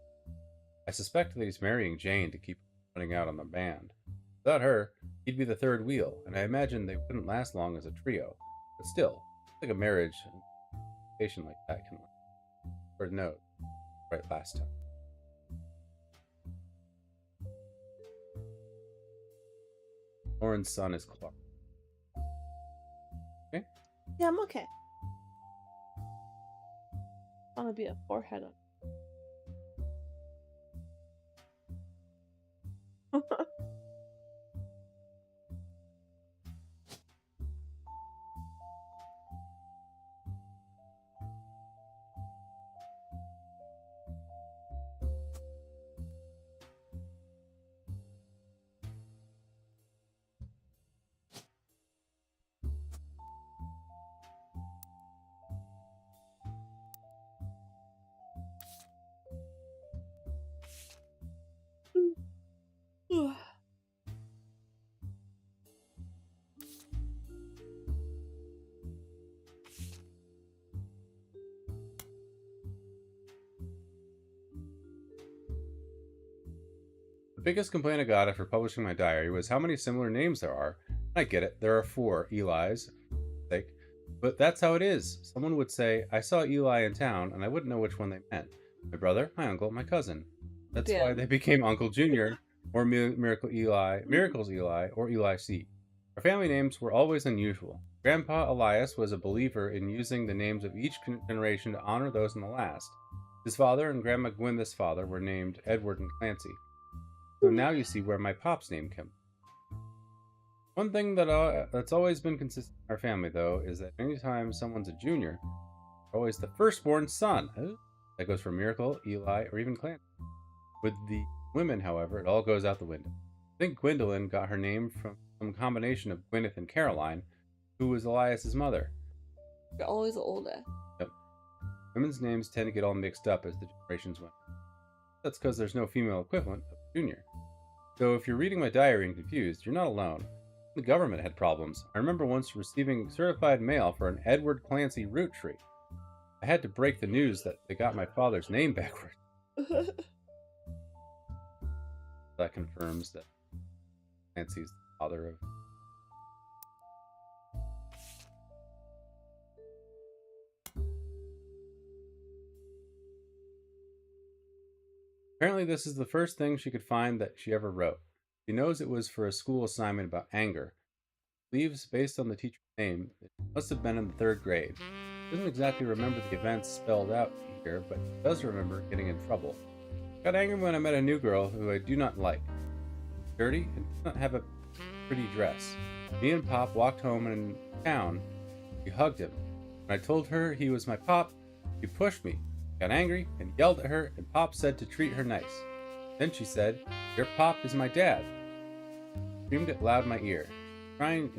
I suspect that he's marrying Jane to keep running out on the band. Without her, he'd be the third wheel, and I imagine they wouldn't last long as a trio. But still, like a marriage, a patient like that can last. Or note, right last time. Lauren's son is Clark. Yeah, I'm okay. I want to be a forehead on. The biggest complaint I got after publishing my diary was how many similar names there are. I get it, there are 4 Eli's, but that's how it is. Someone would say, I saw Eli in town, and I wouldn't know which one they meant. My brother, my uncle, my cousin. That's why they became Uncle Junior, or Miracles Eli, or Eli C. Our family names were always unusual. Grandpa Elias was a believer in using the names of each generation to honor those in the last. His father and Grandma Gwyneth's father were named Edward and Clancy. So now you see where my pop's name came. One thing that's always been consistent in our family, though, is that anytime someone's a junior, they're always the firstborn son. That goes for Miracle, Eli, or even Clancy. With the women, however, it all goes out the window. I think Gwendolyn got her name from some combination of Gwyneth and Caroline, who was Elias's mother. You're always older. Yep. Women's names tend to get all mixed up as the generations went. That's because there's no female equivalent of junior. So if you're reading my diary and confused, you're not alone. The government had problems. I remember once receiving certified mail for an Edward Clancy Roottrees. I had to break the news that they got my father's name backwards. That confirms that Clancy's the father of... Apparently this is the first thing she could find that she ever wrote. She knows it was for a school assignment about anger. Believes, based on the teacher's name, that it must have been in the 3rd grade. She doesn't exactly remember the events spelled out here, but she does remember getting in trouble. I got angry when I met a new girl who I do not like. Dirty and does not have a pretty dress. Me and Pop walked home in town. We hugged him. When I told her he was my Pop, she pushed me, got angry, and yelled at her, and Pop said to treat her nice. Then she said, your Pop is my dad. She screamed it loud in my ear, lying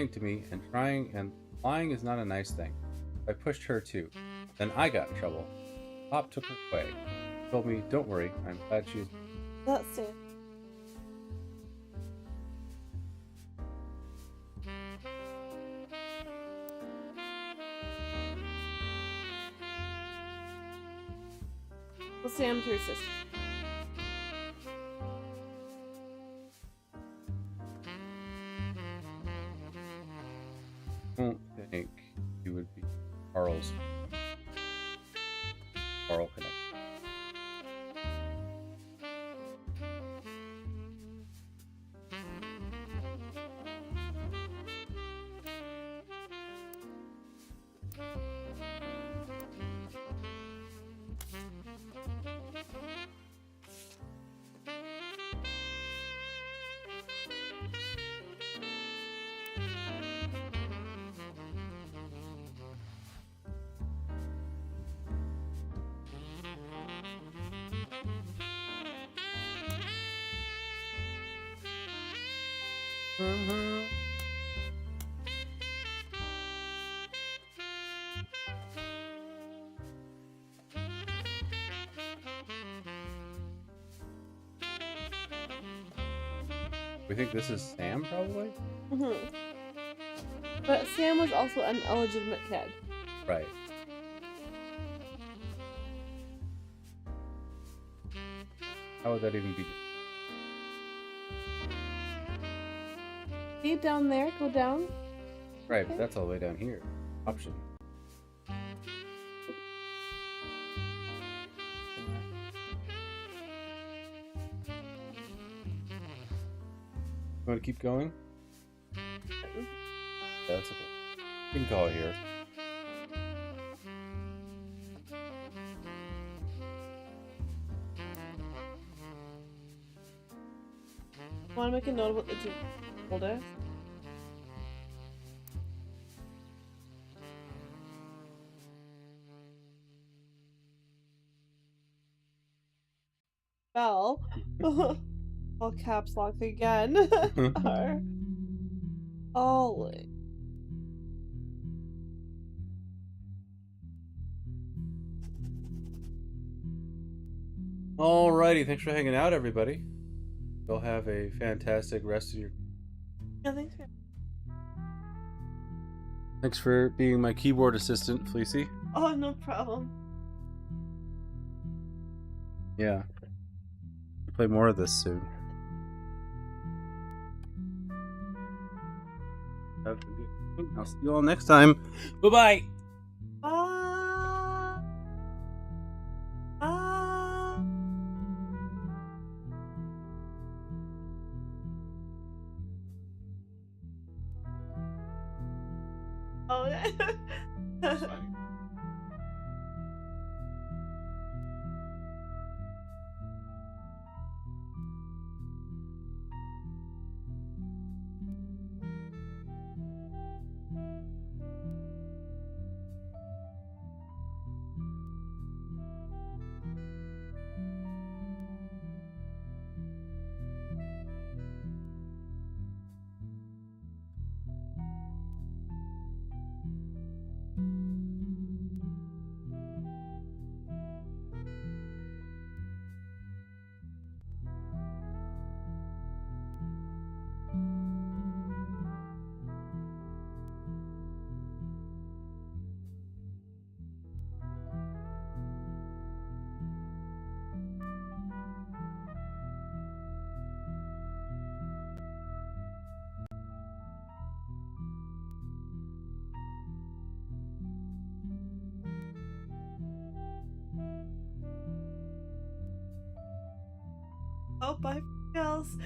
to me, and lying is not a nice thing. I pushed her too. Then I got in trouble. Pop took her away. She told me, don't worry, I'm glad she's... That's it. Well, Sam's her sister. I don't think he would be Carl's Carl connection. We think this is Sam, probably? But Sam was also an illegitimate kid. Right. How would that even be? See down there? Go down. Right, but that's all the way down here. Option. You want to keep going? Yeah, that's okay. You can call it here. Want to make a note about the two folder? Bell. All caps lock again. Are Ollie. Alrighty, thanks for hanging out, everybody. You'll have a fantastic rest of your. Yeah, thanks. Thanks for being my keyboard assistant, Fleacy. Oh, no problem. Yeah. We'll play more of this soon. Have a good- I'll see you all next time. Bye-bye. Oh, oh, bye, girls.